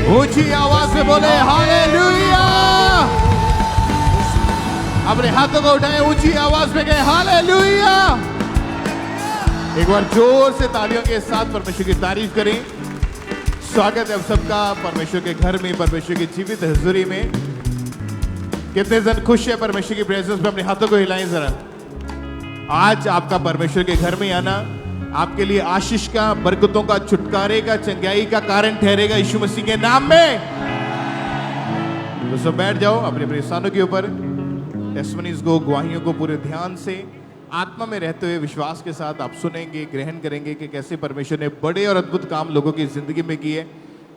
ऊंची आवाज से बोले हालेलुया। अपने हाथों को उठाएं, ऊंची आवाज में कहें हालेलुया। एक बार जोर से तालियों के साथ परमेश्वर की तारीफ करें। स्वागत है आप सबका परमेश्वर के घर में, परमेश्वर की जीवित हजूरी में। कितने जन खुश है परमेश्वर की प्रेजेंस में? अपने हाथों को हिलाएं जरा। आज आपका परमेश्वर के घर में आना आपके लिए आशीष का, बरकतों का, छुटकारे का, चंगाई का कारण ठहरेगा यीशु मसीह के नाम में। तो सब बैठ जाओ अपने अपने स्थानों के ऊपर। टेस्टिमनीज को, गवाहियों को पूरे ध्यान से आत्मा में रहते हुए विश्वास के साथ आप सुनेंगे, ग्रहण करेंगे कि कैसे परमेश्वर ने बड़े और अद्भुत काम लोगों की जिंदगी में किए।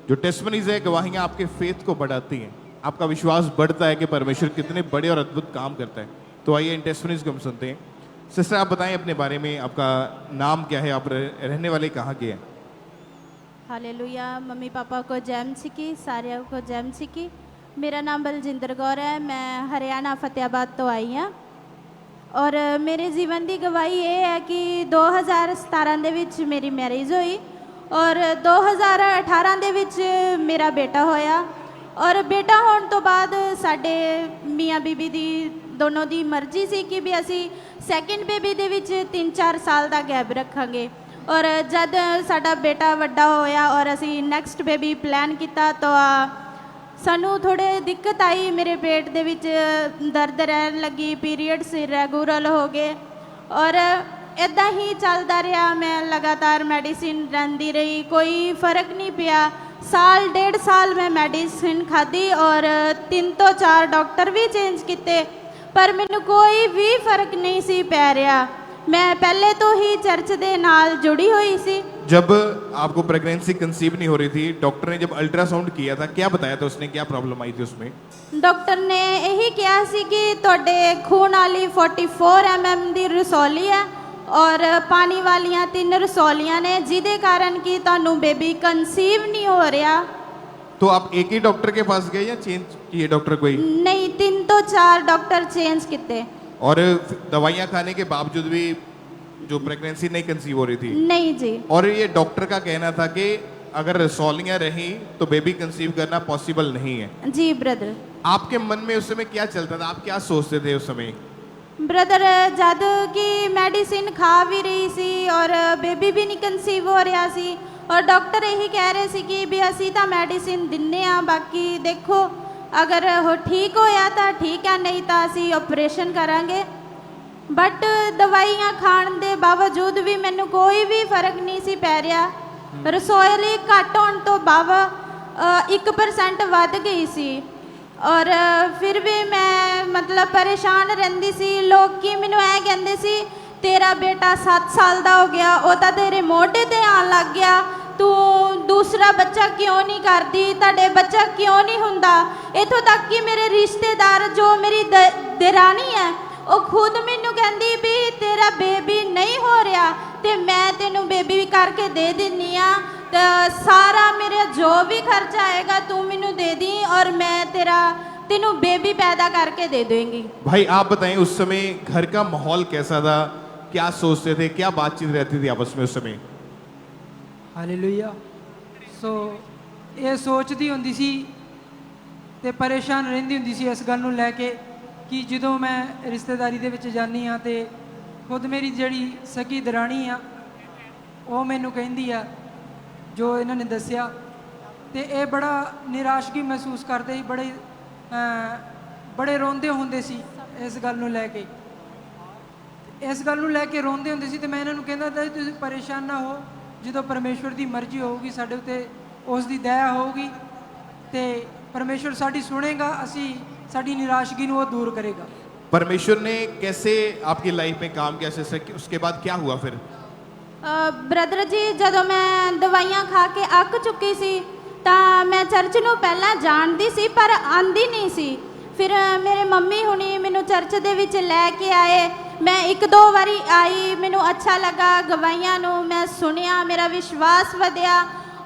जो टेस्टिमनीज है, गवाहियां आपके फेथ को बढ़ाती हैं, आपका विश्वास बढ़ता है कि परमेश्वर कितने बड़े और अद्भुत काम करता है। तो आइए इन टेस्टिमनीज को हम सुनते हैं। सिस्टर, आप बताएं अपने बारे में, आपका नाम क्या है, आप रहने वाले कहाँ के हैं? हालेलुया। मम्मी पापा को जय मसीह की, सारे को जय मसीह की। मेरा नाम बलजिंदर कौर है, मैं हरियाणा फतेहाबाद तो आई हाँ। और मेरे जीवन की गवाही ये है कि 2017 ਦੇ ਵਿੱਚ मेरी मैरिज हुई और 2018 ਦੇ ਵਿੱਚ मेरा बेटा होया। और बेटा होने तो बाद साडे मियाँ बीबी दी दोनों दी मर्जी सी कि भी असी सैकेंड बेबी दे विच 3-4 साल का गैप रखांगे। और जब साडा बेटा वड्डा होया और असी नैक्सट बेबी प्लान किया तो सानू थोड़े दिक्कत आई। मेरे पेट दे विच दर्द रहन लगी, पीरीयड्स इरेगुलर हो गए और इदा ही चलता रहा। मैं लगातार मेडिसिन लैंदी रही, कोई फ़र्क नहीं पिया। साल 1.5 साल मैं मेडिसिन खाधी और 3 तो 4 डॉक्टर भी चेंज किए, पर मैनू कोई भी फर्क नहीं सी पै रहा। मैं पहले तो ही चर्च दे नाल जुड़ी हुई सी। जब आपको प्रेगनेंसी कंसीव नहीं हो रही थी, डॉक्टर ने जब अल्ट्रासाउंड किया था, क्या बताया था उसने, क्या प्रॉब्लम आई थी उसमें? डॉक्टर ने यही कहा सी कि तुहाडे खून वाली 44 mm दी रसौली है और पानी वालियां 3 रसौलियां ने, जिदे कारण कि तुहानू बेबी कंसीव नहीं हो रहा। तो आप एक ही डॉक्टर के पास गए या चेंज किए डॉक्टर कोई? नहीं, 3 तो 4 डॉक्टर चेंज किए। और दवाइयाँ खाने के बावजूद भी जो प्रेगनेंसी नहीं कंसीव हो रही थी? नहीं जी। और ये डॉक्टर का कहना था कि अगर रसौलियाँ रहीं तो बेबी कंसीव करना पॉसिबल नहीं है। जी ब्रदर। आपके मन में उस समय क्या चलता था, आप क्या सोचते थे उस समय? ब्रदर, जद कि मेडिसिन खा भी रही सी और बेबी भी नहीं कंसीव हो रहा सी और डॉक्टर यही कह रहे सी कि भी असी तो मेडिसिन दिन्ने आ, बाकी देखो अगर हो ठीक होया तो ठीक है, नहीं तो असी ऑपरेशन करांगे। बट दवाइयाँ खाण दे बावजूद भी मैनू कोई भी फर्क नहीं सी पै रहा। रसोई घट होने तो बावा 1% वध गई सी और फिर भी मैं मतलब परेशान रहंदी सी। लोग की मैनू ऐ कहंदे सी तेरा बेटा 7 साल का हो गया, वो तो तेरे मोढे ते आन लग गया, तू दूसरा बच्चा क्यों नहीं करती, तुहाडे बच्चा क्यों नहीं हुंदा। इत्थों तक कि मेरे रिश्तेदार जो मेरी दरानी है वो खुद मैनू कहंदी भी तेरा बेबी नहीं हो रहा तो मैं तेनू बेबी करके दे दिन्नी आ, तो सारा मेरा जो भी खर्चा आएगा तू मैनू दे दी और मैं तेनू बेबी पैदा करके दे दूंगी। भाई आप बताएं उस समय घर का माहौल कैसा था, क्या सोचते थे, क्या बातचीत रहती थी आपस में उस समय? हालेलुया। सो ये सोचती हुंदी सी ते परेशान रहंदी हुंदी सी इस गल नूं लैके कि जदों मैं रिश्तेदारी दे विच जानी हाँ तो खुद मेरी जिहड़ी सकी दराणी आ वो मैनू कहिंदी आ जो इन्हां ने दस्सिया ते ये बड़ा निराशगी महसूस करते ही, बड़े रोंदे हुंदे सी इस गल नूं लैके। इस गल नूं लैके रोंदे हुंदे सी ते मैं इन्हां नूं कहंदा था तुसीं परेशान ना हो, जो परमेश्वर की मर्जी होगी साडे उत्ते उसकी दया होगी तो परमेश्वर साडी सुनेगा, असी साडी निराशगी नूं वो दूर करेगा। परमेश्वर ने कैसे आपकी लाइफ में काम किया, उसके बाद क्या हुआ फिर? ब्रदर जी, जदों मैं दवाइयाँ खा के अक चुकी सी तो मैं चर्च नूं पहलां जाणदी सी पर आंदी नहीं सी। फिर मेरे मम्मी हुणी मैनू चर्च दे विच लैके आए, मैं 1-2 बारी आई, मैनू अच्छा लगा, गवाहियां नूं मैं सुनिया, मेरा विश्वास वधिया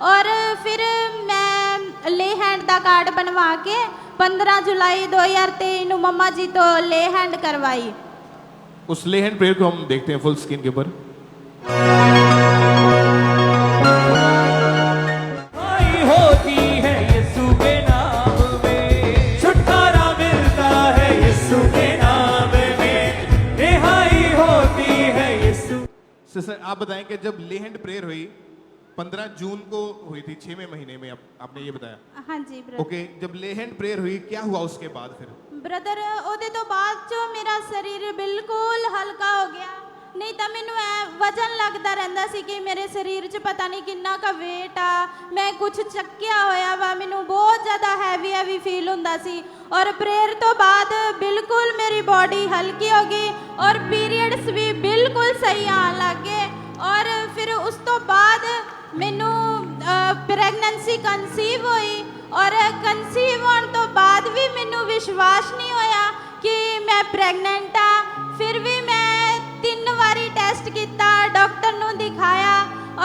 और फिर मैं ले हैंड का कार्ड बनवा के 15 जुलाई 2023 नूं मम्मा जी तो ले हैंड करवाई। उस ले हैंड प्रेयर को हम देखते हैं फुल स्क्रीन के ऊपर। होती है यीशु सिस्टर आप बताएं कि जब ले हैंड प्रेयर हुई 15 जून को हुई थी, 6वें महीने में, आपने ये बताया। हाँ जी ब्रदर। ओके, जब ले हैंड प्रेयर हुई क्या हुआ उसके बाद फिर? ਬ੍ਰਦਰ ਉਹਦੇ ਤੋਂ ਬਾਅਦ ਚੋਂ ਮੇਰਾ ਸਰੀਰ ਬਿਲਕੁਲ ਹਲਕਾ ਹੋ ਗਿਆ। ਨਹੀਂ ਤਾਂ ਮੈਨੂੰ ਐ ਵਜਨ ਲੱਗਦਾ ਰਹਿੰਦਾ ਸੀ ਕਿ ਮੇਰੇ ਸਰੀਰ 'ਚ ਪਤਾ ਨਹੀਂ ਕਿੰਨਾ ਕੁ weight ਆ, ਮੈਂ ਕੁਝ ਚੱਕਿਆ ਹੋਇਆ ਵਾ, ਮੈਨੂੰ ਬਹੁਤ ਜ਼ਿਆਦਾ ਹੈਵੀ ਫੀਲ ਹੁੰਦਾ ਸੀ। ਔਰ ਪ੍ਰੇਅਰ ਤੋਂ ਬਾਅਦ ਬਿਲਕੁਲ ਮੇਰੀ ਬਾਡੀ ਹਲਕੀ ਹੋ ਗਈ ਔਰ ਪੀਰੀਅਡਸ ਵੀ ਬਿਲਕੁਲ ਸਹੀ ਆਉਣ ਲੱਗ ਗਏ। ਔਰ ਫਿਰ ਉਸ ਤੋਂ ਬਾਅਦ ਮੈਨੂੰ ਪ੍ਰੈਗਨੈਂਸੀ ਕਨਸੀਵ ਹੋਈ ਔਰ ਕਨਸੀਵ ਹੋਣ ਤੋਂ ਬਾਅਦ ਵੀ ਮੈਨੂੰ ਵਿਸ਼ਵਾਸ ਨਹੀਂ ਹੋਇਆ ਕਿ ਮੈਂ ਪ੍ਰੈਗਨੈਂਟ ਆ। ਫਿਰ ਵੀ ਮੈਂ 3 ਵਾਰੀ ਟੈਸਟ ਕੀਤਾ, ਡਾਕਟਰ ਨੂੰ ਦਿਖਾਇਆ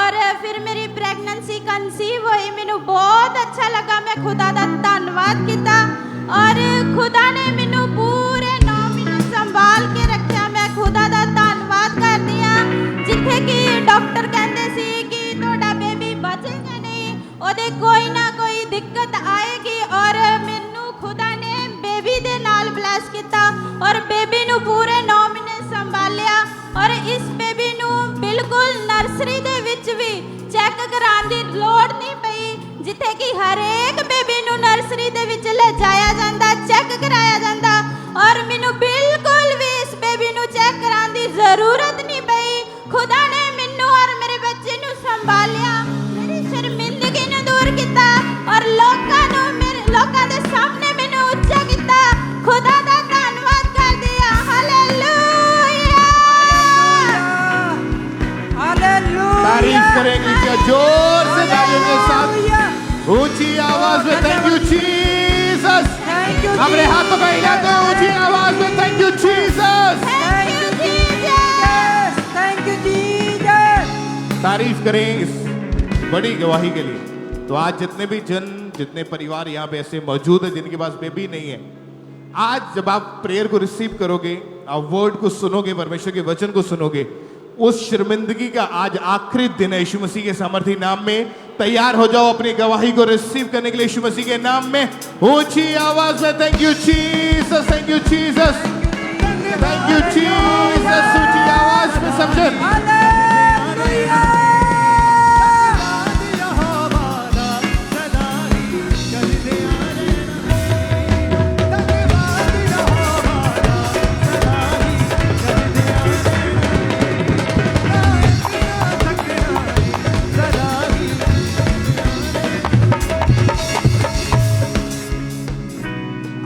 ਔਰ ਫਿਰ ਮੇਰੀ ਪ੍ਰੈਗਨੈਂਸੀ ਕਨਸੀਵ ਹੋਈ। ਮੈਨੂੰ ਬਹੁਤ ਅੱਛਾ ਲੱਗਾ, ਮੈਂ ਖੁਦਾ ਦਾ ਧੰਨਵਾਦ ਕੀਤਾ ਔਰ ਖੁਦਾ ਨੇ ਮੈਨੂੰ ਪੂਰੇ 9 ਮਹੀਨੇ ਸੰਭਾਲ ਕੇ ਰੱਖਿਆ। ਮੈਂ ਖੁਦਾ ਦਾ ਧੰਨਵਾਦ ਕਰਦੀ ਹਾਂ। ਜਿੱਥੇ ਕਿ ਡਾਕਟਰ ਕਹਿੰਦੇ ਸੀ ਕਿ ਤੁਹਾਡਾ ਬੇਬੀ ਬਚੇਗਾ ਨਹੀਂ, ਉਹਦੇ ਕੋਈ ਨਾ ਕੋਈ ਦਿੱਕਤ ਆਏਗੀ ਔਰ ਮੈਨੂੰ ਖੁਦਾ ਨੇ ਬੇਬੀ ਦੇ ਨਾਲ ਬਲੈਸ ਕੀਤਾ ਔਰ ਬੇਬੀ ਨੂੰ ਪੂਰੇ 9 ਮਹੀਨੇ ਸੰਭਾਲਿਆ ਔਰ ਇਸ ਬੇਬੀ ਨੂੰ ਬਿਲਕੁਲ ਨਰਸਰੀ ਦੇ ਵਿੱਚ ਵੀ ਚੈੱਕ ਕਰਾਉਣ ਦੀ ਲੋੜ ਨਹੀਂ ਪਈ। ਜਿੱਥੇ ਕਿ ਹਰੇਕ ਬੇਬੀ ਨੂੰ ਨਰਸਰੀ ਦੇ ਵਿੱਚ ਲਿਜਾਇਆ ਜਾਂਦਾ, ਚੈੱਕ ਕਰਾਇਆ ਜਾਂਦਾ ਔਰ ਮੈਨੂੰ ਬਿਲਕੁਲ ਵੀ ਇਸ ਬੇਬੀ ਨੂੰ ਚੈੱਕ ਕਰਾਉਣ ਦੀ ਜ਼ਰੂਰਤ ਨਹੀਂ ਪਈ। ਖੁਦਾ ਨੇ ਮੈਨੂੰ ਔਰ ਮੇਰੇ ਬੱਚੇ ਨੂੰ ਸੰਭਾਲਿਆ, ਮੇਰੀ ਸ਼ਰਮਿੰਦਗੀ ਨੂੰ ਦੂਰ ਕੀਤਾ ਔਰ ਲੋਕਾਂ ਦੇ ਸਾਹਮਣੇ ਮੈਨੂੰ ਉੱਚਾ ਕੀਤਾ। ਖੁਦਾ ਦਾ ਧੰਨਵਾਦ ਕਰਦੀ ਹਾਂ। Hallelujah, hallelujah. तारीफ करेंगे क्या जोर से तालियों के साथ ऊंची आवाज में thank you Jesus. Thank you अपने हाथों को हिलाते हैं ऊंची आवाज में thank you Jesus. Thank you Jesus, thank you Jesus. तारीफ करें इस बड़ी गवाही के लिए। तो आज जितने भी जितने परिवार यहाँ पे ऐसे मौजूद है जिनके पास बेबी नहीं है, आज जब आप प्रेयर को रिसीव करोगे, आप वर्ड को सुनोगे, परमेश्वर के वचन को सुनोगे, उस शर्मिंदगी का आज आखिरी दिन है। यीशु मसीह के सामर्थी नाम में तैयार हो जाओ अपनी गवाही को रिसीव करने के लिए। यीशु मसीह के नाम में ऊंची आवाज में thank you Jesus, thank you Jesus, thank you Jesus. ऊंची आवाज में समझे हालेलुया।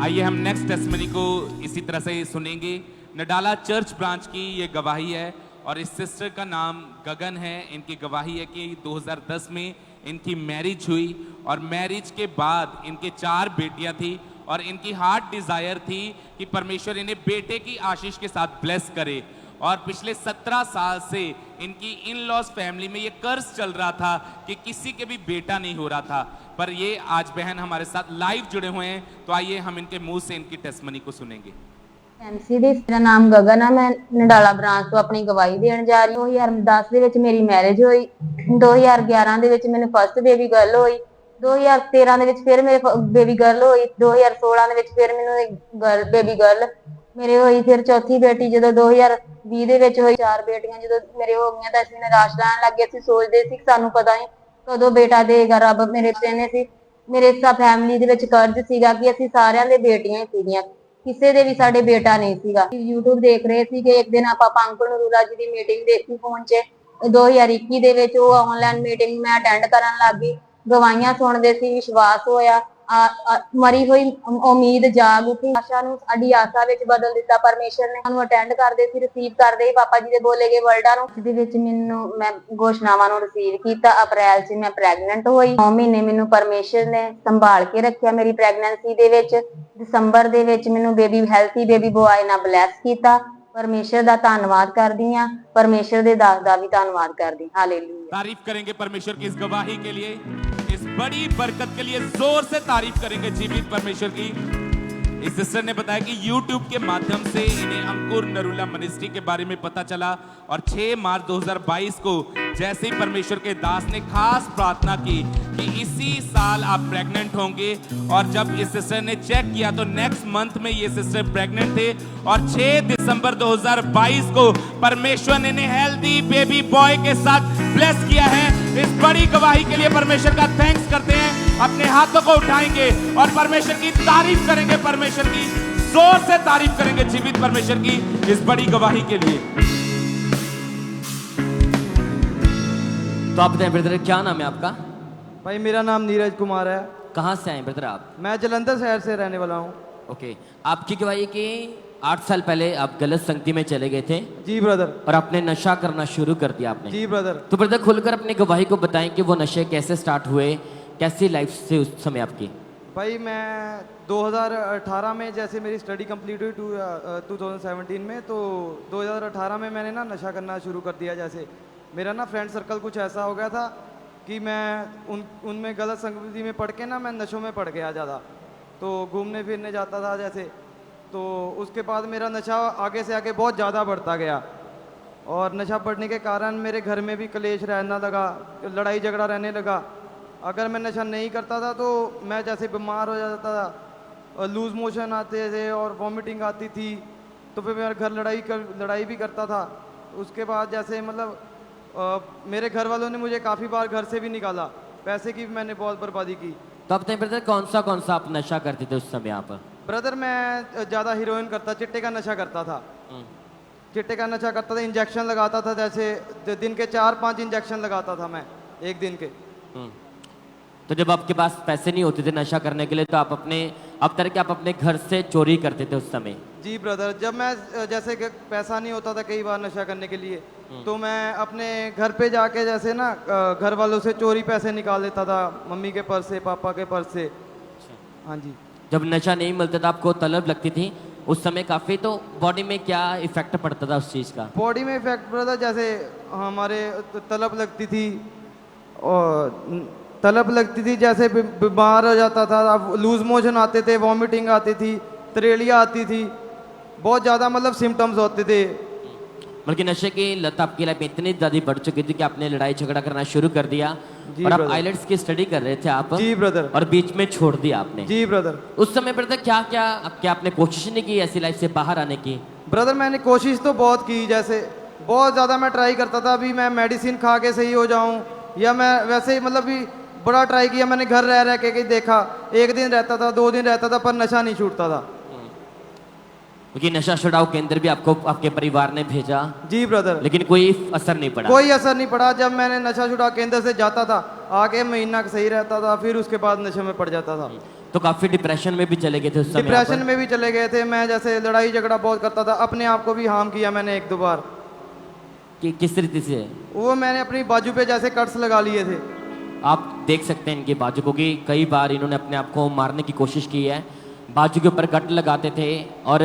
आइए हम नेक्स्ट टेस्टमनी को इसी तरह से सुनेंगे। नडाला चर्च ब्रांच की ये गवाही है और इस सिस्टर का नाम गगन है। इनकी गवाही है कि 2010 में इनकी मैरिज हुई और मैरिज के बाद इनके 4 बेटियां थी और इनकी हार्ट डिजायर थी कि परमेश्वर इन्हें बेटे की आशीष के साथ ब्लेस करे। और पिछले 17 साल से इनकी इन लॉज फैमिली में ये कर्ज चल रहा था कि किसी के भी बेटा नहीं हो रहा था। पर ये आज बहन हमारे साथ लाइव जुड़े हुए हैं, तो आइए हम इनके मुंह से इनकी टेस्टमनी को सुनेंगे। ਐਮਸੀ ਦੀ ਮੇਰਾ ਨਾਮ ਗਗਨ ਆ। ਮੈਂ ਨਡਾਲਾ ਬ੍ਰਾਂਚ ਤੋਂ ਆਪਣੀ ਗਵਾਹੀ ਦੇਣ ਜਾ ਰਹੀ ਹਾਂ। 2010 ਦੇ ਵਿੱਚ ਮੇਰੀ ਮੈਰਿਜ ਹੋਈ। 2011 ਦੇ ਵਿੱਚ ਮੈਨੂੰ ਫਸਟ ਬੇਬੀ ਗਰਲ ਹੋਈ। 2013 ਦੇ ਵਿੱਚ ਫਿਰ ਮੇਰੇ ਬੇਬੀ ਗਰਲ ਹੋਈ। 2016 ਦੇ ਵਿੱਚ ਫਿਰ ਮੈਨੂੰ ਬੇਬੀ ਗਰਲ ਮੇਰੇ ਹੋਈ। ਫਿਰ ਚੌਥੀ ਬੇਟੀ ਜਦੋਂ 2020 ਦੇ ਵਿੱਚ ਹੋਈ। 4 ਬੇਟੀਆਂ ਜਦੋਂ ਮੇਰੇ ਹੋ ਗਈਆਂ ਤਾਂ ਅਸੀਂ ਨਿਰਾਸ਼ ਰਹਿਣ ਲੱਗੇ। ਅਸੀਂ ਸੋਚਦੇ ਸੀ ਕਿ ਸਾਨੂੰ ਪਤਾ ਨਹੀਂ ਕਦੋਂ ਬੇਟਾ ਦੇਗਾ ਰੱਬ। ਮੇਰੇ ਨੇ ਸੀ ਮੇਰੇ ਫੈਮਿਲੀ ਦੇ ਵਿੱਚ ਕਰਜ਼ ਸੀਗਾ ਕਿ ਅਸੀਂ ਸਾਰਿਆਂ ਦੇ ਬੇਟੀਆਂ ਹੀ ਸੀਗੀਆਂ, ਕਿਸੇ ਦੇ ਵੀ ਸਾਡੇ ਬੇਟਾ ਨਹੀਂ ਸੀਗਾ। YouTube ਦੇਖ ਰਹੇ ਸੀ ਕਿ ਇੱਕ ਦਿਨ ਆਪਾਂ ਪੰਕਜ ਨਰੂਲਾ ਜੀ ਦੀ ਮੀਟਿੰਗ ਦੇਖੀ ਫੋਨ 'ਚ। 2021 ਦੇ ਵਿੱਚ ਉਹ ਆਨਲਾਈਨ ਮੀਟਿੰਗ ਮੈਂ ਅਟੈਂਡ ਕਰਨ ਲੱਗ ਗਈ। ਗਵਾਹੀਆਂ ਸੁਣਦੇ ਸੀ, ਵਿਸ਼ਵਾਸ ਹੋਇਆ। ਮਰੀ ਹੋਈ ਉਮੀਦ ਜਾਗ ਉੱਠੀ। ਆਸ਼ਾ ਨੂੰ ਸਾਡੀ ਆਸਾ ਵਿੱਚ ਬਦਲ ਦਿੱਤਾ ਪਰਮੇਸ਼ਰ ਨੇ। ਸਾਨੂੰ ਅਟੈਂਡ ਕਰਦੇ ਸੀ, ਰਿਸੀਵ ਕਰਦੇ ਸੀ ਪਾਪਾ ਜੀ ਦੇ ਬੋਲੇ ਗਏ ਵਰਡਾਂ ਨੂੰ। ਜਿਹਦੇ ਵਿੱਚ ਮੈਂ ਘੋਸ਼ਣਾਵਾਂ ਨੂੰ ਰਿਸੀਵ ਕੀਤਾ। ਅਪ੍ਰੈਲ 'ਚ ਮੈਂ ਪ੍ਰੈਗਨੈਂਟ ਹੋਈ। 9 ਮਹੀਨੇ ਮੈਨੂੰ ਪਰਮੇਸ਼ਰ ਨੇ ਸੰਭਾਲ ਕੇ ਰੱਖਿਆ ਮੇਰੀ ਪ੍ਰੈਗਨੈਂਸੀ ਦੇ ਵਿੱਚ। ਦਸੰਬਰ ਦੇ ਵਿੱਚ ਮੈਨੂੰ ਬੇਬੀ ਹੈਲਥੀ ਬੇਬੀ ਬੋਆਏ ਨਾਲ ਬਲੈਸ ਕੀਤਾ। परमेश्वर ਦਾ ਧੰਨਵਾਦ ਕਰਦੀ ਹਾਂ। परमेश्वर ਦੇ ਦਾਸ ਦਾ ਵੀ ਧੰਨਵਾਦ ਕਰਦੀ। हालेलुया। तारीफ करेंगे परमेश्वर की इस गवाही के लिए, इस बड़ी बरकत के लिए जोर से तारीफ करेंगे जीवित परमेश्वर की। इस सिस्टर ने बताया कि YouTube के माध्यम से इन्हें अंकुर नरूला मिनिस्ट्री के बारे में पता चला और 6 मार्च 2022 को जैसे ही परमेश्वर के दास ने खास प्रार्थना की कि इसी साल आप प्रेग्नेंट होंगे, और जब इस सिस्टर ने चेक किया तो नेक्स्ट मंथ में ये सिस्टर प्रेग्नेंट थे, और 6 दिसंबर 2022 को परमेश्वर ने इन्हें हेल्दी बेबी बॉय के साथ ब्लेस किया है। इस बड़ी गवाही के लिए परमेश्वर का थैंक्स करते हैं, अपने हाथों को उठाएंगे और परमेश्वर की तारीफ करेंगे, परमेश्वर की जोर से तारीफ करेंगे जीवित परमेश्वर की इस बड़ी गवाही के लिए। तो आप बताएं ब्रदर, क्या नाम है आपका? भाई मेरा नाम नीरज कुमार है। कहाँ से आए ब्रदर आप? मैं जलंधर शहर से रहने वाला हूँ। ओके, आपकी गवाही कि 8 साल पहले आप गलत संगति में चले गए थे जी ब्रदर। और आपने नशा करना शुरू कर दिया आपने। जी ब्रदर। तो ब्रदर खुलकर अपनी गवाही को बताएं कि वो नशे कैसे स्टार्ट हुए, कैसी लाइफ से उस समय आपकी? भाई मैं 2018 में जैसे मेरी स्टडी कंप्लीट हुई 2017 में, तो 2018 में मैंने ना नशा करना शुरू कर दिया। जैसे मेरा ना फ्रेंड सर्कल कुछ ऐसा हो गया था कि मैं उनमें गलत संगति में पढ़ के ना मैं नशों में पड़ गया ज़्यादा, तो घूमने फिरने जाता था जैसे। तो उसके बाद मेरा नशा आगे से आगे बहुत ज़्यादा बढ़ता गया, और नशा बढ़ने के कारण मेरे घर में भी कलेश रहना लगा, लड़ाई झगड़ा रहने लगा। अगर मैं नशा नहीं करता था तो मैं जैसे बीमार हो जाता था, लूज मोशन आते थे और वॉमिटिंग आती थी, तो फिर मेरा घर लड़ाई भी करता था। उसके बाद जैसे मतलब मेरे घर वालों ने मुझे काफ़ी बार घर से भी निकाला, पैसे की भी मैंने बहुत बर्बादी की। तो आप बताएं ब्रदर, कौन सा आप नशा करते थे उस समय आप? ब्रदर मैं ज़्यादा हीरोइन करता, चिट्टे का नशा करता था। चिट्टे का नशा करता था, इंजेक्शन लगाता था, जैसे दिन के 4-5 इंजेक्शन लगाता था मैं एक दिन के। तो जब आपके पास पैसे नहीं होते थे नशा करने के लिए, तो आप अपने घर से चोरी करते थे उस समय? जी ब्रदर, जब मैं जैसे कि पैसा नहीं होता था कई बार नशा करने के लिए, तो मैं अपने घर पे जाके जैसे ना घर वालों से चोरी पैसे निकाल लेता था, मम्मी के पर्स से, पापा के पर्स से। हाँ जी। जब नशा नहीं मिलता था, आपको तलब लगती थी उस समय काफ़ी, तो बॉडी में क्या इफेक्ट पड़ता था उस चीज़ का? बॉडी में इफेक्ट ब्रदर, जैसे हमारे तलब लगती थी, और तलब लगती थी, जैसे बीमार हो जाता था, लूज मोशन आते थे, वॉमिटिंग आती थी, त्रेलिया आती थी, बहुत ज़्यादा मतलब सिम्टम्स होते थे। बल्कि नशे की लत आपकी लाइफ में इतनी ज़्यादा बढ़ चुकी थी कि आपने लड़ाई झगड़ा करना शुरू कर दिया, और आप आइलेट्स की स्टडी कर रहे थे आप? जी ब्रदर। और बीच में छोड़ दिया आपने? जी ब्रदर। उस समय ब्रदर क्या आपने कोशिश नहीं की ऐसी लाइफ से बाहर आने की? ब्रदर मैंने कोशिश तो बहुत की, जैसे बहुत ज़्यादा मैं ट्राई करता था, अभी मैं मेडिसिन खा के सही हो जाऊँ, या मैं वैसे ही मतलब भी बड़ा ट्राई किया मैंने, घर रह के देखा, 1 दिन रहता था, 2 दिन रहता था, पर नशा नहीं छूटता था। क्योंकि नशा छुड़ाओ केंद्र भी आपको आपके परिवार ने भेजा? जी ब्रदर। लेकिन कोई असर नहीं पड़ा? कोई असर नहीं पड़ा। जब मैंने नशा छुड़ाओ केंद्र से जाता था, आगे महीना सही रहता था, फिर उसके बाद नशे में पड़ जाता था। तो काफी डिप्रेशन में भी चले गए थे उस समय? डिप्रेशन में भी चले गए थे। मैं जैसे लड़ाई झगड़ा बहुत करता था, अपने आप को भी हार्म किया मैंने 1-2 बार। किस रीति से? वो मैंने अपनी बाजू पे जैसे कट्स लगा लिए थे। आप देख सकते हैं इनकी बाजू को कि कई बार इन्होंने अपने आप को मारने की कोशिश की है, बाजू के ऊपर कट लगाते थे, और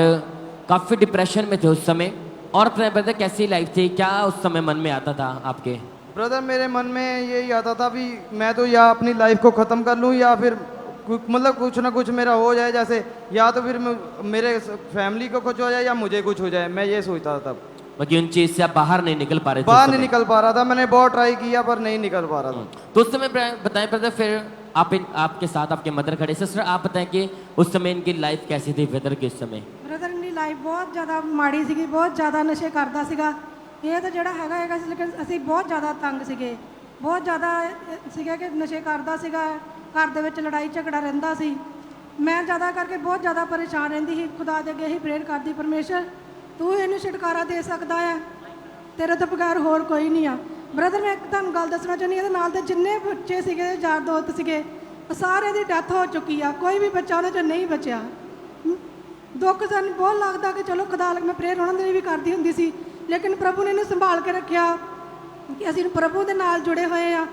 काफ़ी डिप्रेशन में थे उस समय। और ब्रदर कैसी लाइफ थी, क्या उस समय मन में आता था आपके? ब्रदर मेरे मन में यही आता था भी मैं तो या अपनी लाइफ को ख़त्म कर लूँ, या फिर मतलब कुछ ना कुछ मेरा हो जाए, जैसे या तो फिर मेरे फैमिली को कुछ हो जाए या मुझे कुछ हो जाए, मैं ये सोचता था तब। बाकी उन चीज़ से आप बाहर नहीं निकल पा रहे थे? बाहर नहीं निकल पा रहा था, मैंने बहुत ट्राई किया पर नहीं निकल पा रहा था। तो उस समय बताएं ब्रदर, फिर आपके साथ आपके मदर खड़े। सिस्टर आप बताएं कि उस समय इनकी लाइफ कैसी थी ब्रदर के समय? ब्रदर इनकी ਲਾਈਫ ਬਹੁਤ ਜ਼ਿਆਦਾ ਮਾੜੀ ਸੀਗੀ, ਬਹੁਤ ਜ਼ਿਆਦਾ ਨਸ਼ੇ ਕਰਦਾ ਸੀਗਾ। ਇਹ ਤਾਂ ਜਿਹੜਾ ਹੈਗਾ ਸੀ, ਲੇਕਿਨ ਅਸੀਂ ਬਹੁਤ ਜ਼ਿਆਦਾ ਤੰਗ ਸੀਗੇ, ਬਹੁਤ ਜ਼ਿਆਦਾ ਸੀਗਾ ਕਿ ਨਸ਼ੇ ਕਰਦਾ ਸੀਗਾ, ਘਰ ਦੇ ਵਿੱਚ ਲੜਾਈ ਝਗੜਾ ਰਹਿੰਦਾ ਸੀ। ਮੈਂ ਜ਼ਿਆਦਾ ਕਰਕੇ ਬਹੁਤ ਜ਼ਿਆਦਾ ਪਰੇਸ਼ਾਨ ਰਹਿੰਦੀ ਸੀ। ਖੁਦਾ ਦੇ ਅੱਗੇ ਹੀ ਪ੍ਰੇਅਰ ਕਰਦੀ, ਪਰਮੇਸ਼ਰ ਤੂੰ ਇਹਨੂੰ ਛੁਟਕਾਰਾ ਦੇ ਸਕਦਾ ਆ, ਤੇਰੇ ਤੋਂ ਬਗੈਰ ਹੋਰ ਕੋਈ ਨਹੀਂ ਆ। ਬ੍ਰਦਰ ਮੈਂ ਇੱਕ ਤੁਹਾਨੂੰ ਗੱਲ ਦੱਸਣਾ ਚਾਹੁੰਦੀ ਹਾਂ, ਇਹਦੇ ਨਾਲ ਦੇ ਜਿੰਨੇ ਬੱਚੇ ਸੀਗੇ, ਯਾਰ ਦੋਸਤ ਸੀਗੇ, ਸਾਰਿਆਂ ਦੀ ਡੈਥ ਹੋ ਚੁੱਕੀ ਆ, ਕੋਈ ਵੀ ਬੱਚਾ ਉਹਨਾਂ 'ਚੋਂ ਨਹੀਂ ਬਚਿਆ। ਦੁੱਖ ਸਾਨੂੰ ਬਹੁਤ ਲੱਗਦਾ ਕਿ ਚਲੋ ਖੁਦਾ ਮੈਂ ਪ੍ਰੇਅਰ ਉਹਨਾਂ ਦੇ ਲਈ ਵੀ ਕਰਦੀ ਹੁੰਦੀ ਸੀ, ਲੇਕਿਨ ਪ੍ਰਭੂ ਨੇ ਇਹਨੂੰ ਸੰਭਾਲ ਕੇ ਰੱਖਿਆ ਕਿ ਅਸੀਂ ਪ੍ਰਭੂ ਦੇ ਨਾਲ ਜੁੜੇ ਹੋਏ ਆ।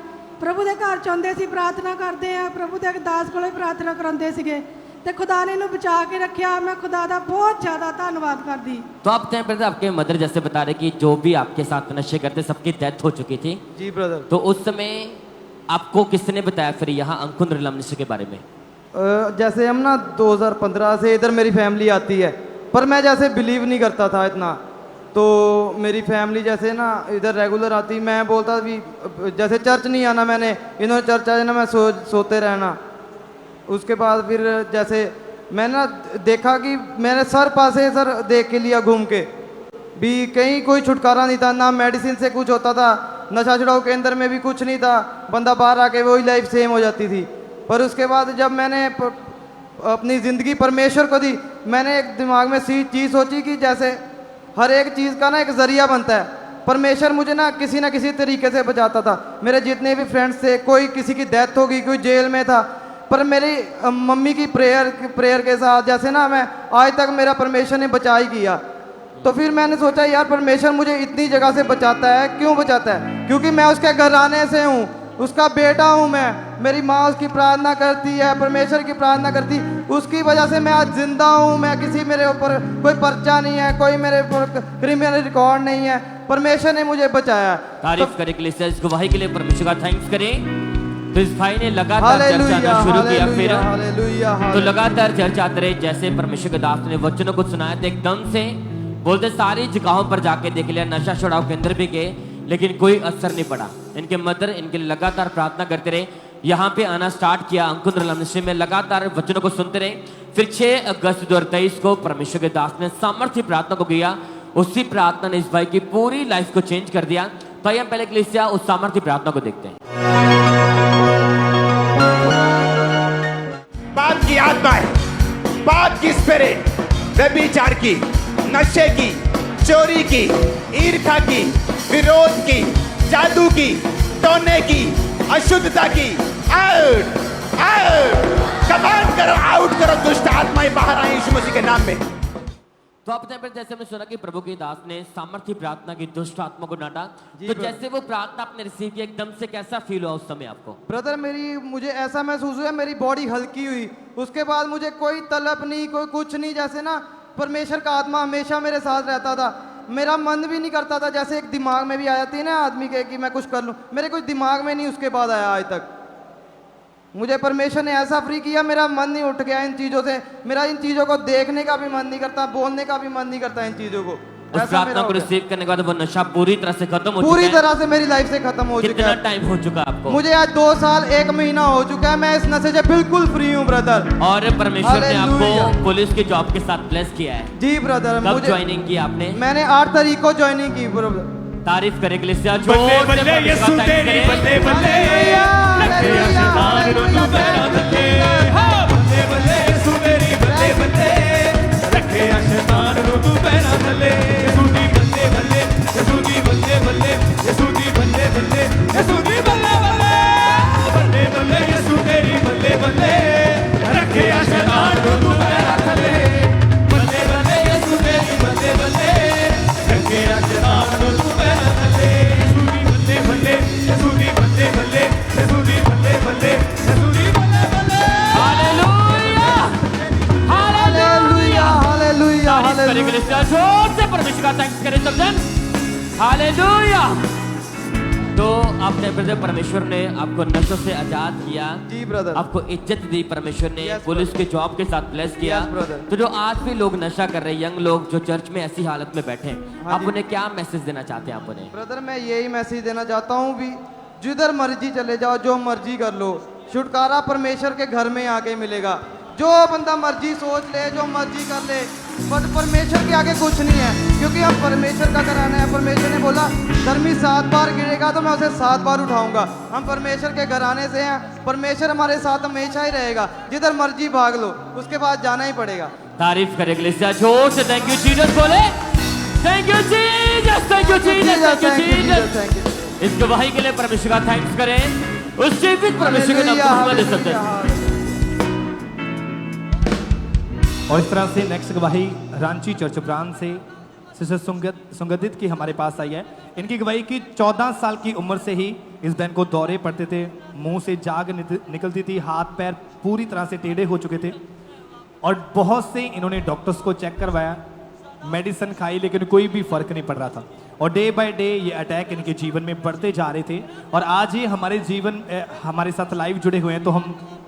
ਪ੍ਰਭੂ ਦੇ ਘਰ ਚਾਹੁੰਦੇ ਸੀ, ਪ੍ਰਾਰਥਨਾ ਕਰਦੇ ਆ, ਪ੍ਰਭੂ ਦੇ ਦਾਸ ਕੋਲੋਂ ਪ੍ਰਾਰਥਨਾ ਕਰਾਉਂਦੇ ਸੀਗੇ, ਤੇ खुदा ने इन्हें बचा के रखा। मैं खुदा का बहुत ज़्यादा धन्यवाद करती। तो आप ब्रदर आपके मदर जैसे बता रहे कि जो भी आपके साथ नशे करते सबकी डेथ हो चुकी थी? जी ब्रदर। तो उस समय आपको किसने बताया फिर यहाँ अंकुर रिलमिनेशन के बारे में? जैसे हम ना 2015 से इधर मेरी फैमिली आती है, पर मैं जैसे बिलीव नहीं करता था इतना। तो मेरी फैमिली जैसे ना इधर रेगुलर आती, मैं बोलता भी जैसे चर्च नहीं आना मैंने, इन्होंने चर्च आ जाना, मैं सोते रहना। उसके बाद फिर जैसे मैंने ना देखा कि मैंने सर पासे सर देख के लिया घूम के भी, कहीं कोई छुटकारा नहीं था, ना मेडिसिन से कुछ होता था, नशा छुड़ाऊ केंद्र में भी कुछ नहीं था, बंदा बाहर आके वही लाइफ सेम हो जाती थी। पर उसके बाद जब मैंने अपनी ज़िंदगी परमेश्वर को दी, मैंने एक दिमाग में चीज़ सोची कि जैसे हर एक चीज़ का ना एक ज़रिया बनता है। परमेश्वर मुझे ना किसी तरीके से बचाता था। मेरे जितने भी फ्रेंड्स थे, कोई किसी की डेथ हो गई, कोई जेल में था, पर मेरी मम्मी की प्रेयर के साथ जैसे ना मैं आज तक मेरा परमेश्वर ने बचा ही किया। तो फिर मैंने सोचा यार परमेश्वर मुझे इतनी जगह से बचाता है, क्यों बचाता है? क्योंकि मैं उसके घराने से हूँ, उसका बेटा हूँ मैं। मेरी माँ उसकी प्रार्थना करती है, परमेश्वर की प्रार्थना करती, उसकी वजह से मैं आज जिंदा हूँ। मैं किसी मेरे ऊपर कोई पर्चा नहीं है, कोई मेरे ऊपर क्रिमिनल रिकॉर्ड नहीं है, परमेश्वर ने मुझे बचाया। तारीफ करें के लिए, इस गवाही के लिए परमेश्वर का थैंक्स करें। तो इस भाई ने लगातार चर्च आना शुरू किया, फिर तो लगातार चर्च आते रहे। जैसे परमेश्वर के दास ने वचनों को सुनाया तो एकदम से बोलते सारी जगहों पर जाके देख लिया, नशा छुड़ाऊ केंद्र भी गए, लेकिन कोई असर नहीं पड़ा। इनके मदर इनके लिए लगातार प्रार्थना करते रहे, यहाँ पे आना स्टार्ट किया। अंकुर मिनिस्ट्री में लगातार वचनों को सुनते रहे। फिर 6 अगस्त 2023 को परमेश्वर के दास ने सामर्थ्य प्रार्थना को किया। उसी प्रार्थना ने इस भाई की पूरी लाइफ को चेंज कर दिया। तो आइए हम पहले कलीसिया उस सामर्थ्य प्रार्थना को देखते हैं। पाप की आत्माएं, पाप की स्पिरिट, व्यभिचार की, नशे की, चोरी की, ईर्ष्या की, विरोध की, जादू की, टोने की, अशुद्धता की, आउट आउट, कमांड करो, आउट करो, दुष्ट आत्माएं बाहर आए यीशु मसीह के नाम में। तो आप जैसे हमने सुना कि प्रभु के दास ने सामर्थ्य प्रार्थना की, दुष्ट आत्मा को डांटा, तो जैसे वो प्रार्थना आपने रिसीव की, एकदम से कैसा फील हुआ उस समय आपको? ब्रदर मुझे ऐसा महसूस हुआ, मेरी बॉडी हल्की हुई। उसके बाद मुझे कोई तलब नहीं, कोई कुछ नहीं, जैसे ना परमेश्वर का आत्मा हमेशा मेरे साथ रहता था। मेरा मन भी नहीं करता था, जैसे एक दिमाग में भी आ जाती है ना आदमी के कि मैं कुछ कर लूं, मेरे कुछ दिमाग में नहीं उसके बाद आया आज तक। मुझे परमेश्वर ने ऐसा फ्री किया, मेरा मन नहीं उठ गया इन चीज़ों से। मेरा इन चीज़ों को देखने का भी मन नहीं करता, बोलने का भी मन नहीं करता इन चीज़ों को। उस प्रार्थना को रिसीव करने के बाद वो नशा पूरी तरह से खत्म हो चुका है? पूरी तरह से मेरी लाइफ से खत्म हो चुका है। कितना टाइम हो चुका आपको? मुझे आज 2 साल 1 महीना हो चुका है, मैं इस नशे से बिल्कुल फ्री हूँ ब्रदर। और परमेश्वर ने आपको पुलिस के जॉब के साथ ब्लेस किया है? जी ब्रदर। कब ज्वाइनिंग की आपने? मैंने 8 तारीख को ज्वाइनिंग की ब्रदर। तारीफ करे कलीसिया, बल्ले बल्ले यीशु तेरी बल्ले बल्ले, लगे आसमान रुनु पैरा बल्ले, हां बल्ले बल्ले यीशु तेरी बल्ले बल्ले, लगे आसमान रुनु पैरा बल्ले, यीशु दी बल्ले बल्ले, यीशु दी बल्ले बल्ले, यीशु दी बल्ले बल्ले, यीशु दी बल्ले बल्ले, बल्ले बल्ले यीशु तेरी बल्ले बल्ले, लगे आसमान रुनु पैरा बल्ले, बल्ले बल्ले यीशु तेरी बल्ले बल्ले, लगे आसमान रुनु जोर से परमेश्वर का थैंक्स करें सब जन। हालेलुया। तो आपने ब्रदर, परमेश्वर ने आपको नशों से आजाद किया। जी ब्रदर। आपको इज्जत दी परमेश्वर ने। yes, पुलिस के जॉब के साथ ब्लेस किया। yes, तो जो आज भी लोग नशा कर रहे हैं, यंग लोग जो चर्च में ऐसी हालत में बैठे हैं, आप उन्हें क्या मैसेज देना चाहते हैं? आप उन्हें ब्रदर मैं यही मैसेज देना चाहता हूँ भी, जिधर मर्जी चले जाओ, जो मर्जी कर लो, छुटकारा परमेश्वर के घर में आके मिलेगा। जो बंदा मर्जी सोच ले, जो मर्जी कर ले, पर परमेश्वर के आगे कुछ नहीं है, क्योंकि हम परमेश्वर का घराना है। परमेश्वर ने बोला धर्मी 7 बार गिरेगा तो मैं उसे 7 बार उठाऊंगा। हम परमेश्वर के घराने से हैं, परमेश्वर हमारे साथ हमेशा ही रहेगा। जिधर मर्जी भाग लो, उसके बाद जाना ही पड़ेगा। तारीफ करें कलीसिया, जोर से थैंक यू जीसस बोले। Thank you Jesus, thank you Jesus, thank you Jesus. इस गवाही के लिए परमेश्वर का थैंक्स करें। उस जीवित परमेश्वर के नाम को दे सकते हैं। और इस तरह से नेक्स्ट गवाही रांची चर्च ब्रांच से सिस्टर सुगंधित की हमारे पास आई है। इनकी गवाही की 14 साल की उम्र से ही इस बहन को दौरे पड़ते थे, मुंह से जाग निकलती थी, हाथ पैर पूरी तरह से टेढ़े हो चुके थे और बहुत से इन्होंने डॉक्टर्स को चेक करवाया, मेडिसिन खाई, लेकिन कोई भी फर्क नहीं पड़ रहा था। और डे बाय डे ये अटैक इनके जीवन में बढ़ते जा रहे थे। और आज ये हमारे साथ लाइव जुड़े हुए हैं, तो हम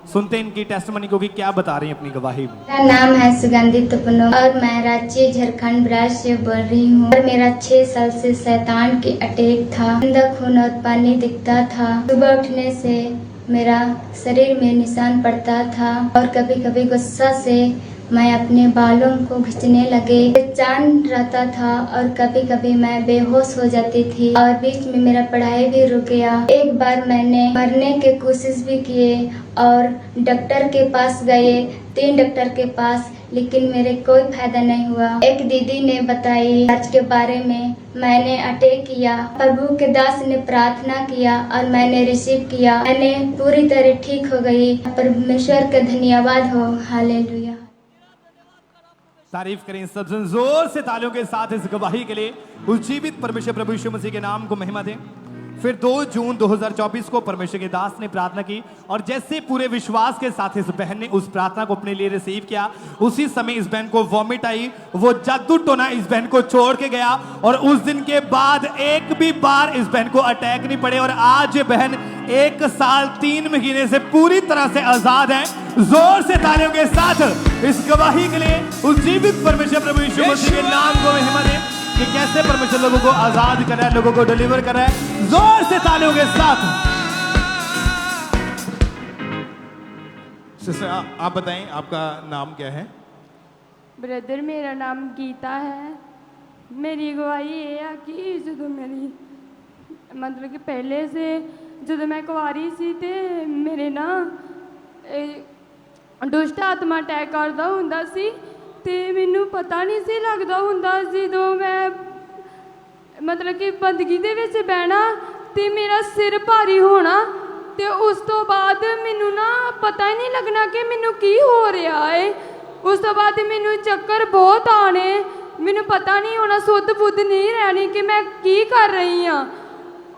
सुनते हैं इनकी टेस्टमनी को कि क्या बता रही हैं अपनी गवाही में। मेरा नाम है सुगंधित तपनो और मैं रांची झारखंड ब्रांच से बोल रही हूँ। और मेरा 6 साल से शैतान की अटैक था। गंदा खून और पानी दिखता था। सुबह उठने से मेरा शरीर में निशान पड़ता था और कभी कभी गुस्सा से मैं अपने बालों को खींचने लगे, बेचैन रहता था और कभी कभी मैं बेहोश हो जाती थी और बीच में मेरा पढ़ाई भी रुक गया। एक बार मैंने मरने की कोशिश भी किए और डॉक्टर के पास गए, 3 डॉक्टर के पास, लेकिन मेरे कोई फायदा नहीं हुआ। एक दीदी ने बताई चर्च के बारे में, मैंने अटैक किया, प्रभु के दास ने प्रार्थना किया और मैंने रिसीव किया। मैंने पूरी तरह ठीक हो गई। परमेश्वर का धन्यवाद हो। हालेलुया। तारीफ करें सब जन जोर से तालियों के साथ इस गवाही के लिए। उस जीवित परमेश्वर प्रभु यीशु मसीह के नाम को महिमा दें। फिर 2 जून 2024 को परमेश्वर के दास ने प्रार्थना की और जैसे पूरे विश्वास के साथ इस बहन ने उस प्रार्थना को अपने लिए रिसीव किया, उसी समय इस बहन को वॉमिट आई। वो जादू टोना इस बहन को छोड़ के गया और उस दिन के बाद एक भी बार इस बहन को अटैक नहीं पड़े और आज ये बहन 1 साल 3 महीने से पूरी तरह से आजाद है। जोर से तालियों के साथ इस गवाही के लिए उस जीवित परमेश्वर प्रभु यीशु मसीह के नाम को महिमा दें कि कैसे परमेश्वर लोगों को आजाद कर रहा है, लोगों को डिलीवर कर रहा है। जोर से तालियों के साथ। सिस्टर आप बताएं आपका नाम क्या है? ब्रदर मेरा नाम गीता है। मेरी गवाही ये है कि जो मेरी मतलब कि पहले से जो मैं कुआरी सी ते मेरे ना दुष्ट आत्मा अटैक करदा हुंदा सी ते मैनू पता नहीं सी लगदा हुंदा जो मैं मतलब कि बंदगी दे विच बहना ते मेरा सिर भारी होना ते उस तो बाद मैनू ना पता ही नहीं लगना कि मैनू की हो रहा है। उस तो बाद मैनू चक्कर बहुत आने, मैनू पता नहीं होना, सुध बुद्ध नहीं रहनी कि मैं की कर रही हाँ।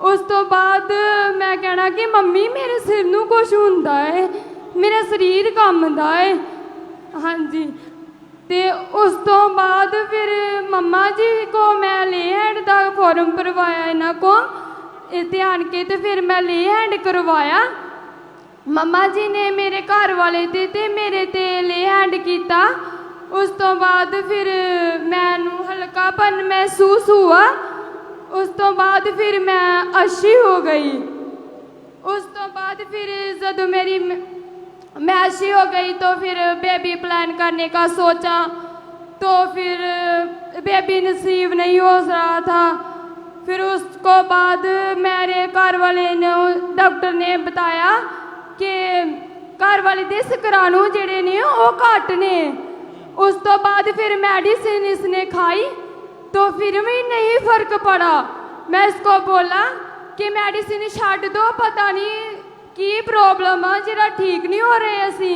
उस तो बाद मैं कहना कि मम्मी मेरे सिर नू कुछ हुंदा है, मेरा शरीर कंबदा है। हाँ जी। ते उस तो बाद फिर मम्मा जी को मैं ले हैंड का फॉर्म भरवाया इन्हों को इतने आन के, तो फिर मैं ले हैंड करवाया। मम्मा जी ने मेरे घर वाले ते मेरे ते ले हैंड किया। उस तो बाद फिर मैनू हल्कापन महसूस हुआ। उस तो बाद फिर मैं अच्छी हो गई। उस तो बाद फिर जब मेरी मैं अच्छी हो गई तो फिर बेबी प्लान करने का सोचा, तो फिर बेबी नसीब नहीं हो रहा था। फिर उसको बाद मेरे घर वाले ने डॉक्टर ने बताया कि घर वाले दे शुक्राणु जेड़े ने वो घट ने। उस तो बाद फिर मेडिसिन इसने खाई तो फिर भी नहीं फर्क पड़ा। मैं इसको बोला कि मेडिसिन छड्ड दो, पता नहीं की प्रॉब्लम आ जरा ठीक नहीं हो रहे असी।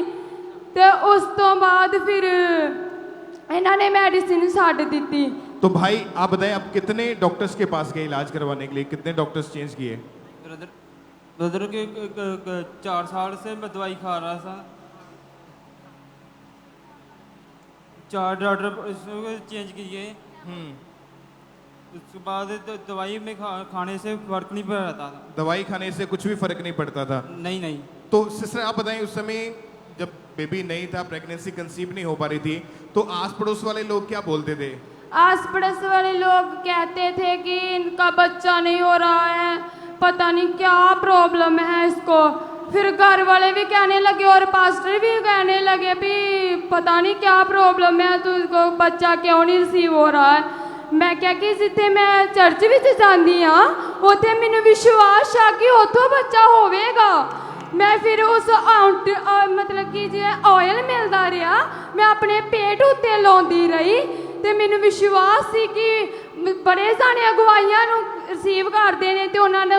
तो उस तो बाद फिर इन्होंने मेडिसिन छड्ड दी। तो भाई आप बताएं आप कितने डॉक्टर्स के पास गए इलाज करवाने के लिए, कितने डॉक्टर्स चेंज किए? ब्रदर के 4 साल से मैं दवाई खा रहा था, 4 डॉक्टर चेंज किए। उसके बाद दवाई में खाने से फर्क नहीं पड़ रहा था। दवाई खाने से कुछ भी फर्क नहीं पड़ता था? नहीं। तो सिस्टर आप बताएं उस समय जब बेबी नहीं था, प्रेगनेंसी कंसीव नहीं हो पा रही थी, तो आस पड़ोस वाले लोग क्या बोलते थे? आस पड़ोस वाले लोग कहते थे कि इनका बच्चा नहीं हो रहा है, पता नहीं क्या प्रॉब्लम है इसको। फिर घर वाले भी कहने लगे और पास्टर भी कहने लगे भी पता नहीं क्या प्रॉब्लम है, तुझको बच्चा क्यों नहीं रिसीव हो रहा है। मैं क्या कि जिथे मैं चर्च विच जाती हाँ उत्थे मैनू विश्वास है कि उतों बच्चा होवेगा। मैं फिर उस मतलब कि जे ऑयल मिलता रहा मैं अपने पेट उत्ते लाउंदी रही ते मैनू विश्वास सी कि बड़े सारे अगुवाइयां नू रिसीव करते हैं तो उन्होंने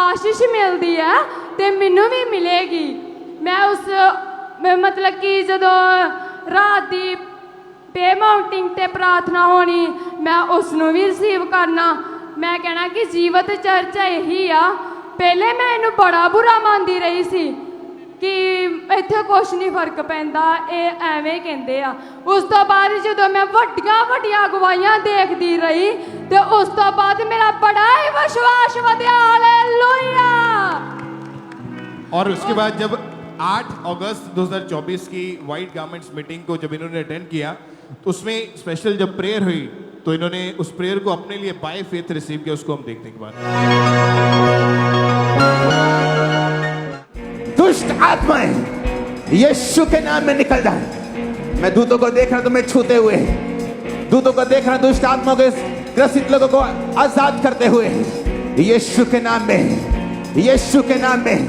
आशीष मिलती है तो मैनू भी मिलेगी। मैं उस मतलब कि जदों रात की पे माउंटिंग ते प्रार्थना होनी मैं उसनों भी रिसीव करना। मैं कहना कि जीवत चर्च यही आ। पहले मैं इनू बड़ा बुरा मानती रही सी कि इत्थे कुछ नहीं फर्क पैंदा, एवें कहंदे आ। उस तो बाद जो मैं वड्डियां अगुवाइयां देखती रही तो उस तो बाद मेरा बड़ा ही विश्वास वधिया। हालेलुया। और उसके बाद जब 8 अगस्त 2024 की वाइट गारमेंट्स मीटिंग को जब इन्होंने अटेंड किया तो उसमें स्पेशल जब प्रेयर हुई तो इन्होंने उस प्रेयर को अपने लिए बाय फेथ रिसीव किया। उसको हम देखते हैं एक बार। दुष्ट आत्माएं यीशु के नाम में निकल जाए। मैं दूतों को देख रहा हूं, तो मैं छूते हुए दूतों को देख रहा हूं, दुष्ट आत्माओं के ग्रसित लोगों को आजाद करते हुए यीशु के नाम में, यीशु के नाम में।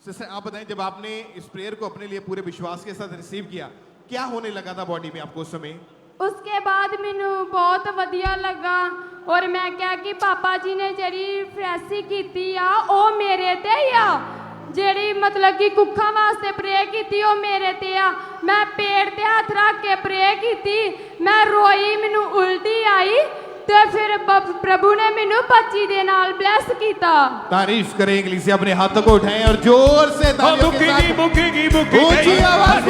सिस्टर आप बताएं, जब आपने इस प्रेयर को अपने लिए पूरे विश्वास के साथ रिसीव किया, क्या होने लगा था बॉडी में आपको उस समय? उसके बाद मैनू बहुत वधिया लगा और मैं क्या कि पापा जी ने जी फ्रैसी की आ मेरे ते आ, जी मतलब कि कुखा वास्ते प्रे की मेरे ते आ। मैं पेट ते हाथ रख के प्रे की, मैं रोई, मैनू उल्टी आई, तो फिर प्रभु ने मैनू बच्ची दे नाल ब्लेस किया। तारीफ करें इंग्लिश से, अपने हाथों को उठाएं और जोर से तालियों के साथ ऊंची आवाज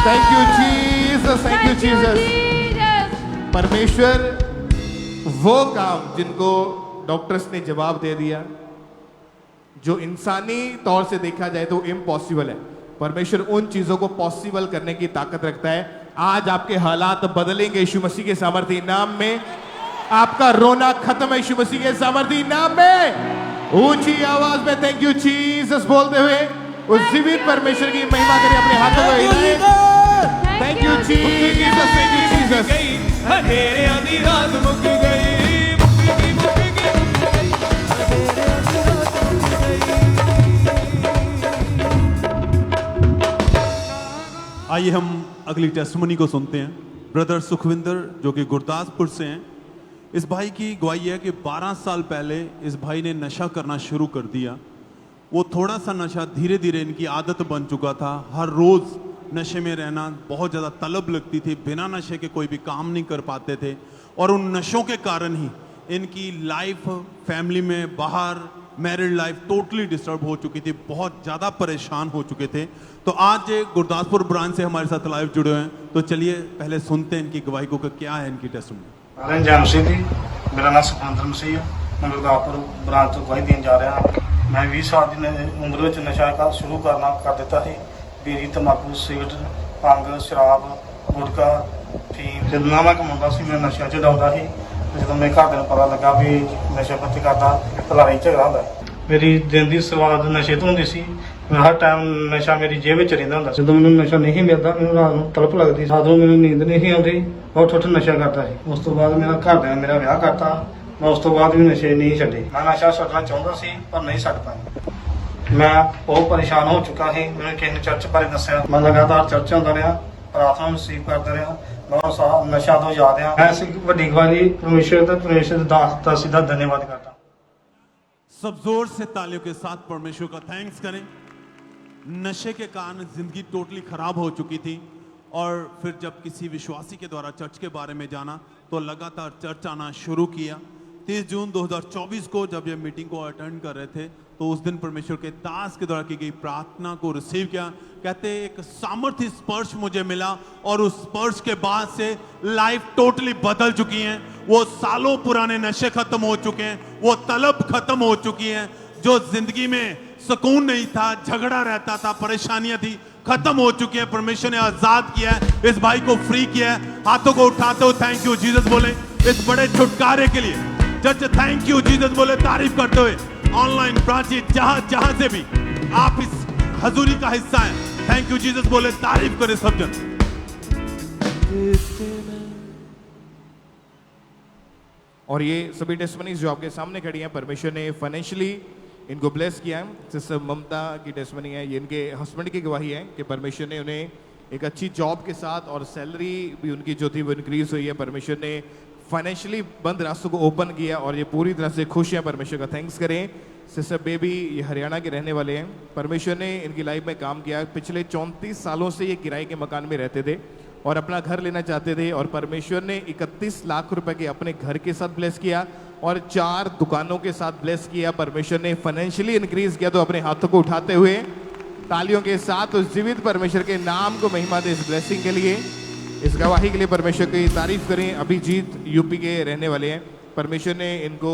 thank you Jesus, thank you Jesus. परमेश्वर वो काम जिनको डॉक्टर्स ने जवाब दे दिया, जो इंसानी तौर से देखा जाए तो इम्पॉसिबल है, परमेश्वर उन चीजों को पॉसिबल करने की ताकत रखता है। आज आपके हालात बदलेंगे यीशु मसीह के सामर्थी नाम में। आपका रोना खत्म है यीशु मसीह के सामर्थी नाम में। ऊंची आवाज में थैंक यू जीसस बोलते हुए उस जीवित परमेश्वर की महिमा करें, अपने हाथों को हिलाएं। Thank you Jesus, thank you Jesus. अंधेरे आधी रात मुक गई। आइए हम अगली टेस्टमनी को सुनते हैं। ब्रदर सुखविंदर जो कि गुरदासपुर से हैं, इस भाई की गवाही है कि 12 साल पहले इस भाई ने नशा करना शुरू कर दिया। वो थोड़ा सा नशा धीरे धीरे इनकी आदत बन चुका था। हर रोज़ नशे में रहना, बहुत ज़्यादा तलब लगती थी, बिना नशे के कोई भी काम नहीं कर पाते थे और उन नशों के कारण ही इनकी लाइफ, फैमिली में, बाहर, मैरिड लाइफ टोटली डिस्टर्ब हो चुकी थी, बहुत ज़्यादा परेशान हो चुके थे। तो आज गुरदासपुर ब्रांच से हमारे साथ लाइव जुड़े हुए हैं, तो चलिए पहले सुनते हैं इनकी गवाही को कि क्या है इनकी टेस्टमनी। जय मसीह जी, मेरा नाम सुखविंदर मसीह है, मैं गुरदासपुर ब्रांच ਤੋਂ ਗਵਾਹੀ ਦੇਣ ਜਾ ਰਿਹਾ ਹਾਂ। मैं 20 साल की उम्र में नशा का शुरू कर दिता है। बीड़ी, तंबाकू, सिगरट, भंग, शराब, गुटखा, फीम। जब ना मैं कमाਉਂਦਾ ਸੀ मैं नशा च डाउंदा ਸੀ। ਜਦੋਂ ਮੇਰੇ ਘਰਦਿਆਂ ਨੂੰ ਪਤਾ ਲੱਗਾ ਵੀ ਨਸ਼ਾ ਪੱਤੀ ਕਰਦਾ, ਲੜਾਈ ਝਗੜਾ ਹੁੰਦਾ। ਮੇਰੀ ਦਿਨ ਦੀ ਸ਼ੁਰੂਆਤ ਨਸ਼ੇ ਤੋਂ ਹੁੰਦੀ ਸੀ। ਹਰ ਟਾਈਮ ਨਸ਼ਾ ਮੇਰੀ ਜੇਬ ਵਿੱਚ ਰਹਿੰਦਾ ਹੁੰਦਾ ਸੀ। ਜਦੋਂ ਮੈਨੂੰ ਨਸ਼ਾ ਨਹੀਂ ਮਿਲਦਾ, ਮੈਨੂੰ ਰਾਤ ਨੂੰ ਤੜਪ ਲੱਗਦੀ, ਰਾਤ ਨੂੰ ਮੈਨੂੰ ਨੀਂਦ ਨਹੀਂ ਆਉਂਦੀ, ਬਹੁਤ ਉੱਠ ਨਸ਼ਾ ਕਰਦਾ ਸੀ। ਉਸ ਤੋਂ ਬਾਅਦ ਮੇਰਾ ਘਰਦਿਆਂ ਨੇ ਮੇਰਾ ਵਿਆਹ ਕਰਤਾ। मैं उस तो बाद भी नशे नहीं छड्डे। मैं नशा छड्डना चाहता सी पर नहीं छड्ड पाया। मैं बहुत परेशान हो चुका है। मैंने किसी ने चर्च बारे दस्या, मैं लगातार चर्च आंदा रहा, प्रार्थना रिसीव करता रहा, मैं नशा तो याद रहा। मैं इस वड्डी गवाही परमेश्वर दास का सीधा धन्यवाद करता। सब जोर से तालियों के साथ परमेश्वर का थैंक्स करें। नशे के कारण जिंदगी टोटली खराब हो चुकी थी और फिर जब किसी विश्वासी के द्वारा चर्च के बारे में जाना तो लगातार चर्च आना शुरू किया। 30 जून 2024 को जब ये मीटिंग को अटेंड कर रहे थे तो उस दिन परमेश्वर के दास के द्वारा की गई प्रार्थना को रिसीव किया। कहते एक सामर्थ्य स्पर्श मुझे मिला और उस स्पर्श के बाद से लाइफ टोटली बदल चुकी है। वो सालों पुराने नशे खत्म हो चुके हैं, वो तलब खत्म हो चुकी है। जो जिंदगी में सुकून नहीं था, झगड़ा रहता था, परेशानियां थी, खत्म हो चुकी है। परमेश्वर ने आजाद किया है, इस भाई को फ्री किया है। हाथों को उठाते हो थैंक यू जीसस बोले इस बड़े छुटकारे के लिए। चर्च थैंक यू जीसस बोले तारीफ करते हुए। ऑनलाइन ब्रांचेस जहां से भी आप इस हजूरी का हिस्सा हैं, थैंक यू जीसस बोले, तारीफ करे सब जन। और ये सभी टेस्टमनीज जो आपके सामने खड़ी हैं, परमेश्वर ने फाइनेंशियली इनको ब्लेस किया है। सिस्टर ममता की टेस्टमनी है, ये इनके हस्बैंड की गवाही है कि परमेश्वर ने उन्हें एक अच्छी जॉब के साथ और सैलरी भी उनकी जो थी वो इंक्रीज हुई है। परमेश्वर ने फाइनेंशियली बंद रास्तों को ओपन किया और ये पूरी तरह से खुश हैं। परमेश्वर का थैंक्स करें। सिस्टर बेबी ये हरियाणा के रहने वाले हैं। परमेश्वर ने इनकी लाइफ में काम किया। पिछले 34 सालों से ये किराए के मकान में रहते थे और अपना घर लेना चाहते थे, और परमेश्वर ने 31 लाख रुपए के अपने घर के साथ ब्लेस किया और 4 दुकानों के साथ ब्लेस किया। परमेश्वर ने फाइनेंशियली इंक्रीज किया। तो अपने हाथों को उठाते हुए तालियों के साथ उस जीवित परमेश्वर के नाम को महिमा दे, इस ब्लेसिंग के लिए, इस गवाही के लिए परमेश्वर की तारीफ करें। अभिजीत यूपी के रहने वाले हैं। परमेश्वर ने इनको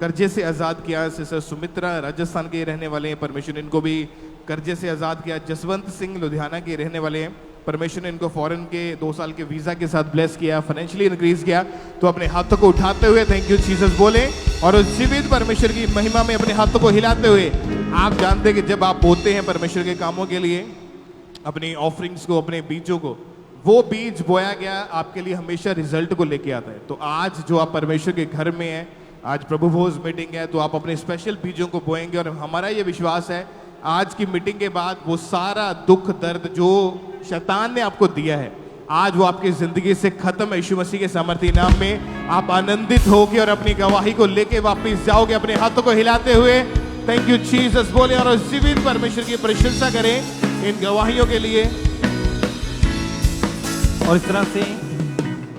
कर्जे से आज़ाद किया। सिस्टर सुमित्रा राजस्थान के रहने वाले हैं। परमेश्वर ने इनको भी कर्जे से आज़ाद किया। जसवंत सिंह लुधियाना के रहने वाले हैं। परमेश्वर ने इनको फॉरेन के 2 साल के वीज़ा के साथ ब्लेस किया, फाइनेंशियली इंक्रीज किया। तो अपने हाथों को उठाते हुए थैंक यू जीसस बोले और उस जीवित परमेश्वर की महिमा में अपने हाथों को हिलाते हुए, आप जानते हैं कि जब आप बोते हैं परमेश्वर के कामों के लिए अपनी ऑफरिंग्स को, अपने बीजों को, वो बीज बोया गया आपके लिए हमेशा रिजल्ट को लेके आता है। तो आज जो आप परमेश्वर के घर में है, आज प्रभु भोज मीटिंग है, तो आप अपने स्पेशल बीजों को बोएंगे और हमारा ये विश्वास है आज की मीटिंग के बाद वो सारा दुख दर्द जो शैतान ने आपको दिया है, आज वो आपकी जिंदगी से खत्म है। यीशु मसीह के सामर्थ्य नाम में आप आनंदित होगे और अपनी गवाही को लेके वापस जाओगे अपने हाथों को हिलाते हुए। थैंक यू जीसस बोले और जीवित परमेश्वर की प्रशंसा करें इन गवाहियों के लिए। और इस तरह से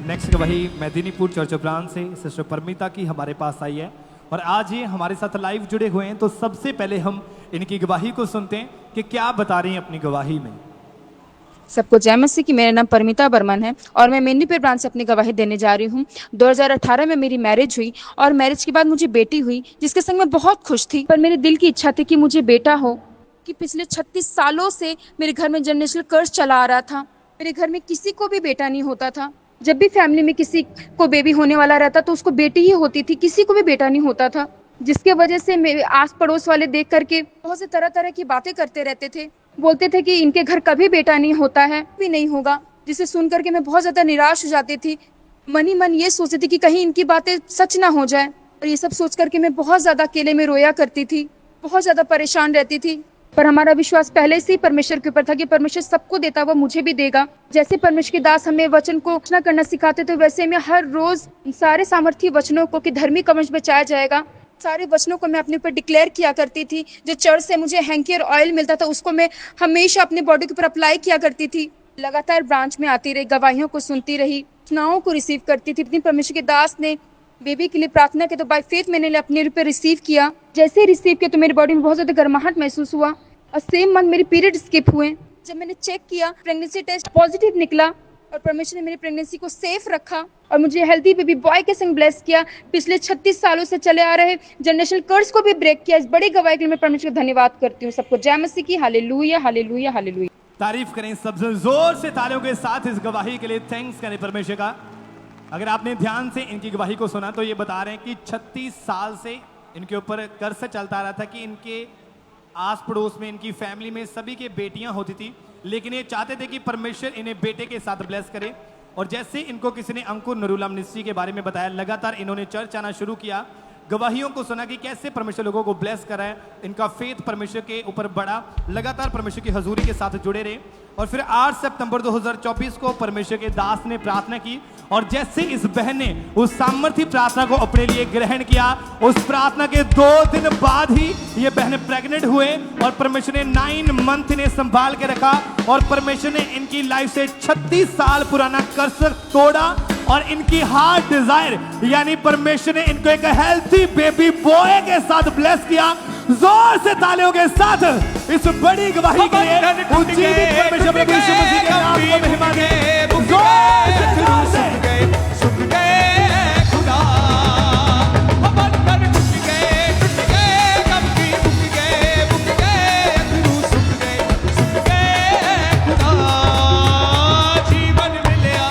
नेक्स्ट गवाही मेदिनीपुर चर्च ब्रांच से सिस्टर परमिता की हमारे पास आई है और आज ये हमारे साथ लाइव जुड़े हुए हैं। तो सबसे पहले हम इनकी गवाही को सुनते हैं कि क्या बता रही हैं अपनी गवाही में। सबको जय मसीह की। मेरा नाम परमिता बर्मन है और मैं मेदिनीपुर ब्रांच से अपनी गवाही देने जा रही हूँ। 2018 में मेरी मैरिज हुई और मैरिज के बाद मुझे बेटी हुई, जिसके संग मैं बहुत खुश थी। पर मेरे दिल की इच्छा थी कि मुझे बेटा हो, कि पिछले 36 सालों से मेरे घर में जनरेशनल कर्ज चला आ रहा था। मेरे घर में किसी को भी बेटा नहीं होता था। जब भी फैमिली में किसी को बेबी होने वाला रहता तो उसको बेटी ही होती थी, किसी को भी बेटा नहीं होता था। जिसके वजह से मेरे आस पड़ोस वाले देख करके बहुत से तरह तरह की बातें करते रहते थे। बोलते थे कि इनके घर कभी बेटा नहीं होता है, भी नहीं होगा, जिसे सुन करके मैं बहुत ज्यादा निराश हो जाती थी। मन ही मन ये सोचती थी कि कहीं इनकी बातें सच ना हो जाए। और ये सब सोच करके मैं बहुत ज्यादा अकेले में रोया करती थी, बहुत ज्यादा परेशान रहती थी। पर हमारा विश्वास पहले से ही परमेश्वर के ऊपर था कि परमेश्वर सबको देता वो मुझे भी देगा। जैसे परमेश्वर के दास हमें वचन को घोषणा करना सिखाते थे, वैसे मैं हर रोज सारे सामर्थी वचनों को कि धर्मी कवच बचाया जाएगा, सारे वचनों को मैं अपने ऊपर डिक्लेयर किया करती थी। जो चर्च से मुझे हैंकी और ऑयल मिलता था उसको मैं हमेशा अपने बॉडी के ऊपर अप्लाई किया करती थी। लगातार ब्रांच में आती रही, गवाहियों को सुनती रही, सूचनाओं को रिसीव करती थी। इतनी परमेश्वर के दास ने बेबी के लिए प्रार्थना की तो बाय फेथ मैंने अपने ऊपर रिसीव किया। जैसे ही रिसीव किया तो मेरी बॉडी में बहुत ज्यादा गर्माहट महसूस हुआ और सेम मंथ मेरे पीरियड स्किप हुए। जब मैंने चेक किया प्रेगनेंसी टेस्ट पॉजिटिव निकला और परमेश्वर ने मेरी प्रेगनेंसी को सेफ रखा और मुझे हेल्दी बेबी बॉय के संग ब्लेस किया। पिछले 36 सालों से चले आ रहे जनरेशनल कर्ज को भी ब्रेक किया। इस बड़ी गवाही के लिए मैं परमेश्वर का धन्यवाद करती हूँ। सबको जय मसीह की। Hallelujah hallelujah hallelujah. तारीफ करें सबसे जोर से तालियों के साथ इस गवाही के लिए थैंक्स करें परमेश्वर का। अगर आपने ध्यान से इनकी गवाही को सुना तो ये बता रहे हैं कि 36 साल से इनके ऊपर कर्ज चलता रहा था कि इनके आस पड़ोस में, इनकी फैमिली में सभी के बेटियां होती थी, लेकिन ये चाहते थे कि परमेश्वर इन्हें बेटे के साथ ब्लेस करे। और जैसे इनको किसी ने अंकुर नरूला मिनिस्ट्री के बारे में बताया, लगातार इन्होंने चर्च आना शुरू किया, गवाहियों को सुना कि कैसे परमेश्वर लोगों को ब्लेस करा है, इनका फेथ परमेश्वर के ऊपर बढ़ा, लगातार परमेश्वर की हजूरी के साथ जुड़े रहे। और फिर 8 सितंबर 2024 को परमेश्वर के दास ने प्रार्थना की और जैसे इस बहन ने उस सामर्थ्य प्रार्थना को अपने लिए ग्रहण किया, उस प्रार्थना के 2 दिन बाद ही ये बहन प्रेग्नेंट हुए और परमेश्वर ने 9 मंथ इन्हें संभाल के रखा और परमेश्वर ने इनकी लाइफ से 36 साल पुराना कर्ज तोड़ा और इनकी हार्ट डिजायर यानी परमेश्वर ने इनको एक हेल्थी बेबी बॉय के साथ ब्लेस किया। जोर से तालियों के साथ इस बड़ी गवाही के लिए उज्जीवित परमेश्वर प्रभु यीशु मसीह के नाम को महिमा दे। जोर से सुख गए खुदा, बंधन टूट गए गम की मुक गए अथरू सुख गए खुदा। जीवन मिलिया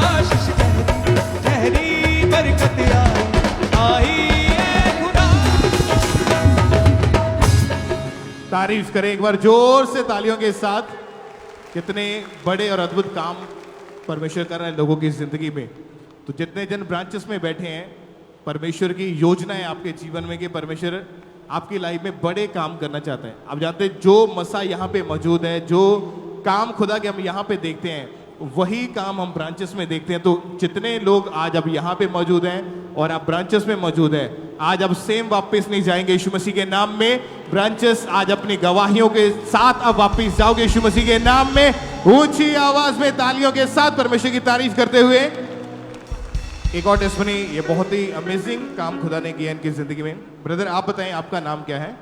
आशीष गहरी बरकत आई खुदा। तारीफ करें एक बार जोर से तालियों के साथ। कितने बड़े और अद्भुत काम परमेश्वर कर रहा है लोगों की जिंदगी में। तो जितने जन ब्रांचेस में बैठे हैं, परमेश्वर की योजना है आपके जीवन में कि परमेश्वर आपकी लाइफ में बड़े काम करना चाहते हैं। आप जानते हैं जो मसा यहाँ पे मौजूद है, जो काम खुदा के हम यहाँ पे देखते हैं, वही काम हम ब्रांचेस में देखते हैं। तो जितने लोग आज अब यहाँ पे मौजूद हैं और आप ब्रांचेस में मौजूद हैं, आज अब सेम वापस नहीं जाएंगे यीशु मसीह के नाम में। ब्रांचेस आज अपनी गवाहियों के साथ अब वापस जाओगे यीशु मसीह के नाम में। ऊंची आवाज में तालियों के साथ परमेश्वर की तारीफ करते हुए एक और टेस्टमनी। ये बहुत ही अमेजिंग काम खुदा ने किया इनकी जिंदगी में। ब्रदर आप बताएं आपका नाम क्या है?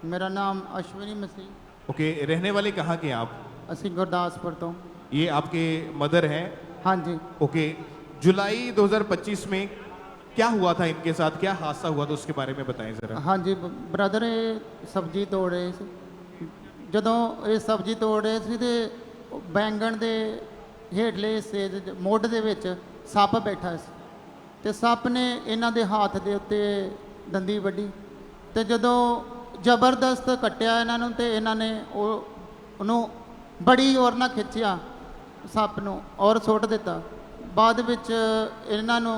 मेरा नाम अश्विनी मसीह। ओके, रहने वाले कहाँ के आप? ਅਸੀਂ ਗੁਰਦਾਸਪੁਰ ਤੋਂ। ये आपके मदर हैं? हाँ जी। ओके, जुलाई 2025 में क्या हुआ था इनके साथ, क्या हादसा हुआ था उसके बारे में बताएं जरा। हाँ जी ਬ੍ਰਦਰ, ਇਹ ਸਬਜ਼ੀ ਤੋੜ ਰਹੇ ਸੀ। ਜਦੋਂ ਇਹ ਸਬਜ਼ੀ ਤੋੜ ਰਹੇ ਸੀ ਤੇ ਬੈਂਗਣ ਦੇ ਹੇਠਲੇ ਹਿੱਸੇ ਮੁੱਢ ਦੇ ਵਿੱਚ ਸੱਪ ਬੈਠਾ ਸੀ ਤੇ ਸੱਪ ਨੇ ਇਹਨਾਂ ਦੇ ਹੱਥ ਦੇ ਉੱਤੇ ਦੰਦੀ ਵੱਢੀ ਤੇ ਜਦੋਂ ਜ਼ਬਰਦਸਤ ਕੱਟਿਆ ਇਹਨਾਂ ਨੂੰ ਤੇ ਇਹਨਾਂ ਨੇ ਉਹਨੂੰ ਬੜੀ ਜ਼ੋਰ ਨਾਲ ਖਿੱਚਿਆ ਸੱਪ ਨੂੰ ਔਰ ਸੁੱਟ ਦਿੱਤਾ। ਬਾਅਦ ਵਿੱਚ ਇਹਨਾਂ ਨੂੰ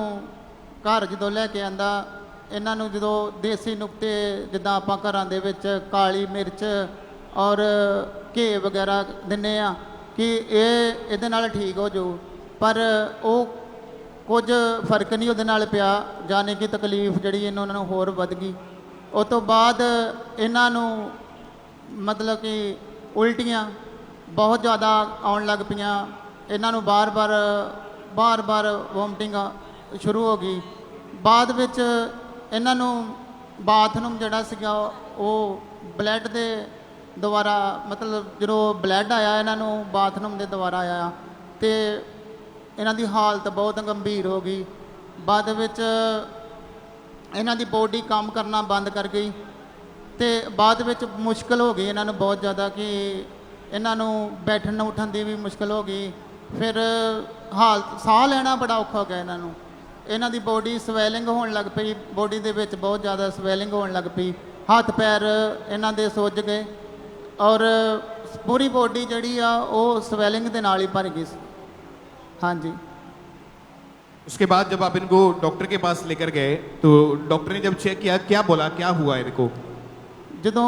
ਘਰ ਜਦੋਂ ਲੈ ਕੇ ਆਂਦਾ, ਇਹਨਾਂ ਨੂੰ ਜਦੋਂ ਦੇਸੀ ਨੁਕਤੇ ਜਿੱਦਾਂ ਆਪਾਂ ਘਰਾਂ ਦੇ ਵਿੱਚ ਕਾਲੀ ਮਿਰਚ ਔਰ ਘੇ ਵਗੈਰਾ ਦਿੰਦੇ ਆ ਕਿ ਇਹਦੇ ਨਾਲ ਠੀਕ ਹੋ ਜਾਊ, ਪਰ ਉਹ ਕੁਝ ਫਰਕ ਨਹੀਂ ਉਹਦੇ ਨਾਲ ਪਿਆ, ਜਾਣੀ ਕਿ ਤਕਲੀਫ ਜਿਹੜੀ ਇਹਨਾਂ ਨੂੰ ਹੋਰ ਵੱਧ ਗਈ। ਉਸ ਤੋਂ ਬਾਅਦ ਇਹਨਾਂ ਨੂੰ ਮਤਲਬ ਕਿ ਉਲਟੀਆਂ ਬਹੁਤ ਜ਼ਿਆਦਾ ਆਉਣ ਲੱਗ ਪਈਆਂ। ਇਹਨਾਂ ਨੂੰ ਬਾਰ-ਬਾਰ ਵੋਮਟਿੰਗ ਸ਼ੁਰੂ ਹੋ ਗਈ। ਬਾਅਦ ਵਿੱਚ ਇਹਨਾਂ ਨੂੰ ਬਾਥਰੂਮ ਜਿਹੜਾ ਸੀਗਾ ਉਹ ਬਲੱਡ ਦੇ ਦੁਆਰਾ, ਮਤਲਬ ਜਦੋਂ ਬਲੱਡ ਆਇਆ ਇਹਨਾਂ ਨੂੰ ਬਾਥਰੂਮ ਦੇ ਦੁਆਰਾ ਆਇਆ ਤੇ ਇਹਨਾਂ ਦੀ ਹਾਲਤ ਬਹੁਤ ਗੰਭੀਰ ਹੋ ਗਈ। ਬਾਅਦ ਵਿੱਚ ਇਹਨਾਂ ਦੀ ਬੋਡੀ ਕੰਮ ਕਰਨਾ ਬੰਦ ਕਰ ਗਈ ਤੇ ਬਾਅਦ ਵਿੱਚ ਮੁਸ਼ਕਲ ਹੋ ਗਈ ਇਹਨਾਂ ਨੂੰ ਬਹੁਤ ਜ਼ਿਆਦਾ ਕਿ ਇਹਨਾਂ ਨੂੰ ਬੈਠਣ ਉੱਠਣ ਦੀ ਵੀ ਮੁਸ਼ਕਲ ਹੋ ਗਈ। ਫਿਰ ਹਾਲਤ ਸਾਹ ਲੈਣਾ ਬੜਾ ਔਖਾ ਹੋ ਗਿਆ ਇਹਨਾਂ ਨੂੰ। ਇਹਨਾਂ ਦੀ ਬੋਡੀ ਸਵੈਲਿੰਗ ਹੋਣ ਲੱਗ ਪਈ, ਬੋਡੀ ਦੇ ਵਿੱਚ ਬਹੁਤ ਜ਼ਿਆਦਾ ਸਵੈਲਿੰਗ ਹੋਣ ਲੱਗ ਪਈ, ਹੱਥ ਪੈਰ ਇਹਨਾਂ ਦੇ ਸੁੱਜ ਗਏ ਔਰ पूरी बॉडी जड़ी वो स्वेलिंग के नाल ही भर गई। हाँ जी। उसके बाद जब आप इनको डॉक्टर के पास लेकर गए तो डॉक्टर ने जब चेक किया क्या बोला, क्या हुआ इनको? जो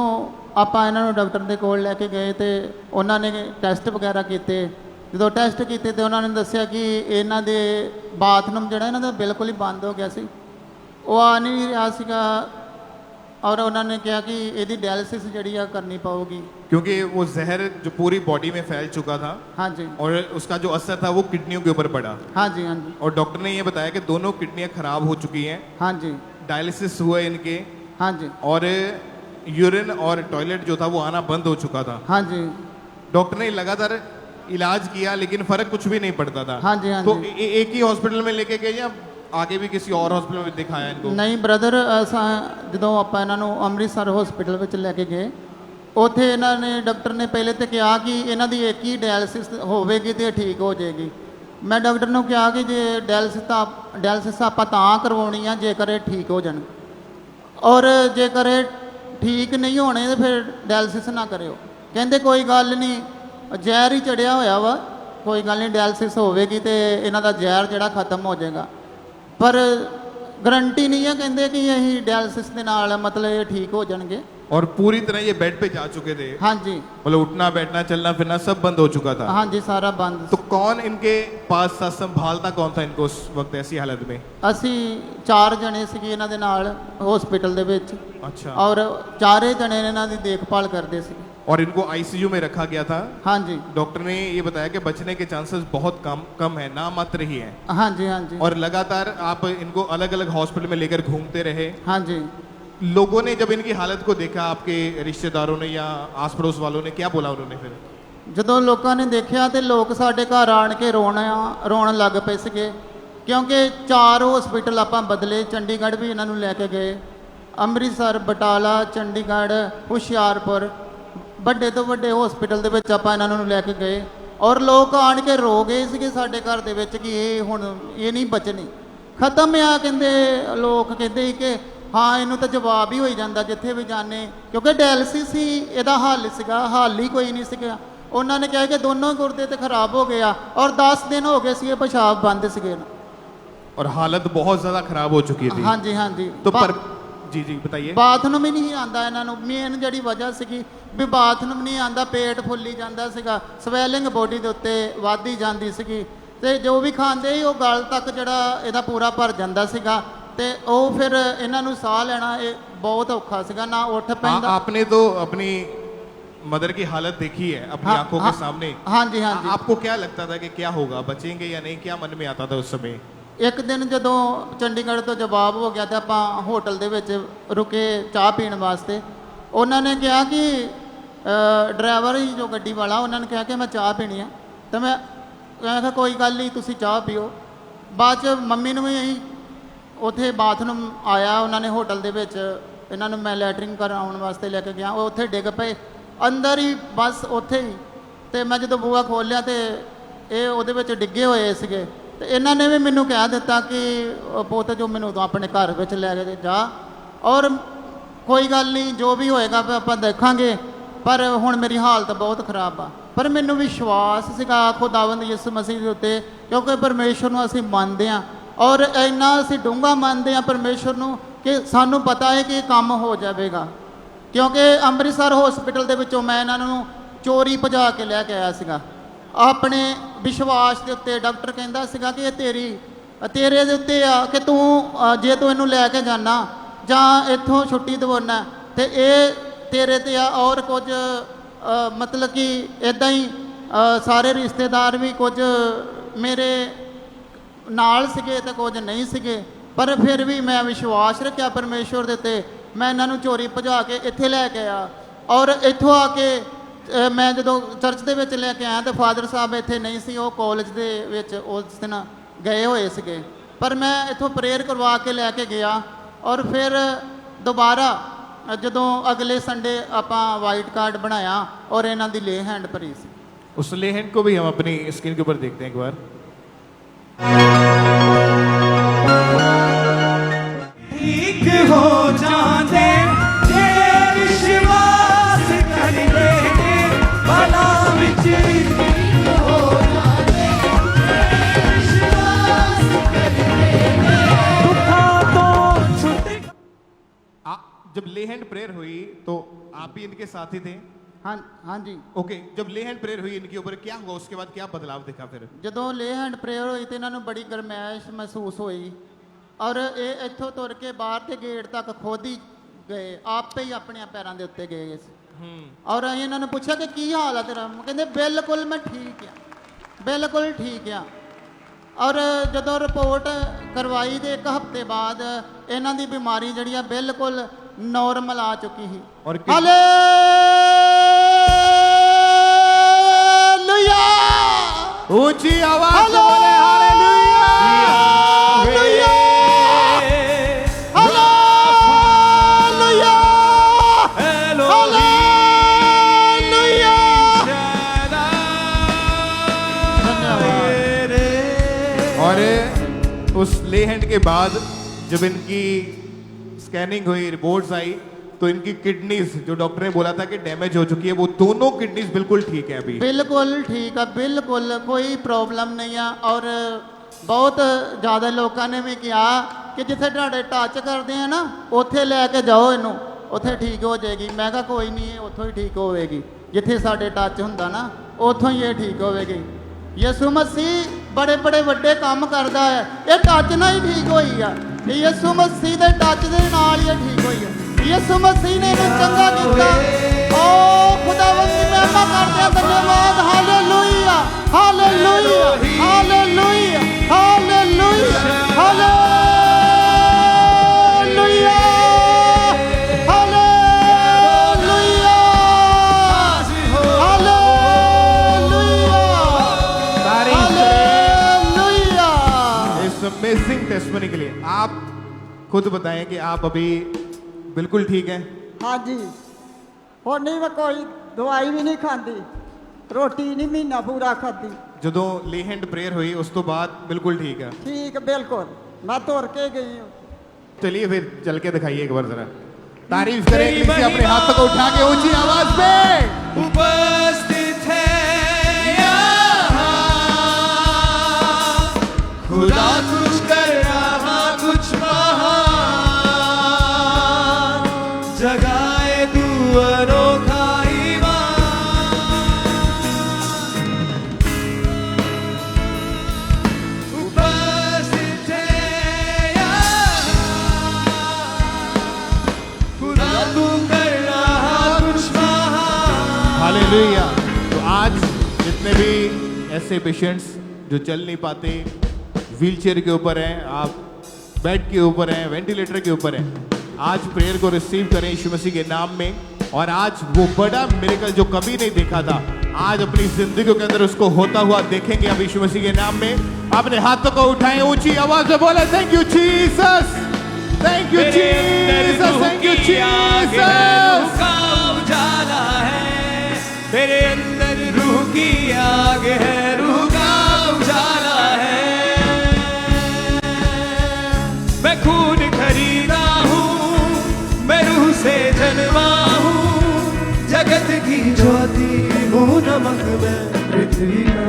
आप इन्होंने डॉक्टर के कोल लैके गए तो उन्होंने टैसट वगैरह किए, जो टैसट किए तो उन्होंने दसिया कि इन्हों के बाथरूम जो इन्हों बिल्कुल ही बंद हो गया सी, वो आ नहीं रहा सीगा और उन्होंने कहा कि यदि डायलिसिस जी करनी पड़ेगी क्योंकि वो जहर जो पूरी बॉडी में फैल चुका था। हाँ जी। और उसका जो असर था वो किडनियों के ऊपर पड़ा। हाँ जी। हाँ जी। और डॉक्टर ने ये बताया कि दोनों किडनियां खराब हो चुकी हैं। हाँ जी। डायलिसिस हुआ इनके। हाँ जी। और यूरिन और टॉयलेट जो था वो आना बंद हो चुका था। हाँ जी। डॉक्टर ने लगातार इलाज किया लेकिन फर्क कुछ भी नहीं पड़ता था। हाँ जी। हाँ तो जी। एक ही हॉस्पिटल में लेके गए या आगे भी किसी और हॉस्पिटल में दिखाया इनको? नहीं ब्रदर, असा जो आप इन्हों अमृतसर हॉस्पिटल में लैके गए उत्थे इन्होंने डॉक्टर ने पहले तो कहा कि इन्हों की एक ही डायलिसिस होगी तो ठीक हो जाएगी। मैं डॉक्टर ने कहा कि जे डायलिसिस आप करवानी है जेकर ठीक हो जाए, और जेकर ठीक नहीं होने तो फिर डायलिसिस ना करो। कहते कोई गल नहीं, जहर ही चढ़िया होया वा, कोई गल नहीं, डायलिसिस होगी तो इन्हों का जहर जोड़ा खत्म हो जाएगा, पर गारंटी नहीं है कहते कि यही डायलिसिस के नाल मतलब ये ठीक हो जाएंगे। और पूरी तरह ये बेड पे जा चुके थे? हाँ जी। मतलब उठना बैठना चलना फिरना सब बंद हो चुका था? हाँ जी, सारा बंद। तो कौन इनके पास साथ संभालता कौन था इनको उस वक्त ऐसी हालत में? असी 4 जने सी इन्हों के नाल हॉस्पिटल दे विच। अच्छा। और 4 जने इन्हों की देखभाल करते सी। और इनको आईसीयू में रखा गया था? हाँ जी। डॉक्टर ने ये बताया कि बचने के चांसेस बहुत कम है, ना मात्र ही है। हाँ जी। हाँ जी। और लगातार आप इनको अलग अलग हॉस्पिटल में लेकर घूमते रहे? हाँ जी। लोगों ने जब इनकी हालत को देखा, आपके रिश्तेदारों ने या आस पड़ोस वालों ने क्या बोला उन्होंने फिर? जो लोगों ने देखा तो लोग साढ़े घर आन के रोन लग पे सके, क्योंकि 4 हॉस्पिटल आप बदले, चंडीगढ़ भी इन्हों लैके गए, अमृतसर, बटाला, चंडीगढ़, हुशियारपुर, बड़े तो बड़े हॉस्पिटल के इन्हों लैके गए, और लोग आन के रो गए थे साढ़े घर के कि ये हुण ये नहीं बचनी, खत्म आ। कहते लोग कहते कि ਹਾਂ ਇਹਨੂੰ ਤਾਂ ਜਵਾਬ ਹੀ ਹੋਈ ਜਾਂਦਾ ਜਿੱਥੇ ਵੀ ਜਾਣੇ, ਕਿਉਂਕਿ ਡਾਇਲਿਸਿਸ ਹੀ ਇਹਦਾ ਹੱਲ ਸੀਗਾ, ਹੱਲ ਹੀ ਕੋਈ ਨਹੀਂ ਸੀਗਾ। ਉਹਨਾਂ ਨੇ ਕਿਹਾ ਕਿ ਦੋਨੋਂ ਗੁਰਦੇ ਤੇ ਖਰਾਬ ਹੋ ਗਏ ਆ, ਔਰ 10 ਦਿਨ ਹੋ ਗਏ ਸੀ पेशाब बंद ਸੀਗੇ। और हालत बहुत ज्यादा खराब हो चुकी थी। हाँ जी हाँ जी। तो पर जी जी बताइए। बाथरूम ही नहीं आंदा ਇਹਨਾਂ ਨੂੰ, ਮੇਨ ਜਿਹੜੀ ਵਜ੍ਹਾ ਸੀਗੀ ਵੀ ਬਾਥਰੂਮ ਨਹੀਂ ਆਂਦਾ, ਪੇਟ ਫੁੱਲੀ ਜਾਂਦਾ ਸੀਗਾ, ਸਵੈਲਿੰਗ ਬੋਡੀ ਦੇ ਉੱਤੇ ਵੱਧਦੀ ਜਾਂਦੀ ਸੀਗੀ, ਤੇ ਜੋ ਵੀ ਖਾਂਦੇ ਸੀ ਉਹ ਗਲ ਤੱਕ ਜਿਹੜਾ ਇਹਦਾ ਪੂਰਾ ਭਰ ਜਾਂਦਾ ਸੀਗਾ, ਤੇ ਉਹ ਫਿਰ ਇਹਨਾਂ ਨੂੰ ਸਾਹ ਲੈਣਾ ਇਹ ਬਹੁਤ ਔਖਾ ਸੀਗਾ, ਨਾ ਉੱਠ ਪੈਂਦਾ। आपने तो अपनी मदर की हालत देखी है अपनी आंखों के सामने। हाँ जी हाँ जी। आपको क्या लगता था कि क्या होगा, बचेंगे या नहीं, क्या मन में आता था उस समय? ਇੱਕ ਦਿਨ ਜਦੋਂ ਚੰਡੀਗੜ੍ਹ ਤੋਂ ਜਵਾਬ ਹੋ ਗਿਆ ਤੇ ਆਪਾਂ ਹੋਟਲ ਦੇ ਵਿੱਚ ਰੁਕੇ ਚਾਹ ਪੀਣ ਵਾਸਤੇ, ਉਹਨਾਂ ਨੇ ਕਿਹਾ ਕਿ ਡਰਾਈਵਰ ਹੀ ਜੋ ਗੱਡੀ ਵਾਲਾ, ਉਹਨਾਂ ਨੇ ਕਿਹਾ ਕਿ ਮੈਂ ਚਾਹ ਪੀਣੀ ਆ, ਤੇ ਮੈਂ ਕਿਹਾ ਕੋਈ ਗੱਲ ਨਹੀਂ ਤੁਸੀਂ ਚਾਹ ਪੀਓ। ਬਾਅਦ 'ਚ ਮੰਮੀ ਨੂੰ ਵੀ ਅਸੀਂ ਉੱਥੇ ਬਾਥਰੂਮ ਆਇਆ ਉਹਨਾਂ ਨੇ ਹੋਟਲ ਦੇ ਵਿੱਚ, ਇਹਨਾਂ ਨੂੰ ਮੈਂ ਲੈਟਰਿੰਗ ਕਰਾਉਣ ਵਾਸਤੇ ਲੈ ਕੇ ਗਿਆ, ਉਹ ਉੱਥੇ ਡਿੱਗ ਪਏ ਅੰਦਰ ਹੀ, ਬਸ ਉੱਥੇ ਹੀ। ਤੇ ਮੈਂ ਜਦੋਂ ਬੂਹਾ ਖੋਲ੍ਹਿਆ ਤੇ ਇਹ ਉਹਦੇ ਵਿੱਚ ਡਿੱਗੇ ਹੋਏ ਸੀਗੇ, ਤੇ ਇਹਨਾਂ ਨੇ ਵੀ ਮੈਨੂੰ ਕਹਿ ਦਿੱਤਾ ਕਿ ਪੁੱਤ ਜੋ ਮੈਨੂੰ ਤਾਂ ਆਪਣੇ ਘਰ ਵਿੱਚ ਲੈ ਕੇ ਜਾ, ਔਰ ਕੋਈ ਗੱਲ ਨਹੀਂ ਜੋ ਵੀ ਹੋਏਗਾ ਆਪਾਂ ਦੇਖਾਂਗੇ, ਪਰ ਹੁਣ ਮੇਰੀ ਹਾਲਤ ਬਹੁਤ ਖਰਾਬ ਆ। ਪਰ ਮੈਨੂੰ ਵਿਸ਼ਵਾਸ ਸੀਗਾ ਖੁਦਾਵੰਦ ਯਿਸੂ ਮਸੀਹ ਦੇ ਉੱਤੇ, ਕਿਉਂਕਿ ਪਰਮੇਸ਼ਰ ਨੂੰ ਅਸੀਂ ਮੰਨਦੇ ਹਾਂ, ਔਰ ਇੰਨਾ ਅਸੀਂ ਡੂੰਘਾ ਮੰਨਦੇ ਹਾਂ ਪਰਮੇਸ਼ਰ ਨੂੰ ਕਿ ਸਾਨੂੰ ਪਤਾ ਹੈ ਕਿ ਇਹ ਕੰਮ ਹੋ ਜਾਵੇਗਾ। ਕਿਉਂਕਿ ਅੰਮ੍ਰਿਤਸਰ ਹਸਪੀਟਲ ਦੇ ਵਿੱਚੋਂ ਮੈਂ ਇਹਨਾਂ ਨੂੰ ਚੋਰੀ ਭਜਾ ਕੇ ਲੈ ਕੇ ਆਇਆ ਸੀਗਾ ਆਪਣੇ ਵਿਸ਼ਵਾਸ ਦੇ ਉੱਤੇ। ਡਾਕਟਰ ਕਹਿੰਦਾ ਸੀਗਾ ਕਿ ਇਹ ਤੇਰੇ ਦੇ ਉੱਤੇ ਆ ਕਿ ਤੂੰ ਜੇ ਤੂੰ ਇਹਨੂੰ ਲੈ ਕੇ ਜਾਣਾ ਜਾਂ ਇੱਥੋਂ ਛੁੱਟੀ ਦਿਵਾਉਣਾ ਤੇ ਇਹ ਤੇਰੇ ਤੇ ਆ। ਔਰ ਕੁਝ ਮਤਲਬ ਕਿ ਇੱਦਾਂ ਹੀ ਸਾਰੇ ਰਿਸ਼ਤੇਦਾਰ ਵੀ ਕੁਝ ਮੇਰੇ ਨਾਲ ਸੀਗੇ ਤੇ ਕੁਝ ਨਹੀਂ ਸੀਗੇ, ਪਰ ਫਿਰ ਵੀ ਮੈਂ ਵਿਸ਼ਵਾਸ ਰੱਖਿਆ ਪਰਮੇਸ਼ਵਰ ਦੇ ਉੱਤੇ। ਮੈਂ ਇਹਨਾਂ ਨੂੰ ਚੋਰੀ ਭਜਾ ਕੇ ਇੱਥੇ ਲੈ ਕੇ ਆਇਆ, ਔਰ ਇੱਥੋਂ ਆ ਕੇ ਮੈਂ ਜਦੋਂ ਚਰਚ ਦੇ ਵਿੱਚ ਲੈ ਕੇ ਆਇਆ ਤਾਂ ਫਾਦਰ ਸਾਹਿਬ ਇੱਥੇ ਨਹੀਂ ਸੀ, ਉਹ ਕਾਲਜ ਦੇ ਵਿੱਚ ਉਸ ਦਿਨ ਗਏ ਹੋਏ ਸੀਗੇ। ਪਰ ਮੈਂ ਇੱਥੋਂ ਪ੍ਰੇਅਰ ਕਰਵਾ ਕੇ ਲੈ ਕੇ ਗਿਆ, ਔਰ ਫਿਰ ਦੁਬਾਰਾ ਜਦੋਂ ਅਗਲੇ ਸੰਡੇ ਆਪਾਂ ਵਾਈਟ ਕਾਰਡ ਬਣਾਇਆ ਔਰ ਇਹਨਾਂ ਦੀ ਲੇ हैंड ਭਰੀ ਸੀ। उस ले हैंड को भी हम अपनी स्क्रीन के ऊपर देखते हैं एक बार। ठीक हो जाते जे विश्वास कर ले भला विच ठीक हो जाते विश्वास कर ले दुखा तो छुट्टी। जब ले हैंड प्रेयर हुई तो आप भी इनके साथ ही थे? हाँ जी। ओके, जब ले हैंड प्रेयर हुई इनके ऊपर क्या हुआ, उसके बाद क्या बदलाव दिखा फिर? ਜਦੋਂ ਲੇ हैंड ਪ੍ਰੇਅਰ ਹੋਈ ਤੇ ਇਹਨਾਂ ਨੂੰ ਬੜੀ ਗਰਮੈਸ਼ ਮਹਿਸੂਸ ਹੋਈ, ਔਰ ਇਹ ਇੱਥੋਂ ਤੁਰ ਕੇ ਬਾਹਰ ਤੇ ਗੇਟ ਤੱਕ ਖੁਦ ਹੀ ਗਏ, ਆਪੇ ਹੀ ਆਪਣੇ ਪੈਰਾਂ ਦੇ ਉੱਤੇ ਗਏ ਸੀ। ਔਰ ਅਸੀਂ ਇਹਨਾਂ ਨੂੰ ਪੁੱਛਿਆ ਕਿ ਕੀ ਹਾਲ ਆ ਤੇਰਾ, ਕਹਿੰਦੇ ਬਿਲਕੁਲ ਮੈਂ ਠੀਕ ਆ, ਬਿਲਕੁਲ ਠੀਕ ਆ। ਔਰ ਜਦੋਂ ਰਿਪੋਰਟ ਕਰਵਾਈ ਤੇ 1 ਹਫ਼ਤੇ ਬਾਅਦ ਇਹਨਾਂ ਦੀ ਬਿਮਾਰੀ ਜਿਹੜੀ ਆ ਬਿਲਕੁਲ ਨੋਰਮਲ ਆ ਚੁੱਕੀ ਸੀ। ਹਾਲੇਲੂਇਆ। ऊंची आवाज से बोले हालेलुया। और उस ले हैंड के बाद जब इनकी स्कैनिंग हुई, रिपोर्ट्स आई, तो इनकी किडनीज जो डॉक्टर ने बोला था कि डैमेज हो चुकी है, वो दोनों किडनीज बिल्कुल ठीक है अभी। बिल्कुल ठीक है, बिल्कुल कोई प्रॉब्लम नहीं है। और बहुत ज़्यादा लोगों ने भी कहा कि जिथे ਤੁਹਾਡੇ टच करते हैं ना ਉੱਥੇ ਲੈ ਕੇ ਜਾਓ ਇਹਨੂੰ, ਉੱਥੇ ठीक हो जाएगी। मैं कहा कोई नहीं, ਉੱਥੋਂ ही ठीक होएगी, जिथे ਸਾਡੇ टच ਹੁੰਦਾ ना ਉੱਥੋਂ ही ये ठीक होएगी। ਯਿਸੂ ਮਸੀਹ बड़े बड़े ਵੱਡੇ ਕੰਮ ਕਰਦਾ ਹੈ, ਇਹ ਟੱਚ ਨਾਲ ਹੀ ਠੀਕ ਹੋਈ ਆ। ਯਿਸੂ ਮਸੀਹ ਦੇ ਟੱਚ ਦੇ ਨਾਲ ਹੀ ਠੀਕ ਹੋਈ ਆ। ਯਿਸੂ ਮਸੀਹ ਨੇ ਇਹਨੂੰ ਚੰਗਾ ਕੀਤਾ। ਓ ਖੁਦਾਵੰਦ ਦੀ ਮਹਿਮਾ ਕਰਦੇ ਆ, ਧੰਨਵਾਦ। Hallelujah, hallelujah, hallelujah, hallelujah, hallelujah, amazing testimony के लिए आप खुद बताएं कि आप अभी बिल्कुल ठीक हैं? हाँ जी, और नहीं मैं कोई दवाई भी नहीं खाती, रोटी नहीं महीना पूरा खाती। ਜਦੋਂ ਲੇ ਹੈਂਡ ਪ੍ਰੇਅਰ ਹੋਈ ਉਸ ਤੋਂ ਬਾਅਦ ਬਿਲਕੁਲ ਠੀਕ ਹੈ? ठीक बिल्कुल, मैं तुर के गई हूँ। चलिए फिर चल के दिखाइए एक बार जरा, तारीफ करें एक से अपने हाथों को उठा के ऊंची आवाज में। उपस्थित है यहाँ खुदा कुछ कर रहा कुछ महान, जगाए तू अनोखा हालेलुया। तो आज जितने भी ऐसे पेशेंट्स जो चल नहीं पाते, व्हीलचेयर के ऊपर हैं, आप बेड के ऊपर हैं, वेंटिलेटर के ऊपर हैं, आज प्रेयर को रिसीव करें यीशु मसीह के नाम में। और आज वो बड़ा मिरेकल जो कभी नहीं देखा था, आज अपनी जिंदगी के अंदर उसको होता हुआ देखेंगे अब यीशु मसीह के नाम में। अपने हाथों को उठाएं, ऊंची आवाज में बोले thank you Jesus, thank you Jesus, thank you Jesus. उजाला है तेरे अंदर, रूह की आग है, रूह का उजाला है। मैं खून खरीदा हूँ, मैं रूह से जन्मा हूँ, जगत की ज्योति हूँ, नमक में पृथ्वी का।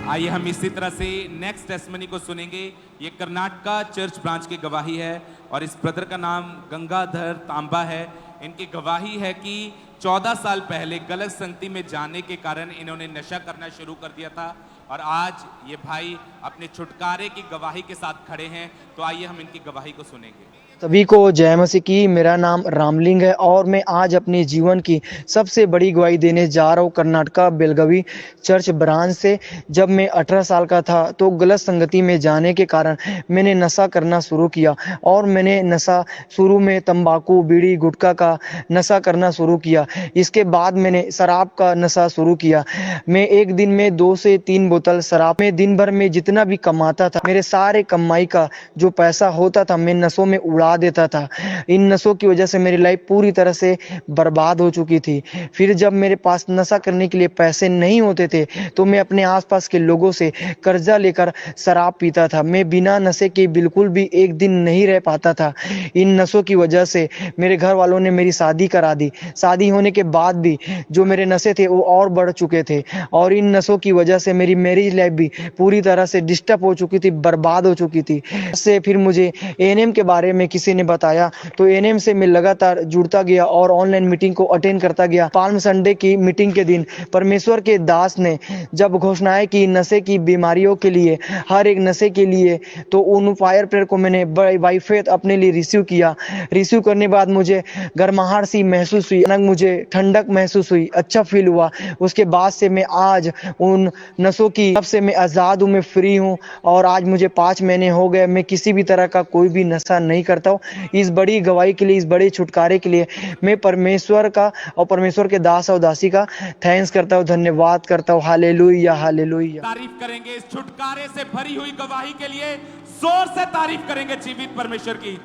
आइए हम इसी तरह से नेक्स्ट टेस्टमनी को सुनेंगे। ये कर्नाटका चर्च ब्रांच की गवाही है और इस ब्रदर का नाम गंगाधर तांबा है। इनकी गवाही है कि 14 साल पहले गलत संगति में जाने के कारण इन्होंने नशा करना शुरू कर दिया था और आज ये भाई अपने छुटकारे की गवाही के साथ खड़े हैं। तो आइए हम इनकी गवाही को सुनेंगे। सभी को जय मसीह की। मेरा नाम रामलिंग है और मैं आज अपने जीवन की सबसे बड़ी गवाही देने जा रहा हूँ कर्नाटका बेलगवी चर्च ब्रांच से। जब मैं 18 साल का था तो गलत संगति में जाने के कारण मैंने नशा करना शुरू किया और मैंने नशा शुरू में तंबाकू, बीड़ी, गुटखा का नशा करना शुरू किया। इसके बाद मैंने शराब का नशा शुरू किया। मैं एक दिन में 2 से 3 बोतल शराब में दिन भर में जितना भी कमाता था, मेरे सारे कमाई का जो पैसा होता था मैं नशों में उड़ा देता था। इन नशों की वजह से मेरी लाइफ पूरी तरह से बर्बाद हो चुकी थी। फिर जब मेरे पास नशा करने के लिए पैसे नहीं होते थे तो मैं अपने आसपास के लोगों से कर्जा लेकर शराब पीता था। मैं बिना नशे के बिल्कुल भी एक दिन नहीं रह पाता था। इन नशों की वजह से मेरे घर वालों ने मेरी शादी करा दी। शादी होने के बाद भी जो मेरे नशे थे वो और बढ़ चुके थे और इन नशों की वजह से मेरी मैरिज लाइफ भी पूरी तरह से डिस्टर्ब हो चुकी थी, बर्बाद हो चुकी थी। इससे फिर मुझे एएनएम के बारे में किसी ने बताया तो एएनएम से मैं लगातार जुड़ता गया और ऑनलाइन मीटिंग को अटेंड करता गया। पाल्म संडे की मीटिंग के दिन परमेश्वर के दास ने जब घोषणाएं की नशे की बीमारियों के लिए, हर एक नशे के लिए, तो उन फायर प्रेयर को मैंने बाय फेथ अपने लिए रिसीव किया। रिसीव करने के बाद मुझे गर्माहट सी महसूस हुई, मुझे ठंडक महसूस हुई, अच्छा फील हुआ। उसके बाद से मैं आज उन नशों की तब से मैं आज़ाद हूँ, मैं फ्री हूँ और आज मुझे 5 महीने हो गए। मैं किसी भी तरह का कोई भी नशा नहीं करता हूँ। इस बड़ी गवाही के लिए, इस बड़े छुटकारे के लिए मैं परमेश्वर का और परमेश्वर के दास और दासी का थैंक्स करता हूँ, धन्यवाद करता हूँ। Hallelujah, hallelujah. तारीफ करेंगे इस छुटकारे से भरी हुई गवाही के लिए, जोर से तारीफ करेंगे जीवित परमेश्वर की।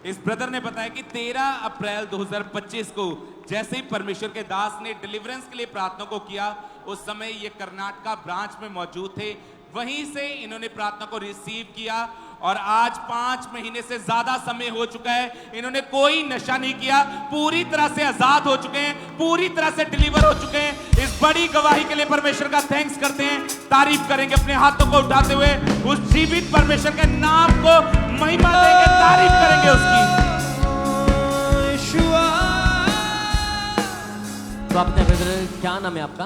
इस ब्रदर ने बताया कि 13 अप्रैल 2025 को जैसे ही परमेश्वर के दास ने डिलीवरेंस के लिए प्रार्थना को किया, उस समय ये कर्नाटका ब्रांच में मौजूद थे। वहीं से इन्होंने प्रार्थना को रिसीव किया और आज 5 महीने से ज्यादा समय हो चुका है, इन्होंने कोई नशा नहीं किया, पूरी तरह से आजाद हो चुके हैं, पूरी तरह से डिलीवर हो चुके हैं। इस बड़ी गवाही के लिए परमेश्वर का थैंक्स करते हैं, तारीफ करेंगे अपने हाथों को उठाते हुए, उस जीवित परमेश्वर के नाम को महिमा देंगे, तारीफ करेंगे उसकी। तो अपने ब्रदर क्या नाम है आपका?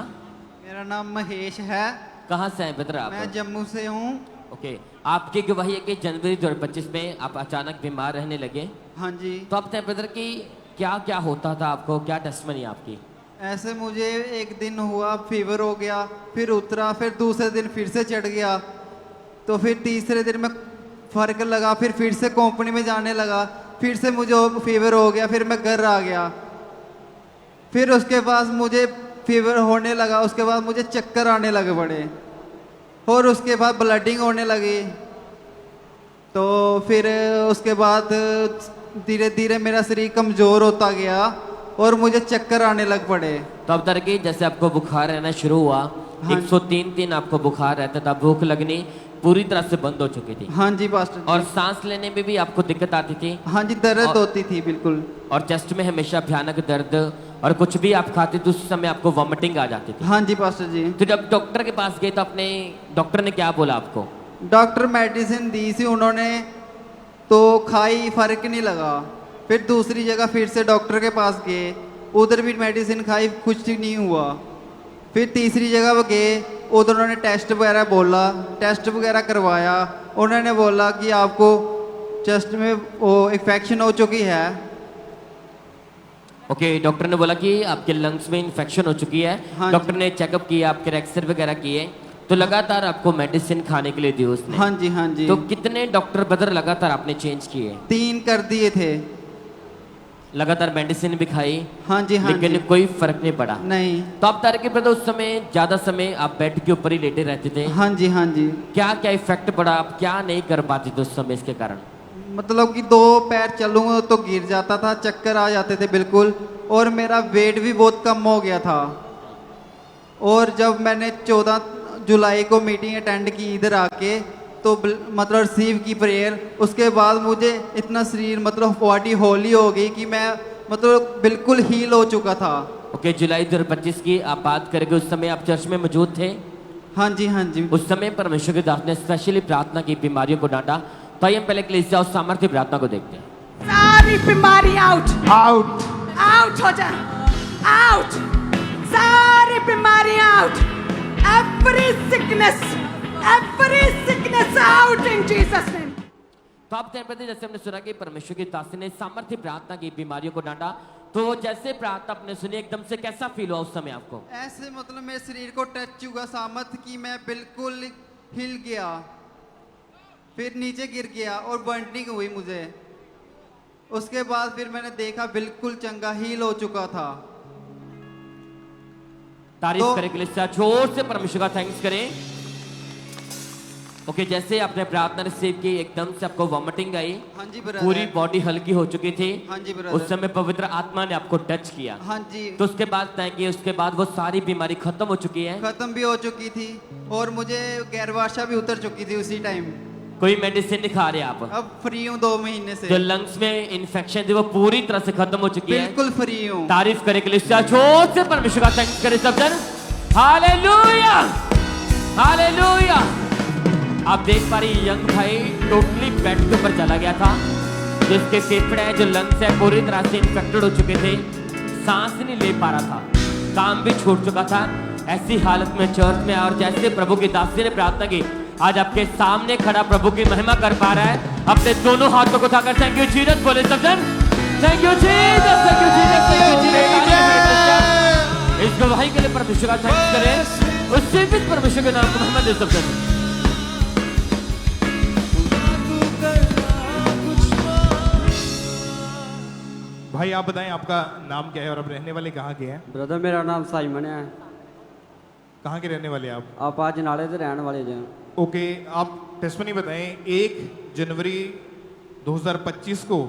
मेरा नाम महेश है। कहाँ से हैं ब्रदर आप? मैं जम्मू से हूँ। ओके, आपकी गवाही है कि जनवरी 2025 में आप अचानक बीमार रहने लगे। हाँ जी। तो अपने ब्रदर की क्या क्या होता था आपको, क्या टेस्टमनी आपकी? ऐसे मुझे एक दिन हुआ, फीवर हो गया, फिर उतरा, फिर दूसरे दिन फिर से चढ़ गया, तो फिर तीसरे दिन में फर्क लगा, फिर से कंपनी में जाने लगा, फिर से मुझे फीवर हो गया, फिर मैं घर आ गया। फिर उसके बाद मुझे फीवर होने लगा, उसके बाद मुझे चक्कर आने लगे बड़े, और उसके बाद ब्लडिंग होने लगी। तो फिर उसके बाद धीरे धीरे मेरा शरीर कमज़ोर होता गया और मुझे चक्कर आने लग पड़े। तो अब तक जैसे आपको बुखार रहना शुरू हुआ, 103 दिन आपको बुखार रहता था, भूख लगनी, पूरी तरह से बंद हो चुकी थी। हाँ जी पास्टर जी। और सांस लेने में भी आपको दिक्कत आती थी? हाँ जी, दर्द होती थी बिल्कुल। और चेस्ट में हमेशा भयानक दर्द, और कुछ भी आप खाते तो उस समय आपको वॉमिटिंग आ जाती थी? हाँ जी पास्टर जी। तो जब डॉक्टर के पास गए तो अपने डॉक्टर ने क्या बोला आपको? डॉक्टर मेडिसिन दी थी उन्होंने, तो खाई, फर्क नहीं लगा। फिर दूसरी जगह फिर से डॉक्टर के पास गए, उधर भी मेडिसिन खाई, कुछ नहीं हुआ। फिर तीसरी जगह गए, उधर उन्होंने टेस्ट वगैरह बोला, टेस्ट वगैरह करवाया। उन्होंने बोला कि आपको चेस्ट में वो इन्फेक्शन हो चुकी है। ओके, डॉक्टर ने बोला कि आपके लंग्स में इन्फेक्शन हो चुकी है। हाँ डॉक्टर ने चेकअप किया, आपके एक्सरे वगैरह किए, तो लगातार आपको मेडिसिन खाने के लिए दी उसने? हाँ जी, हाँ जी। तो कितने डॉक्टर बदर लगातार आपने चेंज किए? 3 कर दिए थे। लगातार मेडिसिन भी खाई? हाँ जी, हाँ लेकिन जी। कोई फर्क नहीं पड़ा? नहीं। तो आप तारे के ब्रदर उस समय ज्यादा समय आप बेड के ऊपर ही लेटे रहते थे? हाँ जी, हाँ जी। क्या क्या इफेक्ट पड़ा, आप क्या नहीं कर पाते थे उस समय इसके कारण? मतलब कि 2 पैर चलूंगा तो गिर जाता था, चक्कर आ जाते थे बिल्कुल, और मेरा वेट भी बहुत कम हो गया था। और जब मैंने 14 जुलाई को मीटिंग अटेंड की इधर आके, तो मतलब रिसीव की प्रेयर, उसके बाद मुझे इतना शरीर मतलब बॉडी होली हो गई कि मैं मतलब बिल्कुल हील हो चुका था। ओके, जुलाई 2025 की आप बात करेंगे, उस समय आप चर्च में मौजूद थे? हाँ जी, हाँ जी। उस समय परमेश्वर के दास ने स्पेशली प्रार्थना की बीमारियों को डांटा। तो आइए हम पहले कलीसिया और सामर्थ्य प्रार्थना को देखते हैं। सारी बीमारी आउट आउट आउट हो जा, आउट, सारी बीमारी out, every sickness out in Jesus name. तो आप जैसे हमने सुना कि परमेश्वर के दास ने सामर्थ्य प्रार्थना की बीमारियों को डांटा, तो जैसे प्रार्थना आपने सुनी एकदम से कैसा फील हुआ उस समय आपको? ऐसे मतलब मेरे शरीर को टच हुआ सामर्थ की मैं बिल्कुल हिल गया, फिर नीचे गिर गया और बर्निंग हुई मुझे। उसके बाद फिर मैंने देखा बिल्कुल चंगा हील हो चुका था। तारीफ करें के लिए जोर से परमेश्वर का थैंक्स करें। ओके, जैसे आपने प्रार्थना रिसीव की एकदम से आपको वॉमिटिंग आई? हाँ जी ब्रदर। पूरी बॉडी हल्की हो चुकी थी? हाँ जी ब्रदर। उस समय पवित्र आत्मा ने आपको टच किया? हाँ जी। तो उसके बाद तय किया, उसके बाद वो सारी बीमारी खत्म हो चुकी है? खत्म भी हो चुकी थी, और मुझे गैरवाशा भी उतर चुकी थी उसी टाइम। कोई मेडिसिन नहीं खा रहे आप? अब फ्री हूँ 2 महीने से। जो लंग्स में इन्फेक्शन थी वो पूरी तरह से खत्म हो चुकी है? बिल्कुल फ्री हूँ। तारीफ करे के लिए जोर से परमेश्वर का थैंक्स करें सब जन। Hallelujah, hallelujah. आप देख पा रही यंग भाई टोटली बेड के ऊपर चला गया था, जिसके फेफड़े हैं, जो लंग्स है, पूरी तरह से इन्फेक्टेड हो चुके थे, सांस नहीं ले पा रहा था, काम भी छूट चुका था। ऐसी हालत में चर्च में और जैसे प्रभु की दासी ने प्रार्थना की, आज आपके सामने खड़ा प्रभु की महिमा कर पा रहा है। अपने दोनों हाथों को उठाकर थैंक यू जीसस बोले सब जन। Thank you Jesus, thank you Jesus, thank you Jesus. इस गवाही के लिए परमेश्वर का थैंक्स करें, उससे भी परमेश्वर के नाम को महिमा दे सब जन। भाई आप बताएं आपका नाम क्या है और आप रहने वाले कहाँ के हैं? ब्रदर मेरा नाम साइमन है। कहाँ के रहने वाले आप? आज नाले से रहने वाले हैं। ओके, आप टेस्टमनी बताएं। 1 जनवरी 2025 को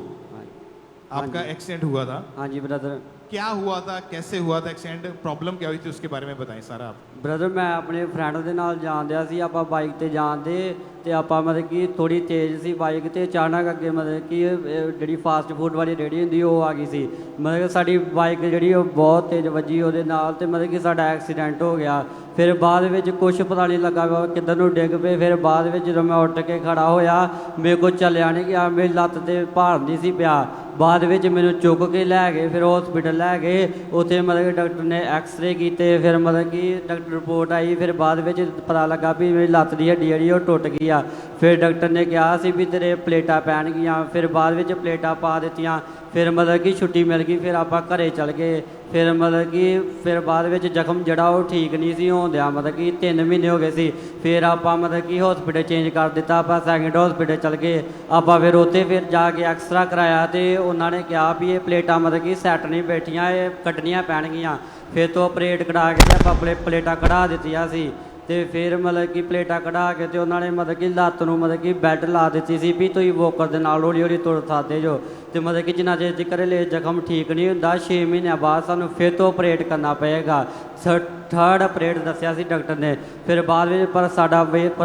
आपका एक्सीडेंट हुआ था? हाँ जी ब्रदर। क्या हुआ था, कैसे हुआ था एक्सीडेंट, प्रॉब्लम क्या हुई थी, उसके बारे में बताएं सारा आप। ब्रदर मैं अपने फ्रेंड ਦੇ ਨਾਲ ਜਾਂਦਿਆ ਸੀ, ਆਪਾਂ ਬਾਈਕ ਤੇ ਜਾਂਦੇ ਤੇ ਆਪਾਂ ਮਤਲਬ ਕਿ ਥੋੜੀ ਤੇਜ਼ ਸੀ ਬਾਈਕ ਤੇ, ਅਚਾਨਕ ਅੱਗੇ ਮਤਲਬ ਕਿ ਜਿਹੜੀ ਫਾਸਟ ਫੂਡ ਵਾਲੀ ਰੇਹੜੀ ਹੁੰਦੀ ਉਹ ਆ ਗਈ ਸੀ। ਮਤਲਬ ਕਿ ਸਾਡੀ ਬਾਈਕ ਜਿਹੜੀ ਉਹ ਬਹੁਤ ਤੇਜ਼ ਵੱਜੀ ਉਹਦੇ ਨਾਲ, ਤੇ ਮਤਲਬ ਕਿ ਸਾਡਾ ਐਕਸੀਡੈਂਟ ਹੋ ਗਿਆ। ਫਿਰ ਬਾਅਦ ਵਿੱਚ ਕੁਛ ਪਤਾ ਨਹੀਂ ਲੱਗਾ ਕਿੱਧਰ ਨੂੰ ਡਿੱਗ ਪਏ। ਫਿਰ ਬਾਅਦ ਵਿੱਚ ਜਦੋਂ ਮੈਂ ਉੱਠ ਕੇ ਖੜਾ ਹੋਇਆ, ਮੇਰੇ ਕੋਲ ਚੱਲਿਆ ਨਹੀਂ ਗਿਆ, ਮੇਰੀ ਲੱਤ ਤੇ ਭਾਰ ਨਹੀਂ ਸੀ ਪਿਆ। ਬਾਅਦ ਵਿੱਚ ਮੈਨੂੰ ਚੁੱਕ ਕੇ ਲੈ ਗਏ, ਫਿਰ ਹਸਪੀਟਲ ਲੈ ਗਏ। ਉੱਥੇ ਮਤਲਬ ਕਿ ਡਾਕਟਰ ਨੇ ਐਕਸਰੇ ਕੀਤੇ, ਫਿਰ ਮਤਲਬ ਕਿ ਡਾਕਟਰ ਰਿਪੋਰਟ ਆਈ। ਫਿਰ ਬਾਅਦ ਵਿੱਚ ਪਤਾ ਲੱਗਾ ਵੀ ਮੇਰੀ ਲੱਤ ਦੀ ਹੱਡੀ ਜਿਹੜੀ ਉਹ ਟੁੱਟ ਗਈ ਆ। ਫਿਰ ਡਾਕਟਰ ਨੇ ਕਿਹਾ ਸੀ ਵੀ ਤੇਰੇ ਪਲੇਟਾਂ ਪੈਣਗੀਆਂ। ਫਿਰ ਬਾਅਦ ਵਿੱਚ ਪਲੇਟਾਂ ਪਾ ਦਿੱਤੀਆਂ। ਫਿਰ ਮਤਲਬ ਕਿ ਛੁੱਟੀ ਮਿਲ ਗਈ, ਫਿਰ ਆਪਾਂ ਘਰੇ ਚਲ ਗਏ। ਫਿਰ ਮਤਲਬ ਕਿ ਫਿਰ ਬਾਅਦ ਵਿੱਚ ਜ਼ਖਮ ਜਿਹੜਾ ਉਹ ਠੀਕ ਨਹੀਂ ਸੀ ਹੋਂਦਿਆ, ਮਤਲਬ ਕਿ 3 ਮਹੀਨੇ ਹੋ ਗਏ ਸੀ। ਫਿਰ ਆਪਾਂ ਮਤਲਬ ਕਿ ਹਸਪੀਟਲ ਚੇਂਜ ਕਰ ਦਿੱਤਾ, ਆਪਾਂ ਸੈਕਿੰਡ ਹਸਪੀਟਲ ਚਲ ਗਏ। ਆਪਾਂ ਫਿਰ ਉੱਥੇ ਫਿਰ ਜਾ ਕੇ ਐਕਸਰਾ ਕਰਾਇਆ, ਤੇ ਉਹਨਾਂ ਨੇ ਕਿਹਾ ਵੀ ਇਹ ਪਲੇਟਾਂ ਮਤਲਬ ਕਿ ਸੈੱਟ ਨਹੀਂ ਬੈਠੀਆਂ, ਇਹ ਕੱਢਣੀਆਂ ਪੈਣਗੀਆਂ। ਫਿਰ ਤੋਂ ਆਪਰੇਟ ਕਰਾ ਕੇ ਆਪਾਂ ਪਲੇਟਾਂ ਕਢਾ ਦਿੱਤੀਆਂ ਸੀ। ਤੇ ਫਿਰ ਮਤਲਬ ਕਿ ਪਲੇਟਾਂ ਕਢਾ ਕੇ ਤੇ ਉਹਨਾਂ ਨੇ ਮਤਲਬ ਕਿ ਲੱਤ ਨੂੰ ਮਤਲਬ ਕਿ ਬੈੱਡ ਲਾ ਦਿੱਤੀ ਸੀ ਵੀ ਤੁਸੀਂ ਵੋਕਰ ਦੇ ਨਾਲ ਹੌਲੀ ਹੌਲੀ ਤੁਰ ਸਕਦੇ ਜੋ ਤੇ ਮਤਲਬ ਕਿ ਜਿੰਨਾ ਚਿਰ ਤੱਕ ਇਹ ਜ਼ਖਮ ਠੀਕ ਨਹੀਂ ਹੁੰਦਾ 6 ਮਹੀਨਿਆਂ ਬਾਅਦ ਸਾਨੂੰ ਫਿਰ ਤੋਂ ਆਪਰੇਟ ਕਰਨਾ ਪਏਗਾ। ਥਰਡ ਆਪਰੇਟ ਦੱਸਿਆ ਸੀ ਡਾਕਟਰ ਨੇ। ਫਿਰ ਬਾਅਦ ਵਿੱਚ ਪਰ ਸਾਡਾ ਵੇਟ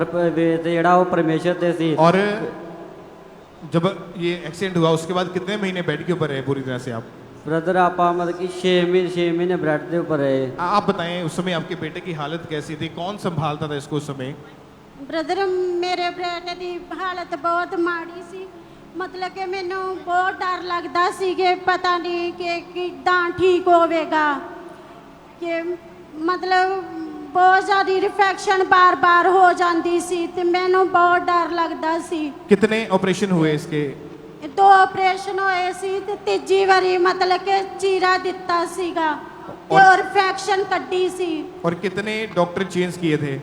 ਜਿਹੜਾ ਉਹ परमेश्वर ਤੇ ਸੀ। और जब ये एक्सीडेंट हुआ उसके बाद कितने महीने बेड के ऊपर रहे पूरी तरह से आप? ब्रदर आप मतलब कि 6 महीने ब्रेड के ऊपर रहे। आप बताएं उस समय आपके बेटे की हालत कैसी थी, कौन संभालता था इसको उस समय? ब्रदर मेरे बेटे की हालत बहुत माड़ी सी, मतलब कि मैनू बहुत डर लगता सी कि पता नहीं कि किदां ठीक होवेगा, कि मतलब बहुत ज़्यादा रिफेक्शन बार बार हो जाती सी ते मैनू बहुत डर लगता सी। कितने ऑपरेशन हुए इसके? 2 ऑपरेशन होए सी ते तीजी बारी मतलब कि चीरा दिता सीगा और रिफेक्शन कड्डी सी। और कितने डॉक्टर चेंज किए थे?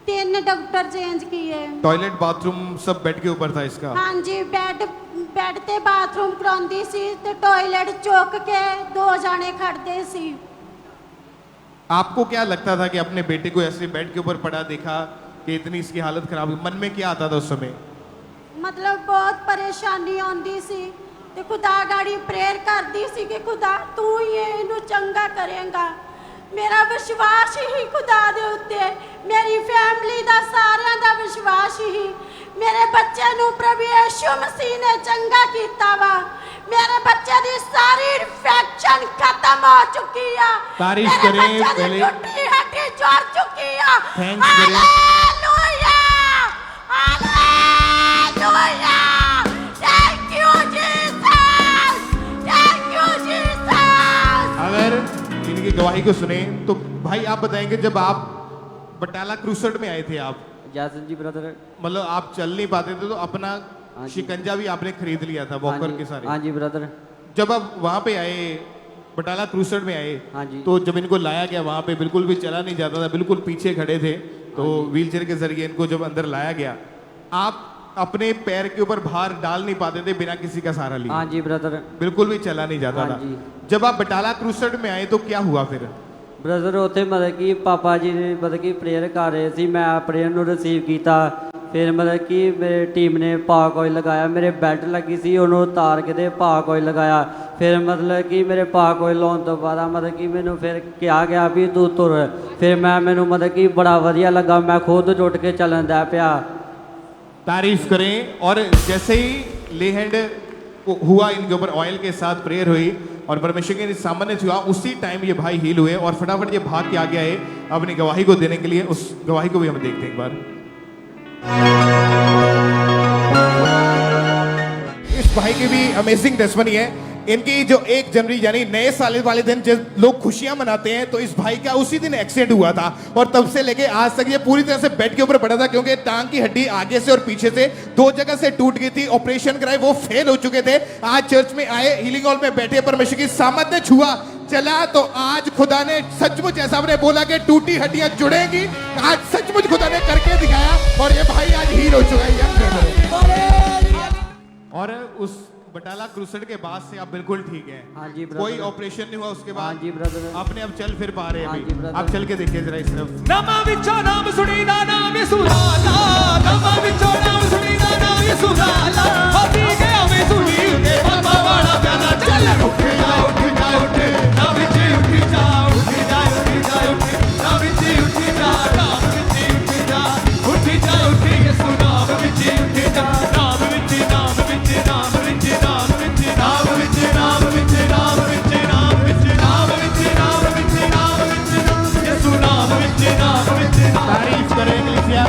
3 डॉक्टर चेंज किए। टॉयलेट बाथरूम सब बेड के ऊपर था इसका? हाँ जी, बेड ते बाथरूम करांदी सी ते टॉयलेट चौक के 2 जाने खड़ते सी। आपको क्या लगता था कि अपने बेटे को ऐसे बेड के ऊपर पड़ा देखा कि इतनी इसकी हालत खराब हुई, मन में क्या आता था उस समय? मतलब बहुत परेशानी आती सी ते खुदा गाड़ी प्रेयर करती सी कि खुदा तू ही इनू चंगा करेगा। मेरा विश्वास ही खुदा दे उत्ते, मेरी फैमिली दा सारियां दा विश्वास ही। मेरे बच्चे नू प्रभु यीशु मसीह ने चंगा कीता वा। मेरे बच्चे दी सारी इन्फेक्शन खत्म हो चुकी है। तारीफ करें पहले। टूटी हड्डी जोड़ चुकी है। थैंक्स करें। Hallelujah hallelujah, thank you Jesus, thank you Jesus. अगर इनकी गवाही को सुने तो भाई आप बताएंगे जब आप बटाला क्रूसेड में आए थे आप? जैसे जी ब्रदर मतलब आप चल नहीं पाते थे तो अपना शिकंजा भी आपने खरीद लिया था वॉकर के सारे? हाँ जी ब्रदर। जब आप वहाँ पे आए बटाला क्रूसेड में आए हाँ जी, तो जब इनको लाया गया वहाँ पे बिल्कुल भी चला नहीं जाता था, बिल्कुल पीछे खड़े थे, तो व्हीलचेयर के जरिए इनको जब अंदर लाया गया आप अपने पैर के ऊपर भार डाल नहीं पाते थे बिना किसी का सहारा लिए? हाँ जी ब्रदर। बिल्कुल भी चला नहीं जाता था। जब आप बटाला क्रूसेड में आए तो क्या हुआ फिर? ब्रदर उत्थे मतलब कि पापा जी ने मतलब कि प्रेयर कर रहे थे, मैं प्रेयर ਨੂੰ रिसीव किया। फिर मतलब कि मेरी टीम ने पाक ऑयल लगाया, मेरे बेल्ट लगी सी ਉਹਨੂੰ ਉਤਾਰ ਕੇ ਤੇ पाक ऑयल लगाया। फिर मतलब कि मेरे पाक ऑयल ਲਾਉਣ ਤੋਂ ਬਾਅਦ मतलब कि मैनू फिर ਕਿਹਾ ਗਿਆ भी तू तुर। फिर मैनू मतलब कि बड़ा ਵਧੀਆ लगा, मैं खुद जुट के चलन दा पिया। तारीफ करें। और जैसे ही ले हैंड हुआ इनके ऊपर ऑयल के साथ प्रेयर हुई और परमेश्वर के सामने हुआ, उसी टाइम ये भाई हील हुए और फटाफट ये भाग के आ गया है अपनी गवाही को देने के लिए। उस गवाही को भी हम देखते हैं एक बार। इस भाई की भी अमेजिंग टेस्टमनी है। इनकी जो 1 जनवरी यानी नए साल वाले दिन जब लोग खुशियां मनाते हैं तो इस भाई का उसी दिन एक्सीडेंट हुआ था और तब से लेके आज तक ये पूरी तरह से बेड के ऊपर पड़ा था, क्योंकि टांग की हड्डी आगे से और पीछे से 2 जगह से टूट गई थी। ऑपरेशन कराए वो फेल हो चुके थे। आज चर्च में आए, हीलिंग हॉल में बैठे, परमेश्वर की सामर्थ्य छुआ, चला तो आज खुदा ने सचमुच ऐसा हमने बोला कि टूटी हड्डियां जुड़ेंगी, आज सचमुच खुदा ने करके दिखाया और ये भाई आज हील हो चुका है। और उस बटाला क्रूसेड के बाद से आप बिल्कुल ठीक है? हाँ जी ब्रदर। कोई ऑपरेशन नहीं हुआ उसके बाद? हाँ जी ब्रदर। आपने अब चल फिर पा रहे हैं? हाँ अभी जी ब्रदर। आप चल के देखिए जरा इस तरफ। नामा विचो नाम सुनीदा नाम सुनाला, नामा विचो नाम सुनीदा नाम सुनाला, अभी गया मैं सुनी के बाबा वाला प्याला। चल उठ जा उठ जा उठ, ना विची उठ जा उठ जा उठ जा उठ, ना विची उठ जा नाम विची उठ जा उठ जा उठ, यीशु नाम विची उठ जा, नाम विची नाम विची नाम विची नाम विची नाम विची नाम विची नाम विची नाम विची नाम विची नाम विची नाम विची यीशु नाम विची नाम विची। तारीफ करें कलीसिया।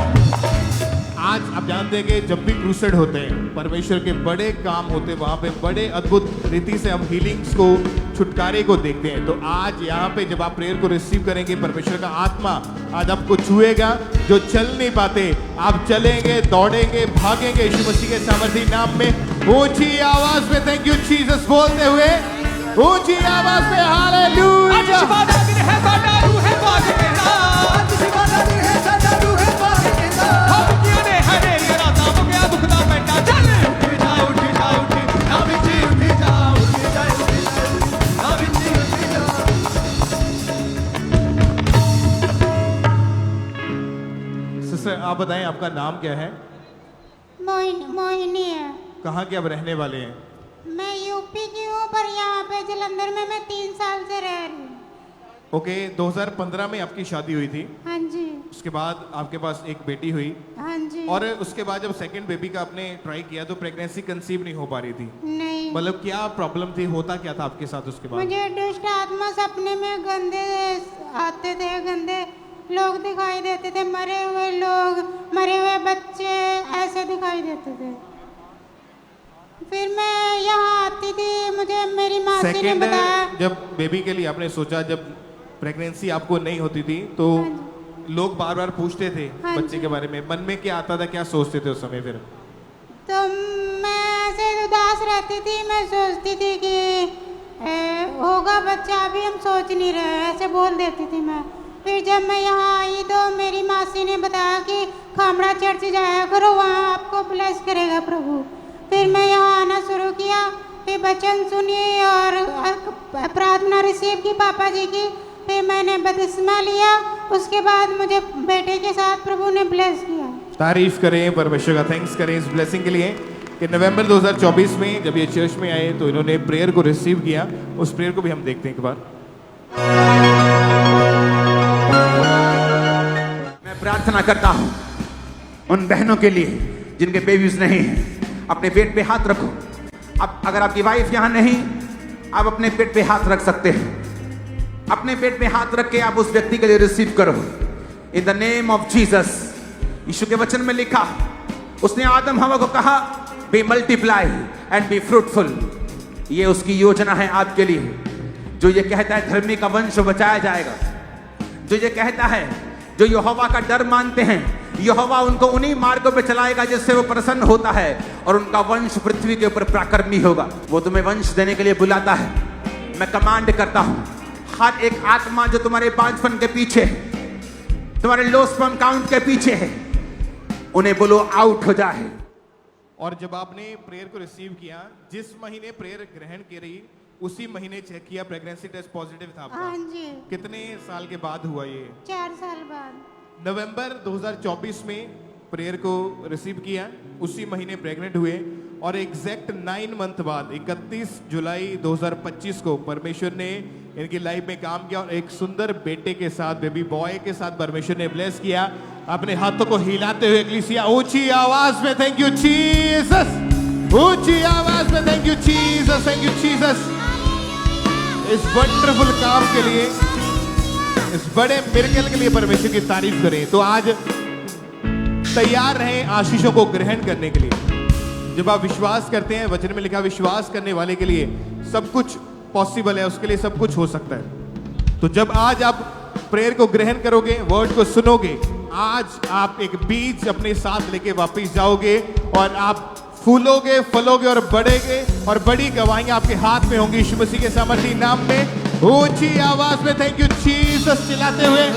आज आप जानते हैं कि जब भी क्रूसेड होते हैं, परमेश्वर के बड़े काम होते हैं, वहाँ पे बड़े अद्भुत रीति से हम हीलिंग्स को, छुटकारे को देखते हैं। तो आज यहाँ पे जब आप प्रेयर को रिसीव करेंगे, परमेश्वर का आत्मा आज आपको छुएगा। जो चल नहीं पाते आप चलेंगे, दौड़ेंगे, भागेंगे यीशु मसीह के सामर्थी नाम में। ऊंची आवाज में थैंक यू जीसस बोलते हुए, ऊंची आवाज में हालेलुया। सिस्टर आप बताएं आपका नाम क्या है? मोहिनी है। कहाँ के आप रहने वाले हैं? मैं यूपी की हूँ, पर यहाँ पे जलंधर में मैं 3 साल से रह रही हूँ। ओके, 2015 में आपकी शादी हुई थी। हाँ जी। उसके बाद आपके पास एक बेटी हुई। हाँ जी। और उसके बाद जब सेकंड बेबी का आपने ट्राई किया तो प्रेगनेंसी कंसीव नहीं हो पा रही थी। नहीं। मतलब क्या प्रॉब्लम थी, होता क्या था आपके साथ उसके बाद? मुझे दुष्ट आत्मा सपने में गंदे आते थे, गंदे लोग दिखाई देते थे, मरे हुए लोग, मरे हुए बच्चे ऐसे दिखाई देते थे। फिर मैं यहाँ आती थी, मुझे मेरी मासी ने बताया। जब बेबी के लिए आपने सोचा, जब प्रेगनेंसी आपको नहीं होती थी तो लोग बार बार पूछते थे बच्चे के बारे में, मन में क्या आता था, क्या सोचते थे उस समय? फिर तो मैं ऐसे उदास रहती थी, मैं सोचती थी कि होगा बच्चा, अभी हम सोच नहीं रहे, ऐसे बोल देती थी मैं। फिर जब मैं यहाँ आई तो मेरी मासी ने बताया कि खामड़ा चर्च जाया करो, वहाँ आपको ब्लेस करेगा प्रभु। फिर मैं यहाँ आना शुरू किया, फिर वचन सुनी और प्रार्थना रिसीव की पापा जी की। फिर मैंने बपतिस्मा लिया, उसके बाद मुझे बेटे के साथ प्रभु ने ब्लेस किया। तारीफ करें परमेश्वर का, थैंक्स करें इस ब्लेसिंग के लिए कि नवंबर 2024 में जब ये चर्च में आए तो इन्होंने प्रेयर को रिसीव किया। उस प्रेयर को भी हम देखते हैं एक बार। मैं प्रार्थना करता हूं उन बहनों के लिए जिनके बेबीज नहीं हैं। अपने पेट पे हाथ रखो। अब अगर आपकी वाइफ यहां नहीं, आप अपने पेट पे हाथ रख सकते हैं। अपने पेट पे हाथ रख के आप उस व्यक्ति के लिए रिसीव करो in the name of Jesus. यीशु के वचन में लिखा, उसने आदम हवा को कहा be multiply and be fruitful. ये उसकी योजना है आपके लिए, जो ये कहता है धर्मी का वंश बचाया जाएगा, जो ये कहता है, जो यहोवा का डर मानते हैं, यहोवा उनको उन्हीं मार्गों पे चलाएगा जिससे वो प्रसन्न होता है और उनका वंश पृथ्वी के ऊपर पराक्रमी होगा। वो तुम्हें वंश देने के लिए बुलाता है। मैं कमांड करता हूं, हर एक आत्मा जो तुम्हारे बांझपन के पीछे है, तुम्हारे लो स्पर्म काउंट के पीछे है, उन्हें बोलो आउट हो जाए। और जब आपने प्रेयर को रिसीव किया, जिस महीने प्रेयर ग्रहण करी उसी महीने चेक किया, प्रेगनेंसी टेस्ट पॉजिटिव था आपका। हाँ जी। कितने साल के बाद हुआ ये? 4 साल बाद। नवंबर 2024 में प्रेयर को रिसीव किया, उसी महीने प्रेग्नेंट हुए और एग्जैक्ट 9 मंथ बाद 31 जुलाई 2025 को परमेश्वर ने इनकी लाइफ में काम किया और एक सुंदर बेटे के साथ, बेबी बॉय के साथ परमेश्वर ने ब्लेस किया। अपने हाथों को हिलाते हुए इक्लीसिया ऊंची आवाज में थैंक यू जीसस, ऊंची आवाज में thank you Jesus, thank you Jesus. इस वंडरफुल काम के लिए, इस बड़े मिरेकल के लिए परमेश्वर की तारीफ करें। तो आज तैयार रहें आशीषों को ग्रहण करने के लिए। जब आप विश्वास करते हैं, वचन में लिखा विश्वास करने वाले के लिए सब कुछ पॉसिबल है, उसके लिए सब कुछ हो सकता है। तो जब आज आप प्रेयर को ग्रहण करोगे, वर्ड को सुनोगे, आज आप एक बीज अपने साथ लेके वापस जाओगे और आप फूलोगे, फलोगे और बढ़ेगे और बड़ी गवाहियां आपके हाथ में होंगी यीशु मसीह के सामर्थी नाम में। ऊंची आवाज में थैंक यू जीसस चिल्लाते हुए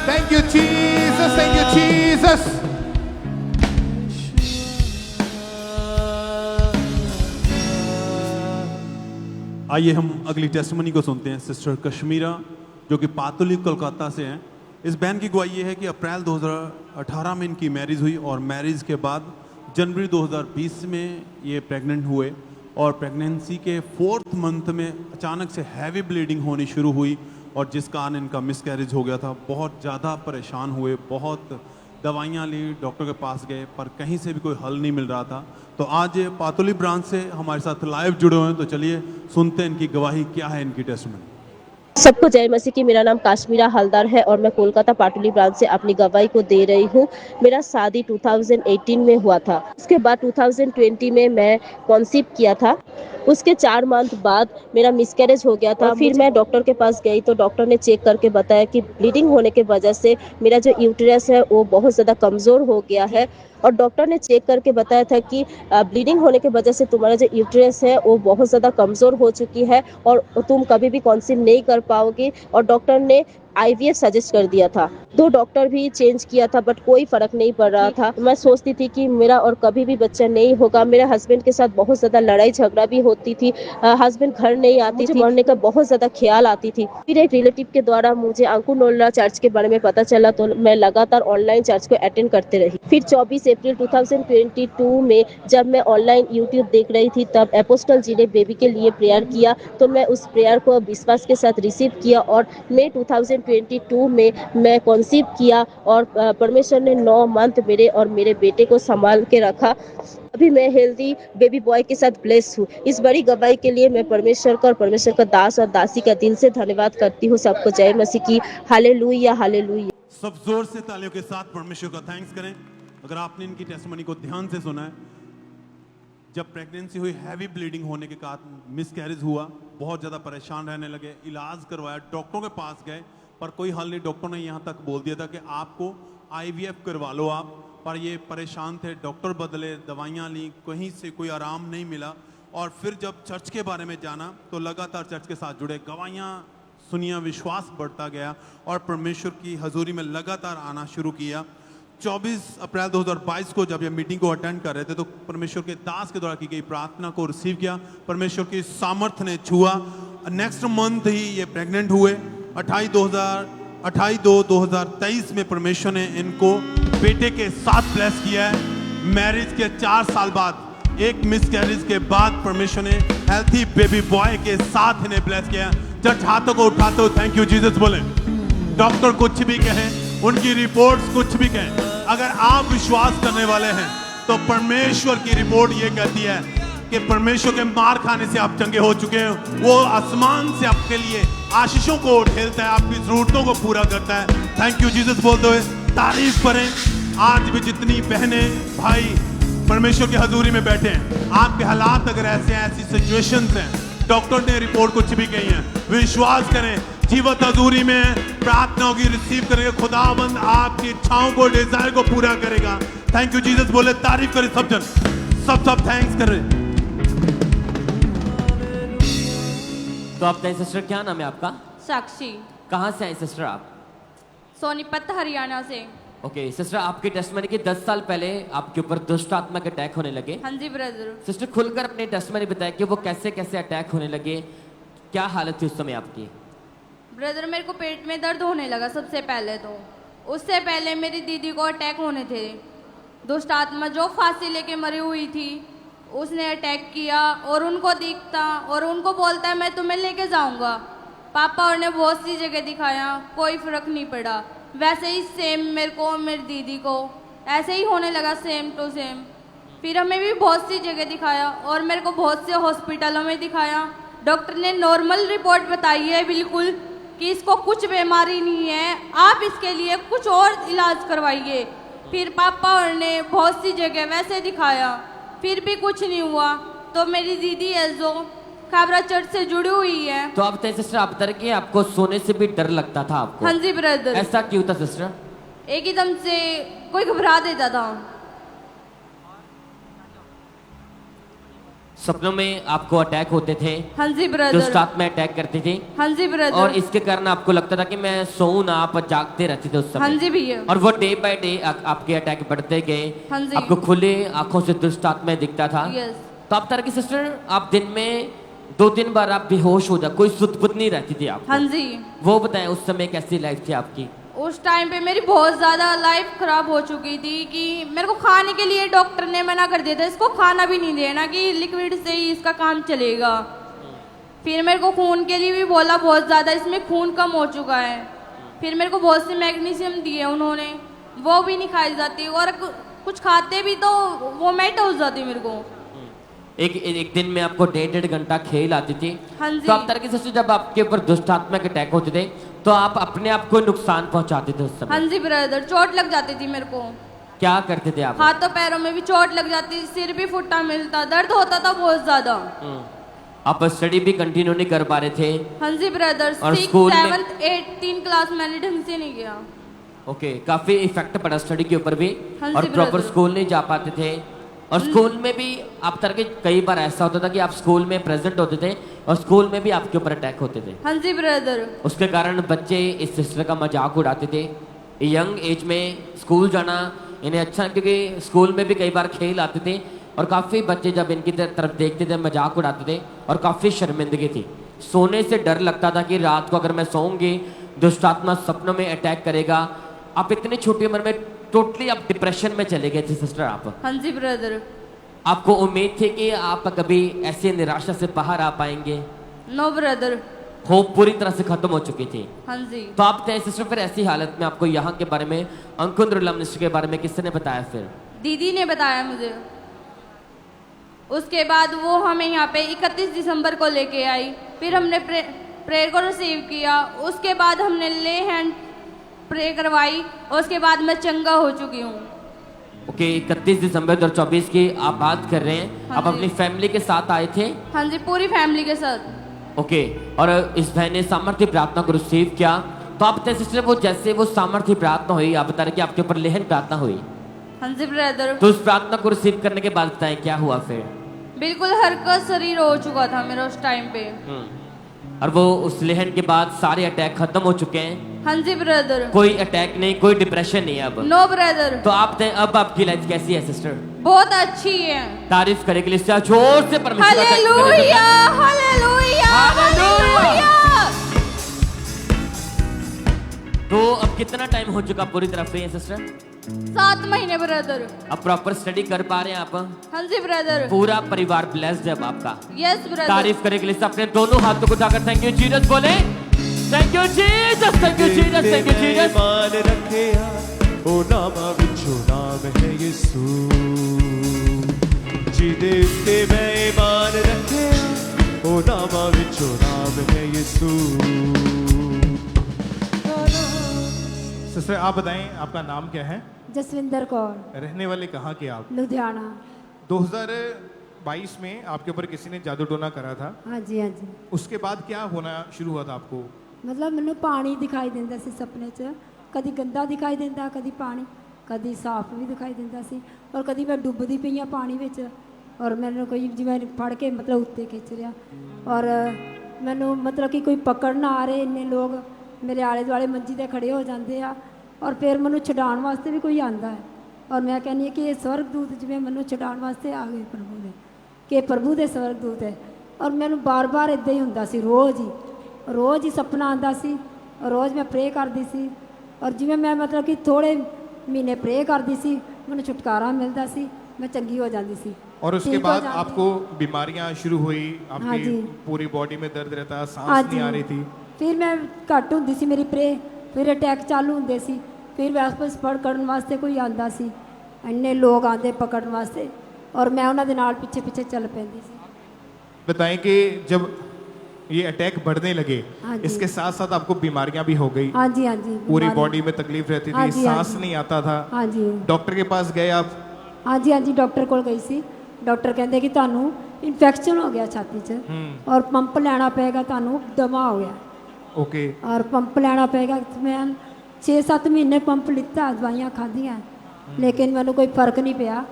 thank you Jesus, thank you Jesus. आइए हम अगली टेस्टमनी को सुनते हैं। सिस्टर कश्मीरा जो कि पातुली कोलकाता से हैं। इस बहन की गवाही ये है कि अप्रैल 2018 में इनकी मैरिज हुई और मैरिज के बाद जनवरी 2020 में ये प्रेग्नेंट हुए और प्रेगनेंसी के 4th मंथ में अचानक से हैवी ब्लीडिंग होनी शुरू हुई और जिस कारण इनका मिसकैरेज हो गया था। बहुत ज़्यादा परेशान हुए, बहुत दवाइयाँ ली, डॉक्टर के पास गए, पर कहीं से भी कोई हल नहीं मिल रहा था। तो आज पातुली ब्रांच से हमारे साथ लाइव जुड़े हुए हैं, तो चलिए सुनते हैं इनकी गवाही क्या है, इनकी टेस्टमनी। सबको जय मसीह की। मेरा नाम काश्मीरा हलदार है और मैं कोलकाता पाटुली ब्रांच से अपनी गवाही को दे रही हूँ। मेरा शादी 2018 में हुआ था। उसके बाद 2020 में मैं कॉन्सीव किया था। उसके 4 मंथ बाद मेरा मिसकैरेज हो गया था। फिर मैं डॉक्टर के पास गई तो डॉक्टर ने चेक करके बताया कि ब्लीडिंग होने के वजह से मेरा जो यूट्रस है वो बहुत ज़्यादा कमज़ोर हो गया है और डॉक्टर ने चेक करके बताया था कि ब्लीडिंग होने के वजह से तुम्हारा जो यूट्रस है वो बहुत ज़्यादा कमज़ोर हो चुकी है और तुम कभी भी कॉन्सीव नहीं कर पाओगे। और डॉक्टर ने IVF सजेस्ट कर दिया था। 2 डॉक्टर भी चेंज किया था बट कोई फर्क नहीं पड़ रहा था। मैं सोचती थी कि मेरा और कभी भी बच्चा नहीं होगा। मेरे हस्बैंड के साथ बहुत ज़्यादा लड़ाई झगड़ा भी होती थी। हस्बैंड घर नहीं आती थी, मरने का बहुत ज़्यादा ख्याल आती थी। फिर एक रिलेटिव के द्वारा मुझे अंकुर चर्च के बारे में पता चला तो मैं लगातार ऑनलाइन चर्च को अटेंड करते रही। फिर 24 अप्रैल 2022 में जब मैं ऑनलाइन यूट्यूब देख रही थी तब एपोस्टल जी ने बेबी के लिए प्रेयर किया तो मैं उस प्रेयर को विश्वास के साथ रिसीव किया और मई 2022 में मैं कंसीव किया और परमेश्वर ने 9 मंथ मेरे और मेरे बेटे को संभाल के रखा। अभी मैं हेल्दी बेबी बॉय के साथ ब्लेस हूँ। इस बड़ी गवाही के लिए मैं परमेश्वर का और परमेश्वर का दास और दासी का दिल से धन्यवाद करती हूँ। सबको जय मसीह की। Hallelujah hallelujah. सब जोर से तालियों के साथ परमेश्वर का थैंक्स करें। अगर आपने इनकी टेस्टिमनी को ध्यान से सुना है, जब प्रेगनेंसी हुई हैवी ब्लीडिंग होने के कारण मिसकैरेज हुआ, बहुत ज़्यादा परेशान रहने लगे, इलाज करवाया, डॉक्टरों के पास गए पर कोई हल नहीं। डॉक्टर ने यहाँ तक बोल दिया था कि आपको IVF करवा लो आप, पर ये परेशान थे, डॉक्टर बदले, दवाइयाँ ली, कहीं से कोई आराम नहीं मिला। और फिर जब चर्च के बारे में जाना तो लगातार चर्च के साथ जुड़े, गवाहियाँ सुनिया, विश्वास बढ़ता गया और परमेश्वर की हजूरी में लगातार आना शुरू किया। 24 अप्रैल 2022 को जब ये मीटिंग को अटेंड कर रहे थे तो परमेश्वर के दास के द्वारा की गई प्रार्थना को रिसीव किया, परमेश्वर की सामर्थ्य ने छुआ। नेक्स्ट मंथ ही ये प्रेग्नेंट हुए। 28/2/2023 में परमेश्वर ने इनको बेटे के साथ ब्लेस किया है। मैरिज के 4 साल बाद, एक मिसकैरेज के बाद परमेश्वर ने हेल्थी बेबी बॉय के साथ इन्हें ब्लेस किया। चर्च हाथों को उठाते हो थैंक यू जीसस बोले। डॉक्टर कुछ भी कहें, उनकी रिपोर्ट्स कुछ भी कहें, अगर आप विश्वास करने वाले हैं तो परमेश्वर की रिपोर्ट ये कहती है कि परमेश्वर के मार खाने से आप चंगे हो चुके हैं। वो आसमान से आपके लिए आशीषों को ठेलता है, आपकी जरूरतों को पूरा करता है। थैंक यू जीसस बोलते हुए तारीफ करें। आज भी जितनी बहनें भाई परमेश्वर की हजूरी में बैठे हैं, आपके हालात अगर ऐसे हैं, ऐसी सिचुएशंस हैं, डॉक्टर ने रिपोर्ट कुछ भी कही है, विश्वास करें जीवत हजूरी में प्रार्थनाओं की रिसीव करेंगे। खुदाबंद आपकी इच्छाओं को, डिजायर को पूरा करेगा। थैंक यू जीसस बोले, तारीफ करें सब जन, सब थैंक्स करें। तो आप बताइए सिस्टर, क्या नाम है आपका? साक्षी। कहाँ से आए सिस्टर आप? सोनीपत हरियाणा से। ओके सिस्टर, आपकी टेस्टमनी के 10 साल पहले आपके ऊपर दुष्ट आत्मा के अटैक होने लगे। हाँ जी ब्रदर। सिस्टर खुलकर अपनी टेस्टमनी बताए कि वो कैसे कैसे अटैक होने लगे, क्या हालत थी उस समय आपकी? ब्रदर मेरे को पेट में दर्द होने लगा सबसे पहले तो। उससे पहले मेरी दीदी को अटैक होने थे। दुष्ट आत्मा जो फांसी लेके मरी हुई थी उसने अटैक किया और उनको दिखता और उनको बोलता है मैं तुम्हें लेके जाऊंगा। पापा और ने बहुत सी जगह दिखाया, कोई फर्क नहीं पड़ा। वैसे ही सेम मेरे को, मेरी दीदी को ऐसे ही होने लगा, सेम टू सेम। फिर हमें भी बहुत सी जगह दिखाया और मेरे को बहुत से हॉस्पिटलों में दिखाया। डॉक्टर ने नॉर्मल रिपोर्ट बताई है बिल्कुल कि इसको कुछ बीमारी नहीं है, आप इसके लिए कुछ और इलाज करवाइए। फिर पापा और ने बहुत सी जगह वैसे दिखाया, फिर भी कुछ नहीं हुआ। तो मेरी दीदी है जो खाबरा चर्च से जुड़ी हुई है। तो आप बताइए सिस्टर, आप तरह के आपको सोने से भी डर लगता था आपको? हाँ जी ब्रदर। ऐसा क्यों था सिस्टर? एकदम से कोई घबरा देता था। सपनों में आपको अटैक होते थे? हाँ जी ब्रदर। दुष्ट आत्मा अटैक करती थी? हाँ जी ब्रदर। और इसके कारण आपको लगता था कि मैं सोऊं ना, आप जागते रहते थे उस समय? हाँ जी भैया। और वो डे बाय डे आपके अटैक बढ़ते गए? हाँ जी। आपको खुले आंखों से दुष्ट आत्मा दिखता था? यस। तो आप तरह की सिस्टर, आप दिन में 2-3 बार आप बेहोश हो जा, कोई सुध बुध नहीं रहती थी आपको? हाँ जी। वो बताएं उस समय कैसी लाइफ थी आपकी? उस टाइम पे मेरी बहुत ज़्यादा लाइफ खराब हो चुकी थी कि मेरे को खाने के लिए डॉक्टर ने मना कर दिया था, इसको खाना भी नहीं देना कि लिक्विड से ही इसका काम चलेगा। फिर मेरे को खून के लिए भी बोला, बहुत ज़्यादा इसमें खून कम हो चुका है। फिर मेरे को बहुत से मैग्नीशियम दिए उन्होंने, वो भी नहीं खाई जाती और कुछ खाते भी तो वोमिट हो जाती मेरे को। एक दिन में आपको 1.5 घंटा खेल आती थी? हाँ जी। तो आप तरह की सिस्टर, जब आपके ऊपर दुष्ट आत्मा के अटैक होते थे तो आप अपने आप को नुकसान पहुंचाते थे उस समय? हाँ जी ब्रदर, चोट लग जाती थी मेरे को। क्या करते थे आप? हाथों पैरों में भी चोट लग जाती, सिर भी फुटा मिलता, दर्द होता था बहुत ज्यादा। आप स्टडी भी कंटिन्यू नहीं कर पा रहे थे? हाँ जी brother, 6th, 7th, 8th 3 class मैंने ढंग से नहीं किया। ओके, काफी इफेक्ट पड़ा स्टडी के ऊपर भी। हाँ और जी प्रॉपर ब्रदर। स्कूल नहीं जा पाते थे और स्कूल में भी आप तरह के कई बार ऐसा होता था कि आप स्कूल में प्रेजेंट होते थे और स्कूल में भी आपके ऊपर अटैक होते थे। हाँ जी ब्रदर। उसके कारण बच्चे इस सिस्टर का मजाक उड़ाते थे। यंग एज में स्कूल जाना इन्हें अच्छा, क्योंकि स्कूल में भी कई बार खेल आते थे और काफ़ी बच्चे जब इनकी तरफ देखते थे मजाक उड़ाते थे और काफ़ी शर्मिंदगी थी। सोने से डर लगता था कि रात को अगर मैं सोऊंगी दुष्ट आत्मा सपनों में अटैक करेगा। आप इतनी छोटी उम्र में टोटली आप डिप्रेशन में चले गए थे सिस्टर आप। हाँ जी ब्रदर। आपको उम्मीद थी कि आप कभी ऐसी निराशा से बाहर आ पाएंगे? No brother. होप पूरी तरह से खत्म हो चुकी थी। हाँ जी। तो आप सिस्टर फिर ऐसी हालत में आपको यहाँ के बारे में, अंकुंद्र मिनिस्ट्री के बारे में किसने बताया? फिर दीदी ने बताया मुझे। उसके बाद वो हमें यहाँ पे 31 दिसंबर को लेके आई। फिर हमने प्रेयर को रिसीव किया। उसके बाद हमने ले हैंड प्रे करवाई और उसके बाद मैं चंगा हो चुकी हूँ। ओके 31 दिसंबर 2024 की आप बात कर रहे हैं। हाँ आप जी। अपनी फैमिली के साथ आए थे? हाँ जी, पूरी फैमिली के साथ। ओके और इस बहन ने सामर्थ्य प्रार्थना को रिसीव किया। तो आप सिस्टर वो जैसे वो सामर्थ्य प्रार्थना हुई, आप बता रहे कि आपके ऊपर लेहन प्रार्थना हुई। हाँ जी ब्रदर। तो उस प्रार्थना को रिसीव करने के बाद बताएं क्या हुआ फिर? बिल्कुल हल्का शरीर हो चुका था मेरा उस टाइम पे। और वो उस लेहन के बाद सारे अटैक खत्म हो चुके हैं? हाँ जी ब्रदर। कोई अटैक नहीं, कोई डिप्रेशन नहीं अब? No brother. तो आप अब आपकी लाइफ कैसी है सिस्टर? बहुत अच्छी है। तारीफ करे के लिए जोर से परमेश्वर का हालेलुया, हालेलुया, हालेलुया। तो अब कितना टाइम हो चुका पूरी तरह फ्री है सिस्टर? 7 महीने ब्रदर। अब प्रॉपर स्टडी कर पा रहे हैं आप? हाँ जी ब्रदर। पूरा परिवार ब्लेस्ड है अब आपका? Yes brother. तारीफ करे के लिए अपने दोनों हाथों को उठाकर थैंक यू जीसस बोले। Thank you Jesus, thank you Jesus, thank you Jesus. मान रखे ओ नामा विचो नाम है यीशु, जिदे उत्ते मैं ईमान रखे ओ नामा विचो नाम है यीशु। सिस्टर आप बताएं आपका नाम क्या है? जसविंदर कौर। रहने वाले कहाँ के आप? लुधियाना। 2022 में आपके ऊपर किसी ने जादू टोना करा था। हाँ जी, हाँ जी। उसके बाद क्या होना शुरू हुआ था आपको? मतलब मैंने पानी दिखाई देता सी सपने च, कदी गंदा दिखाई देता, कदी पानी, कदी साफ भी दिखाई देता सी और कदी मैं डुबदी पई हाँ पानी विच और मैंने कोई जिवें फड़ के मतलब उत्ते खिंच रहा और मैनू मतलब कि कोई पकड़ ना आ रहे, इन्ने लोग मेरे आले दुआले मंजी ते खड़े हो जाते हैं और फिर मैनू छुड़ाने वास्ते भी कोई आता है और मैं कहनी कि ये स्वर्गदूत जिवें मैनू छुड़ाने वास्ते आ गए प्रभु दे, कि प्रभु दे स्वर्गदूत है। और मैनू बार बार इदां ही हुंदा सी, रोज़ ही सपना आंदा सी, रोज़ मैं प्रे करदी सी और जिवें मैं मतलब कि थोड़े महीने प्रे करदी सी मैनू छुटकारा मिलता सी, मैं चंगी हो जाती सी। और उसके ठीक हो बाद जाती। आपको बीमारियां शुरू हुई, हाँ आपकी जी। पूरी बॉडी में दर्द रहता, हाँ सांस जी। नहीं आ रही थी? फिर मैं घट हुंदी सी मेरी प्रे, फिर अटैक चालू होंदे सी, फिर वापस पकड़न वास्ते कोई आंदा सी, इन्ने लोग आते पकड़न वास्ते और मैं उन्हां दे नाल पीछे पीछे चल पैंदी सी। बताएं कि जब ये अटैक बढ़ने लगे हाँ जी। इसके साथ साथ आपको बीमारियां भी हो गई? हाँ जी, हाँ जी। पूरी बीमारी। बॉडी में तकलीफ रहती हाँ थी, जी, हाँ सांस जी। नहीं आता था? हाँ जी। डॉक्टर के पास गए आप? हाँ जी, हाँ जी, डॉक्टर कोल गई सी। डॉक्टर कहते कि तुहानू इन्फेक्शन हो गया छाती च और पंप लेना पेगा, तुहानू दमा हो गया ओके। और पंप लेना पेगा। मैं 6-7 महीने पंप लिता, दवाइयाँ खादियाँ लेकिन मैनू कोई फर्क नहीं पिया।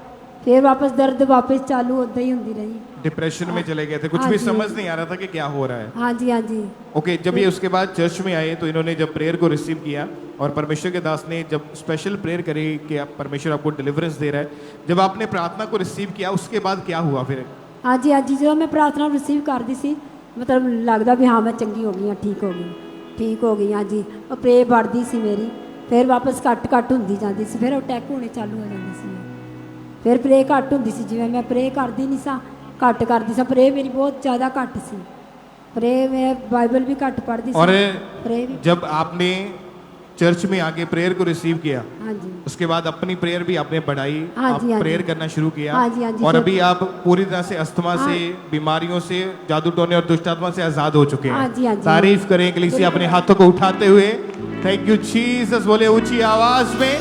फिर वापस दर्द वापस चालू होता ही होती रही। डिप्रेशन में चले गए थे, कुछ हाँ भी जी। समझ नहीं आ रहा था कि क्या हो रहा है? हाँ जी, हाँ जी। ओके जब ये उसके बाद चर्च में आए तो इन्होंने जब प्रेयर को रिसीव किया और परमेश्वर के दास ने जब स्पेशल प्रेयर करी कि आप परमेश्वर आपको डिलीवरेंस दे रहा है, जब आपने प्रार्थना को रिसीव किया उसके बाद क्या हुआ फिर? हाँ जी, हाँ जी, जो मैं प्रार्थना रिसीव करती सी मतलब लगता भी हाँ मैं चंगी हो गई हाँ, ठीक हो गई हाँ जी। और प्रे बढ़ती सी मेरी, फिर वापस घट होंदी जाती सी, फिर अटैक होने चालू हो जाते सी, फिर प्रे घट होंदी सी, जिवें मैं प्रे करती नहीं सा, घट करती सा, प्रे मेरी बहुत ज़्यादा घट सी, प्रे मैं बाइबल भी घट पढ़ती सी और प्रे भी। जब आपने चर्च में आके प्रेयर को रिसीव किया हाँ जी। उसके बाद अपनी प्रेयर भी आपने बढ़ाई, हाँ आप जी, हाँ प्रेयर जी। करना शुरू किया हाँ जी, हाँ जी, और फिर- अभी आप पूरी तरह से अस्थमा हाँ। से, बीमारियों से, जादू टोने और दुष्ट आत्मा से आजाद हो चुके हाँ जी, हाँ हैं। जी। तारीफ करें कलीसिया अपने हाथों को उठाते हुए। थैंक यू जीसस बोले ऊंची आवाज में।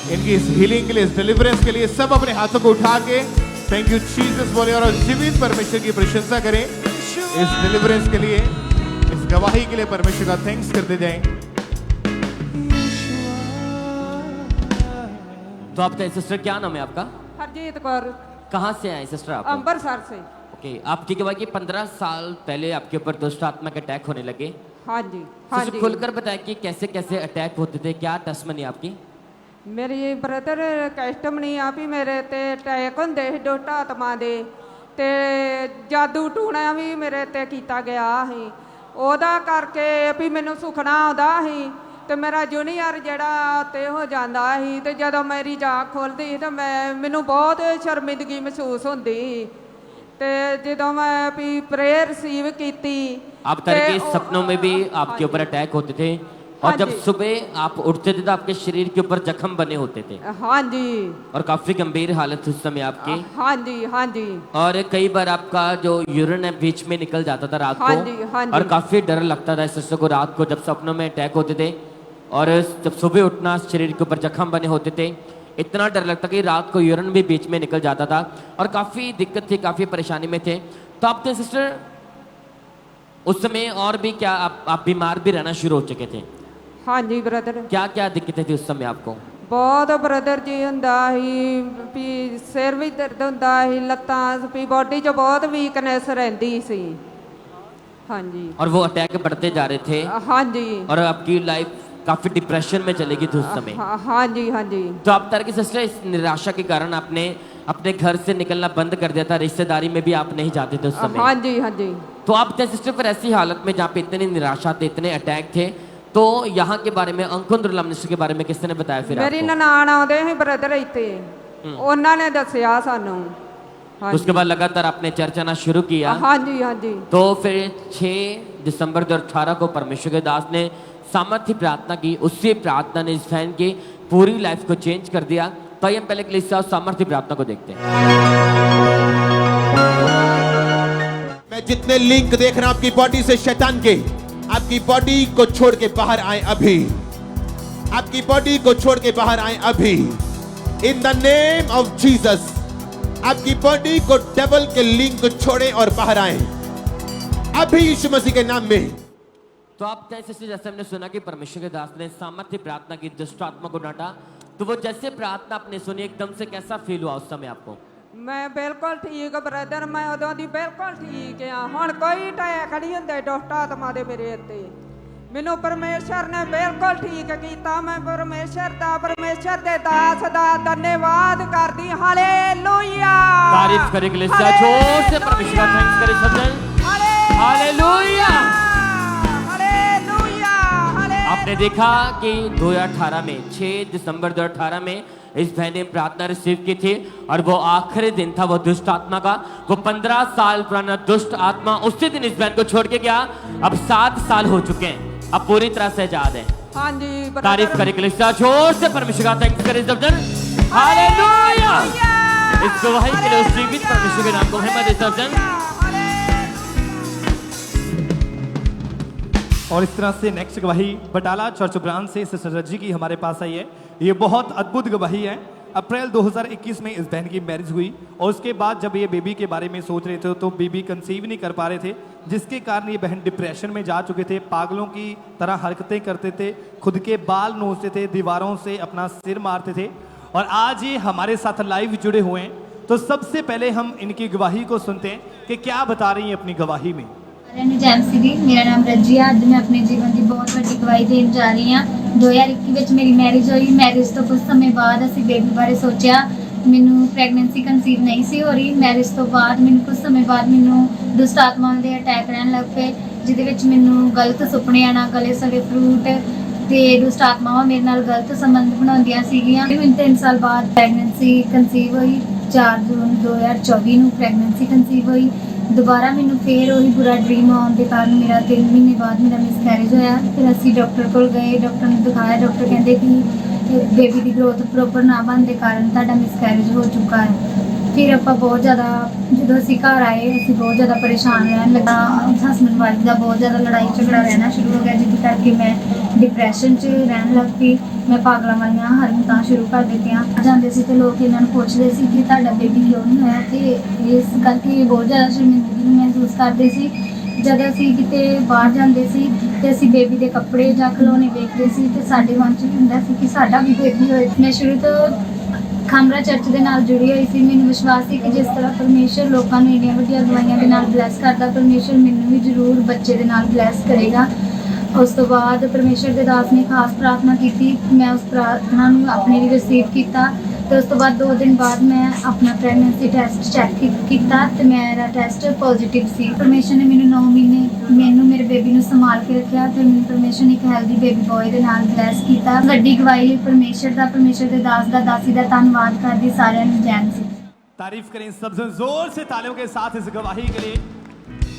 इनकी इस हीलिंग के लिए, इस डिलीवरेंस के लिए सब अपने हाथों को उठा के थैंक यू जीसस बोले और जीवित परमेश्वर की प्रशंसा करें इस डिलीवरेंस के लिए, इस गवाही के लिए परमेश्वर का थैंक्स करते जाएं। तो आप सिस्टर क्या नाम है आपका? हरजीत कौर। कहाँ से आए सिस्टर आप? अंबरसर से। ओके, आपकी गवाही कि 15 साल पहले आपके ऊपर दुष्ट आत्मा के अटैक होने लगे। हाँ जी, हाँ जी। खुलकर बताएं कि कैसे कैसे अटैक होते थे, क्या टेस्टमनी आपकी? मेरी ब्रदर टेस्टमनी आ भी मेरे ते अटैक होंदे सी दुष्ट आत्मा दे ते जादू टूणा भी मेरे ते कीता गया ही। ਉਹਦਾ ਕਰਕੇ ਵੀ ਮੈਨੂੰ ਸੁਖਣਾ ਆਉਂਦਾ ਸੀ ਤੇ ਮੇਰਾ ਜੂਨੀਅਰ ਜਿਹੜਾ ਤੇ ਹੋ ਜਾਂਦਾ ਸੀ ਤੇ ਜਦੋਂ ਮੇਰੀ ਜਾਗ ਖੁੱਲਦੀ ਤੇ ਮੈਨੂੰ ਬਹੁਤ ਸ਼ਰਮਿੰਦਗੀ ਮਹਿਸੂਸ ਹੁੰਦੀ ਤੇ ਜਦੋਂ ਮੈਂ ਵੀ ਪ੍ਰੇਅਰ ਰਿਸੀਵ ਕੀਤੀ। आप तरह के सपनों में भी आपके ऊपर अटैक होते थे और जब सुबह आप उठते थे तो आपके शरीर के ऊपर जख्म बने होते थे। हाँ जी। और काफी गंभीर हालत उस समय आपकी। हाँ जी, हाँ जी। और कई बार आपका जो यूरिन है बीच में निकल जाता था रात हाँ को। जी, हाँ जी। और काफी डर लगता था सिस्टर को रात को जब सपनों में अटैक होते थे और जब सुबह उठना शरीर के ऊपर जख्म बने होते थे, इतना डर लगता कि रात को यूरिन भी बीच में निकल जाता था और काफी दिक्कत थी, काफी परेशानी में थे। तो आप थे सिस्टर उस समय और भी क्या आप बीमार भी रहना शुरू हो चुके थे? हाँ जी ब्रदर। क्या क्या दिक्कतें थी उस समय आपको? बहुत ब्रदर जी ਹੁੰਦਾ ਸੀ ਵੀ ਸਿਰ ਵੀ ਦਰਦ ਹੁੰਦਾ ਸੀ, ਲੱਤਾਂ ਵੀ ਬੋਡੀ 'ਚ ਬਹੁਤ ਵੀਕਨੈਸ ਰਹਿੰਦੀ ਸੀ। हाँ जी। और वो अटैक बढ़ते जा रहे थे। हाँ जी। और आपकी लाइफ काफी डिप्रेशन में चली गई थी उस समय। हाँ जी, हाँ जी। तो आप तरह की सिस्टर इस निराशा के कारण आपने अपने घर से निकलना बंद कर दिया था, रिश्तेदारी में भी आप नहीं जाते थे उस समय। हाँ जी, हाँ जी। तो आप थे सिस्टर फिर ऐसी हालत में जहाँ पे इतनी निराशा थे, इतने अटैक थे, तो यहाँ के बारे में अंकुंद्र मिनिस्टर के बारे में किसने ने बताया फिर मेरी आपको? ननाण आउंदे सी ब्रदर इत्थे, ਉਹਨਾਂ ने दस्सिया सानू। उसके बाद लगातार आपने चर्च आना शुरू किया। हाँ जी, हाँ जी। तो फिर 6 दिसंबर 2018 को परमेश्वर के दास ने सामर्थ्य प्रार्थना की। उसी प्रार्थना ने इस फैन की पूरी लाइफ को चेंज कर दिया। तो हम पहले कलीसिया सामर्थ्य प्रार्थना को देखते हैं। मैं जितने लिंक देख रहा हूं आपकी बॉडी से शैतान के, आपकी बॉडी को छोड़ के बाहर आए अभी, आपकी बॉडी को छोड़ के बाहर आए अभी, इन द नेम ऑफ जीसस। आपकी बॉडी को डेविल के लिंक को छोड़े और बाहर आए अभी यीशु मसीह के नाम में। तो आप जैसे हमने सुना कि परमेश्वर के दास ने सामर्थ्य प्रार्थना की, दुष्ट आत्मा को डांटा, तो वो जैसे प्रार्थना आपने सुनी एकदम से कैसा फील हुआ उस समय आपको? मैं बिल्कुल ठीक ब्रदर, मैं उदों दी बिल्कुल ठीक हाँ। हुण कोई अटैक नहीं हुंदे दुष्ट आत्मा दे मेरे उत्ते। मैनू परमेश्वर ने बिल्कुल ठीक किया। मैं परमेश्वर दे दास दा धन्यवाद करदी। हालेलुया। तारीफ करे कलीसिया, जोर से परमेश्वर का थैंक्स करे सब जन। हालेलुया। आपने देखा कि 2018 में 6 दिसंबर 2018 में इस बहन ने प्रार्थना रिसीव की थी और वो आखिरी दिन था वो दुष्ट आत्मा का। वो 15 साल पुराना दुष्ट आत्मा उसी दिन इस बहन को छोड़ के गया। अब 7 साल हो चुके हैं, अब पूरी तरह से आजाद है। हाँ जी। तारीफ करे कलीसिया, जोर से परमेश्वर का थैंक्स करे सब जन। हालेलुया। इस गवाही के लिए उस जीवित परमेश्वर के नाम को महिमा दे सब जन। और इस तरह से नेक्स्ट गवाही बटाला चर्च ब्रांच से सिस्टर रजी की हमारे पास आई है। ये बहुत अद्भुत गवाही है। अप्रैल 2021 में इस बहन की मैरिज हुई और उसके बाद जब ये बेबी के बारे में सोच रहे थे तो बेबी कंसीव नहीं कर पा रहे थे, जिसके कारण ये बहन डिप्रेशन में जा चुके थे। पागलों की तरह हरकतें करते थे, खुद के बाल नोचते थे, दीवारों से अपना सिर मारते थे। और आज ये हमारे साथ लाइव जुड़े हुए हैं। तो सबसे पहले हम इनकी गवाही को सुनते हैं कि क्या बता रही हैं अपनी गवाही में। मेरा नाम रजी है। अज मैं अपने जीवन की बहुत बड़ी गवाही देने जा रही हाँ। 2021 मेरी मैरिज हुई। मैरिज तो कुछ समय बाद असी बेबी बारे सोचा। मैनू प्रैगनेंसी कंसीव नहीं सी हो रही। मैरिज तो बाद मैनू कुछ समय बाद मैनू दुष्ट आत्माओं के अटैक रहन लग पे, जिहदे मैनू गलत सुपने आना, गले सड़े फ्रूट ते दुष्ट आत्मावां मेरे नाल गलत संबंध बनाउंदियां सीगियां। मैनू 3 साल बाद प्रैगनेंसी कंसीव हुई। 4 जून 2024 नूं प्रैगनेंसी कंसीव हुई। दोबारा मैनू फिर वही बुरा ड्रीम आने के कारण मेरा 3 महीने बाद मेरा मिसकैरेज होया। फिर असी डॉक्टर को गए, डॉक्टर ने दिखाया। डॉक्टर कहते कि बेबी की ग्रोथ प्रॉपर ना बनने के कारण तुहाडा मिसकैरेज हो चुका है। फिर आप बहुत ज़्यादा जो असी घर आए असी बहुत ज़्यादा परेशान रहन लगा। हसबैंड वाइफ का बहुत ज़्यादा लड़ाई झगड़ा रहना शुरू हो गया, जिस करके मैं डिप्रैशन च रहन लग पई। मैं पागलों वाली हरकतां शुरू कर दित्तियां। जाते सी तो लोग इन्होंने पुछते सी कि तुहाडा बेबी क्यों नहीं होया, तो इस करके बहुत ज़्यादा शर्मिंदगी महसूस करते सी। जब असी किते बाहर जाते सी ते असी बेबी के कपड़े जां खिलौने देखते सी ते साडे मन च हुंदा सी कि साडा भी बेबी होए। मैं शुरू तो ਖਾਮਰਾ ਚਰਚ ਦੇ ਨਾਲ ਜੁੜੀ ਹੋਈ ਸੀ। ਮੈਨੂੰ ਵਿਸ਼ਵਾਸ ਸੀ ਕਿ ਜਿਸ ਤਰ੍ਹਾਂ ਪਰਮੇਸ਼ਰ ਲੋਕਾਂ ਨੂੰ ਇੰਨੀਆਂ ਵੱਡੀਆਂ ਗਵਾਹੀਆਂ ਦੇ ਨਾਲ ਬਲੈਸ ਕਰਦਾ, ਪਰਮੇਸ਼ਰ ਮੈਨੂੰ ਵੀ ਜ਼ਰੂਰ ਬੱਚੇ ਦੇ ਨਾਲ ਬਲੈਸ ਕਰੇਗਾ। ਉਸ ਤੋਂ ਬਾਅਦ ਪਰਮੇਸ਼ਰ ਦੇ ਦਾਸ ਨੇ ਖਾਸ ਪ੍ਰਾਰਥਨਾ ਕੀਤੀ। ਮੈਂ ਉਸ ਪ੍ਰਾਰਥਨਾ ਨੂੰ ਆਪਣੇ ਲਈ ਰਿਸੀਵ ਕੀਤਾ ਤੇ ਉਸ ਤੋਂ ਬਾਅਦ 2 ਦਿਨ ਬਾਅਦ ਮੈਂ ਆਪਣਾ ਪ੍ਰੈਗਨੈਂਸੀ ਟੈਸਟ ਚੈੱਕ ਕੀਤਾ ਤੇ ਮੇਰਾ ਟੈਸਟ ਪੋਜ਼ਿਟਿਵ ਸੀ। ਪਰਮੇਸ਼ਰ ਨੇ ਮੈਨੂੰ 9 ਮਹੀਨੇ ਮੈਨੂੰ ਮੇਰੇ ਬੇਬੀ ਨੂੰ ਸੰਭਾਲ ਕੇ ਰੱਖਿਆ ਤੇ ਮੈਨੂੰ ਪਰਮੇਸ਼ਰ ਨੇ ਇੱਕ ਹੈਲਦੀ ਬੇਬੀ ਬॉय ਦੇ ਨਾਲ ਬਲੈਸ ਕੀਤਾ। ਵੱਡੀ ਗਵਾਹੀ ਲਈ ਪਰਮੇਸ਼ਰ ਦੇ ਦਾਸ ਦਾ ਦਾਸੀ ਦਾ ਧੰਨਵਾਦ ਕਰਦੀ। ਸਾਰਿਆਂ ਨੂੰ ਜੈ ਮਸੀਹ। तारीफ करें सबसे जोर से तालियों के साथ इस गवाही के लिए।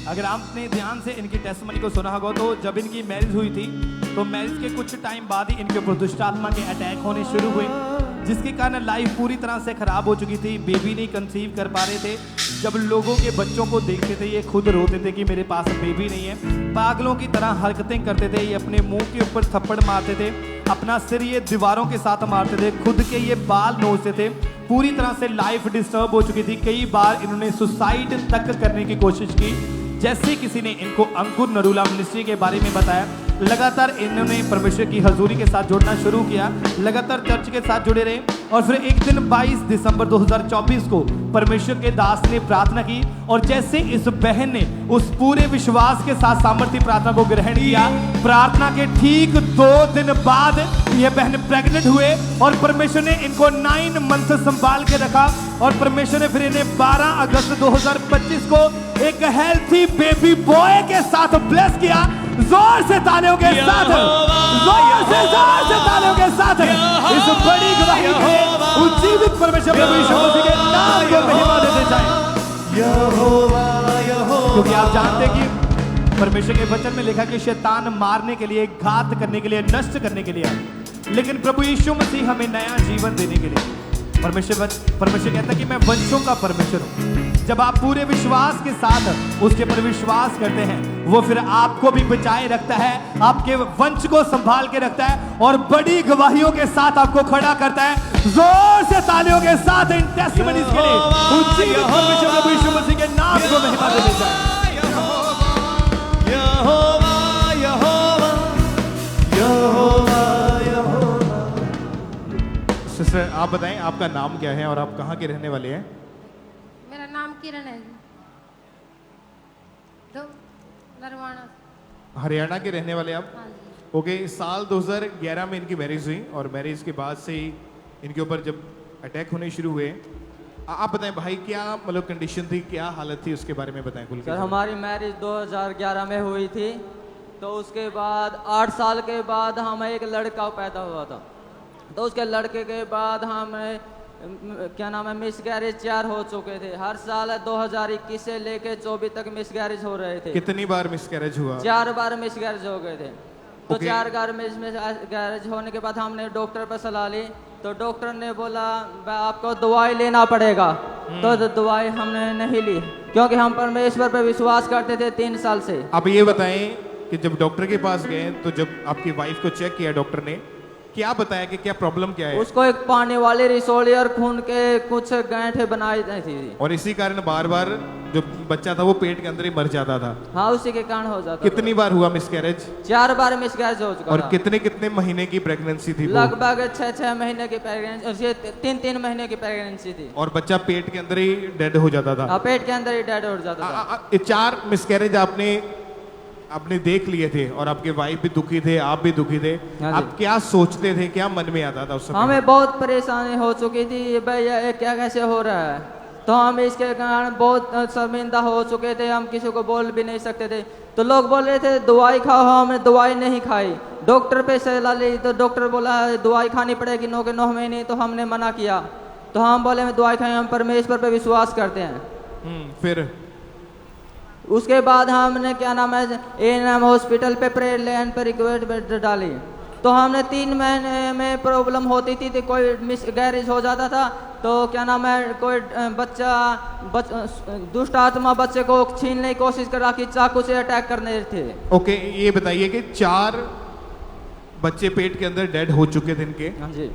अगर आपने ध्यान से इनकी टेस्टमनी को सुना होगा तो जब इनकी मैरिज हुई थी तो मैरिज के कुछ टाइम बाद ही इनके ऊपर दुष्ट आत्मा के अटैक होने शुरू हुए, जिसके कारण लाइफ पूरी तरह से खराब हो चुकी थी। बेबी नहीं कंसीव कर पा रहे थे। जब लोगों के बच्चों को देखते थे ये खुद रोते थे कि मेरे पास बेबी नहीं है। पागलों की तरह हरकतें करते थे। ये अपने मुंह के ऊपर थप्पड़ मारते थे, अपना सिर ये दीवारों के साथ मारते थे, खुद के ये बाल नोचते थे। पूरी तरह से लाइफ डिस्टर्ब हो चुकी थी। कई बार इन्होंने सुसाइड तक करने की कोशिश की। जैसे किसी ने इनको अंकुर नरूला मिनिस्ट्री के बारे में बताया, लगातार इन्होंने परमेश्वर की हजूरी के साथ जुड़ना शुरू किया, लगातार चर्च के साथ जुड़े रहे। और फिर एक दिन 22 दिसंबर 2024 को परमेश्वर के दास ने प्रार्थना की और जैसे इस बहन ने उस पूरे विश्वास के साथ सामर्थ्य प्रार्थना को ग्रहण किया, प्रार्थना के ठीक 2 दिन बाद यह बहन प्रेग्नेंट हुए और परमेश्वर ने इनको 9 मंथ संभाल के रखा। और परमेश्वर ने फिर इन्हें 12 अगस्त 2025 को एक हेल्थी बेबी बॉय के साथ ब्लेस किया। जोर से तालियों के साथ, जोर से तालियों के साथ इस बड़ी गवाही के उज्जीवित परमेश्वर प्रभु यीशु मसीह के नाम को महिमा देते जाएं। क्योंकि आप जानते हैं कि परमेश्वर के वचन में लिखा कि शैतान मारने के लिए, घात करने के लिए, नष्ट करने के लिए, लेकिन प्रभु यीशु मसीह हमें नया जीवन देने के लिए। परमेश्वर कहता है कि मैं वंशों का परमेश्वर हूं। जब आप पूरे विश्वास के साथ उसके पर विश्वास करते हैं, वो फिर आपको भी बचाए रखता है, आपके वंश को संभाल के रखता है और बड़ी गवाहियों के साथ आपको खड़ा करता है। जोर से तालियों के साथ इन टेस्टिमनीज के लिए उज्जीवित परमेश्वर प्रभु यीशु मसीह के नाम को महिमा देते जाएं। सिस्टर आप बताएं आपका नाम क्या है और आप कहाँ के रहने वाले हैं? मेरा नाम किरण है। तो नरवाना। हरियाणा के रहने वाले आप? हाँ जी। ओके, साल 2011 में इनकी मैरिज हुई और मैरिज के बाद से ही इनके ऊपर जब अटैक होने शुरू हुए, आप बताएं भाई क्या मतलब कंडीशन थी, क्या हालत थी, उसके बारे में बताएं खुल के। सर हमारी मैरिज 2011 में हुई थी, तो उसके बाद 8 साल के बाद हमें एक लड़का पैदा हुआ था। तो उसके लड़के के बाद हमें क्या नाम है मिसगैरेज 4 हो चुके थे। हर साल 2021 से लेके 24 तक मिसगैरेज हो रहे थे। कितनी बार मिसगैरेज हुआ? 4 बार मिसगैरेज हो गए थे। तो 4 बार मिसगैरेज होने के बाद हमने डॉक्टर पर सलाह ली, तो डॉक्टर ने बोला आपको दवाई लेना पड़ेगा। तो दवाई हमने नहीं ली क्योंकि हम परमेश्वर पर विश्वास करते थे 3 साल से। आप ये बताएं कि जब डॉक्टर के पास गए तो जब आपकी वाइफ को चेक किया डॉक्टर ने, क्या बताया कि क्या प्रॉब्लम क्या है? उसको एक पानी वाली रिसोली और खून के कुछ गांठें बनाई थी और इसी कारण बार बार जो बच्चा था वो पेट के अंदर ही मर जाता था। हाँ उसी के कारण हो जाता। कितनी बार हुआ मिसकैरेज? 4 बार मिसकैरेज हो चुका। और कितने महीने की प्रेगनेंसी थी? लगभग 6 महीने की प्रेगनेंसी, 3 महीने की प्रेगनेंसी थी। और बच्चा पेट के अंदर ही डेड हो जाता था? पेट के अंदर ही डेड हो जाता था। 4 मिसकैरेज आपने देख लिए थे और आपके वाइफ भी दुखी थे, आप भी दुखी थे। आप क्या सोचते थे, क्या मन में आता था उस समय? हमें बहुत परेशानी हो चुकी थी, भैया ये क्या कैसे हो रहा है। तो हम इसके कारण बहुत शर्मिंदा हो चुके थे, हम किसी को बोल भी नहीं सकते थे। तो लोग बोल रहे थे दवाई खाओ, हमने दवाई नहीं खाई। डॉक्टर पे सलाह ली तो डॉक्टर बोला दवाई खानी पड़ेगी 9 के 9 महीने। तो हमने मना किया, तो हम बोले हम दवाई खाएं, हम परमेश्वर पे विश्वास करते हैं। फिर उसके बाद हमने क्या नाम है एएनएम हॉस्पिटल पे प्रेयर लाइन पे रिक्वेस्ट डाली। तो हमने 3 महीने में प्रॉब्लम होती थी, तो कोई मिसगैरेज हो जाता था। तो क्या नाम है कोई दुष्ट आत्मा बच्चे को छीनने की कोशिश करा कि चाकू से अटैक करने थे। ओके, ये बताइए कि 4 बच्चे पेट के अंदर डेड हो चुके थे इनके। हाँ जी।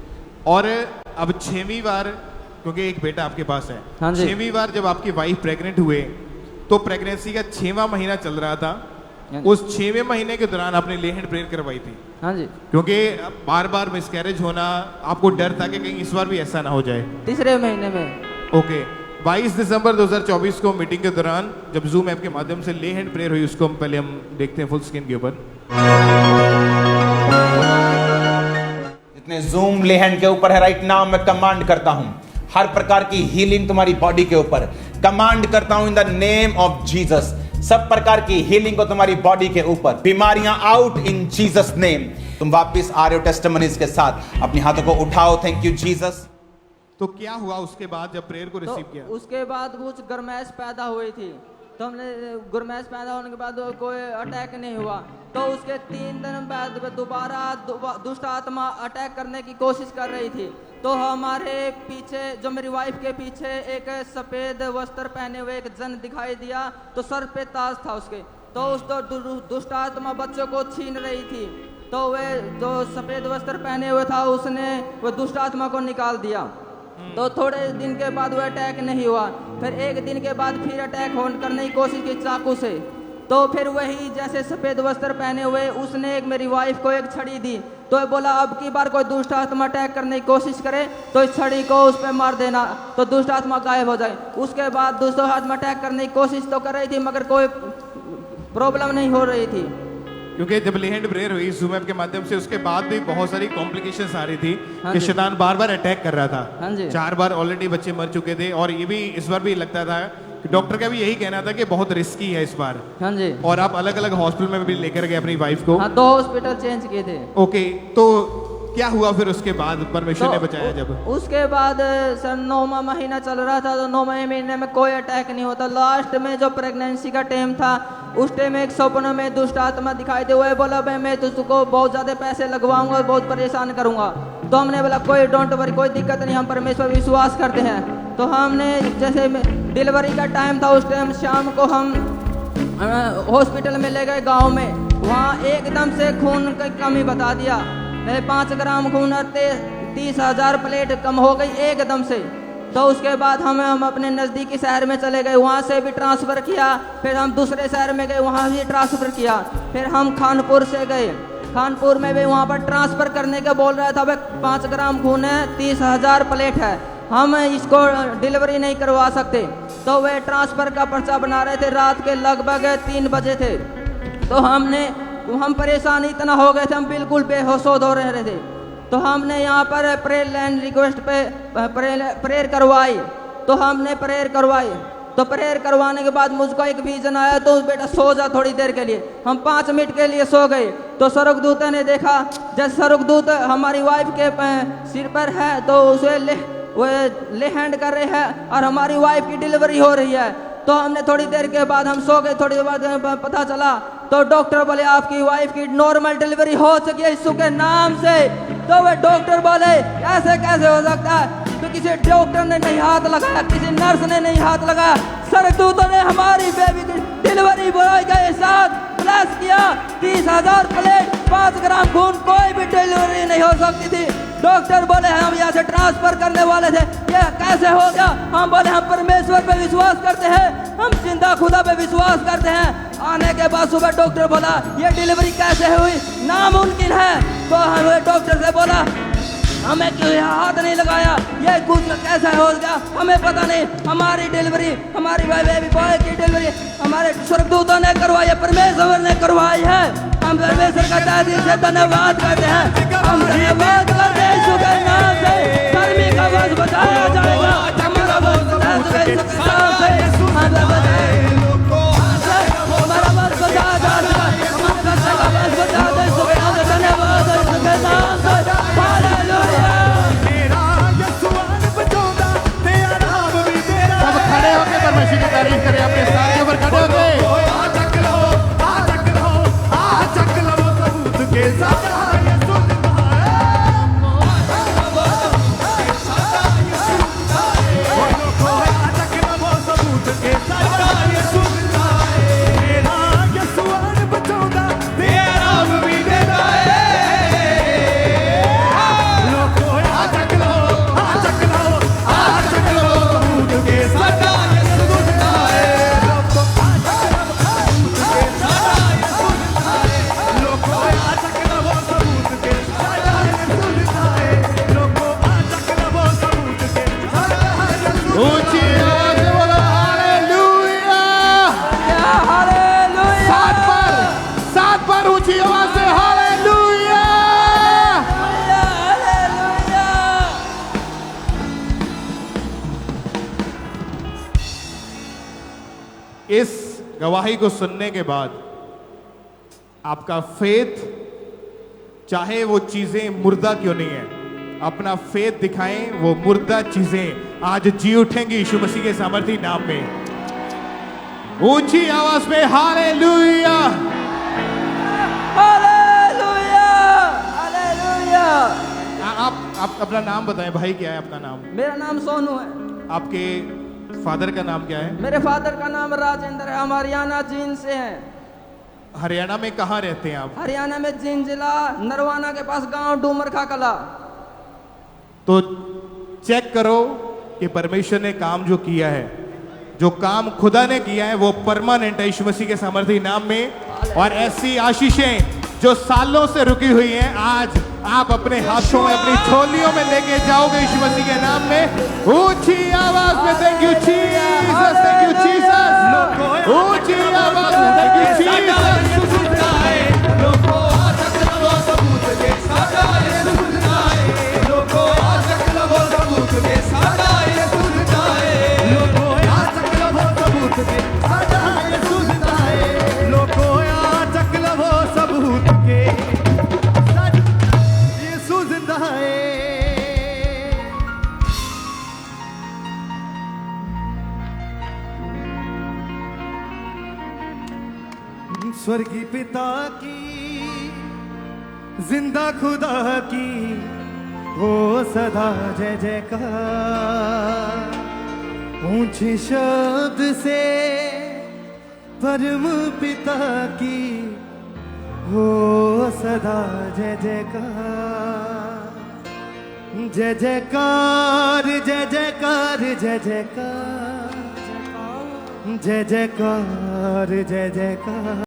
और अब 6वीं बार, क्योंकि एक बेटा आपके पास है, हाँ जी। 6वीं बार जब आपकी वाइफ प्रेग्नेंट हुए तो प्रेगनेंसी का 6वां महीना चल रहा था, उस 6वें महीने के दौरान आपने ले हैंड प्रेयर करवाई थी। हाँ जी। क्योंकि बार बार मिसकैरेज होना, आपको डर था कि कहीं इस बार भी ऐसा ना हो जाए। तीसरे महीने में। ओके, 22 दिसंबर 2024 को मीटिंग के दौरान जब जूम ऐप के माध्यम से ले हैंड प्रेयर हुई, उसको हम पहले देखते हैं फुल स्क्रीन के ऊपर। जितने जूम ले हैंड के ऊपर है राइट नाउ, मैं कमांड करता हूं हर प्रकार की हीलिंग तुम्हारी बॉडी के ऊपर कमांड करता हूं इन द नेम ऑफ जीसस। सब प्रकार की हीलिंग को तुम्हारी बॉडी के ऊपर, बीमारियां आउट इन जीसस नेम। तुम वापस आ रहे हो टेस्टिमनीज के साथ, अपने हाथों को उठाओ। Thank you Jesus. तो क्या हुआ उसके बाद जब प्रेयर को रिसीव किया? उसके बाद कुछ गरमैश पैदा हुई थी, तो हमने गरमैश पैदा होने के बाद कोई अटैक नहीं हुआ। तो उसके 3 दिन बाद दोबारा दुष्ट आत्मा अटैक करने की कोशिश कर रही थी। तो हमारे पीछे, जो मेरी वाइफ के पीछे एक सफ़ेद वस्त्र पहने हुए एक जन दिखाई दिया, तो सर पे ताज था उसके। तो उस दुष्ट आत्मा बच्चों को छीन रही थी। तो वह जो सफ़ेद वस्त्र पहने हुए था, उसने वो दुष्ट आत्मा को निकाल दिया। तो थोड़े दिन के बाद वो अटैक नहीं हुआ। फिर एक दिन के बाद फिर अटैक करने की कोशिश की चाकू से। तो फिर वही जैसे सफ़ेद वस्त्र पहने हुए उसने एक मेरी वाइफ को एक छड़ी दी। तो बोला अब की बार कोई दुष्ट आत्मा अटैक करने की कोशिश करे तो इस छड़ी को उस पर मार देना, तो दुष्ट आत्मा गायब हो जाए। उसके बाद दुष्ट आत्मा अटैक करने की कोशिश तो कर रही थी, मगर कोई प्रॉब्लम नहीं हो रही थी। क्योंकि जब ले हैंड प्रेयर हुई जूम ऐप के माध्यम से, उसके बाद भी बहुत सारी कॉम्प्लिकेशंस आ रही थी कि शैतान बार बार अटैक कर रहा था। हाँ जी। 4 बार ऑलरेडी बच्चे मर चुके थे, और ये भी इस बार भी लगता था कि डॉक्टर का भी यही कहना था कि बहुत रिस्की है इस बार। हाँ जी। और आप अलग अलग हॉस्पिटल में भी लेकर गए अपनी वाइफ को। हाँ, 2 हॉस्पिटल चेंज किए थे। ओके, तो क्या हुआ फिर उसके बाद? परमेश्वर ने बचाया जब? उसके बाद सर 9वां महीना चल रहा था, तो 9वें महीने में कोई अटैक नहीं होता। लास्ट में जो प्रेगनेंसी का टाइम था, उस टाइम एक सपनों में दुष्ट आत्मा दिखाई दे हुए, बोला भाई मैं तुझको बहुत ज़्यादा पैसे लगवाऊंगा और बहुत परेशान करूंगा। तो हमने बोला कोई डोंट वरी, कोई दिक्कत नहीं, हम परमेश्वर विश्वास करते हैं। तो हमने जैसे डिलीवरी का टाइम था, उस टाइम शाम को हम हॉस्पिटल में ले गए गाँव में। वहाँ एकदम से खून की कमी बता दिया, 5 ग्राम खून 30,000 प्लेट कम हो गई एकदम से। तो उसके बाद हम अपने नज़दीकी शहर में चले गए, वहाँ से भी ट्रांसफ़र किया। फिर हम दूसरे शहर में गए, वहाँ भी ट्रांसफ़र किया। फिर हम खानपुर से गए, खानपुर में भी वहाँ पर ट्रांसफ़र करने का बोल रहा था, भाई 5 ग्राम खून है, 30,000 प्लेट है, हम इसको डिलीवरी नहीं करवा सकते। तो वे ट्रांसफ़र का पर्चा बना रहे थे, रात के लगभग 3 बजे थे। तो हम परेशान इतना हो गए थे, हम बिल्कुल बेहोश हो रहे थे। तो हमने यहाँ पर प्रेयर लैंड रिक्वेस्ट पे प्रेयर करवाई। तो हमने प्रेयर करवाई, तो प्रेयर करवाने के बाद मुझको एक विजन आया, तो बेटा सो जा थोड़ी देर के लिए। हम 5 मिनट के लिए सो गए। तो स्वर्गदूत ने देखा, जब स्वर्गदूत हमारी वाइफ के सिर पर है, तो उसे ले हैंड कर रहे हैं और हमारी वाइफ की डिलीवरी हो रही है। तो हमने थोड़ी देर के बाद हम सो गए। थोड़ी देर बाद पता चला, तो डॉक्टर बोले आपकी वाइफ की नॉर्मल डिलीवरी हो चुकी है यीशु के नाम से। तो वे डॉक्टर बोले ऐसे कैसे हो सकता है? तो किसी डॉक्टर ने नहीं हाथ लगाया, किसी नर्स ने नहीं हाथ लगाया, स्वर्गदूतों ने हमारी बेबी की डिलीवरी बॉय के साथ ब्लेस किया। 30,000 प्लेट, 5 ग्राम खून, कोई भी डिलीवरी नहीं हो सकती थी। डॉक्टर बोले हम यहाँ से ट्रांसफर करने वाले थे, ये कैसे हो गया? हम बोले हम परमेश्वर पे विश्वास करते हैं, हम जिंदा खुदा पे विश्वास करते हैं। आने के बाद सुबह डॉक्टर बोला ये डिलीवरी कैसे हुई, नामुमकिन है। तो हमें डॉक्टर से बोला हमें क्यों हाथ नहीं लगाया, ये कुछ कैसा हो गया हमें पता नहीं। हमारी डिलीवरी, हमारी बेबी बॉय की डिलीवरी हमारे स्वर्गदूतों ने करवाई है, परमेश्वर ने करवाई है। हम परमेश्वर का तहे दिल से धन्यवाद करते हैं। हम धन्यवाद करते हैं यीशु के नाम से। धर्मी का वंश बचाया जाएगा, हमारा वंश बचाया जाएगा, हमारा वंश बचाया जाएगा, धन्यवाद यीशु के नाम से। सब खड़े होके परमेश्वर की तारीफ करें, अपने साथ के ऊपर खड़े होके। इस गवाही को सुनने के बाद आपका फेथ, चाहे वो चीजें मुर्दा क्यों नहीं है, अपना फेथ दिखाएं, वो मुर्दा चीजें आज जी उठेंगी यीशु मसीह के सामर्थी नाम में। ऊंची आवाज में हालेलुया, हालेलुया, हालेलुया। आप अपना नाम बताएं भाई, क्या है अपना नाम? मेरा नाम सोनू है। आपके फादर का नाम क्या है? मेरे फादर का नाम राजेंद्र है, हम हरियाणा जींद से हैं। हरियाणा में कहाँ रहते हैं आप? हरियाणा में जींद जिला, नरवाना के पास गांव डूमरखा कला। तो चेक करो कि परमेश्वर ने काम जो किया है, जो काम खुदा ने किया है वो परमानेंट है यीशु मसीह के सामर्थी नाम में। और ऐसी आशीषें जो सालों से रुकी हुई हैं, आज आप अपने हाथों में, अपनी झोलियों में लेके जाओगे यीशु मसीह के नाम में। ऊंची आवाज में thank you Jesus, thank you Jesus. ऊंची आवाज में थैंक यू जीसस। स्वर्गीय पिता की, जिंदा खुदा की हो सदा जय जयकार। ऊंचे शब्द से परम पिता की हो सदा जय जयकार। जय जयकार, जय जयकार, जय जयकार, जय जयकार, जय जयकार।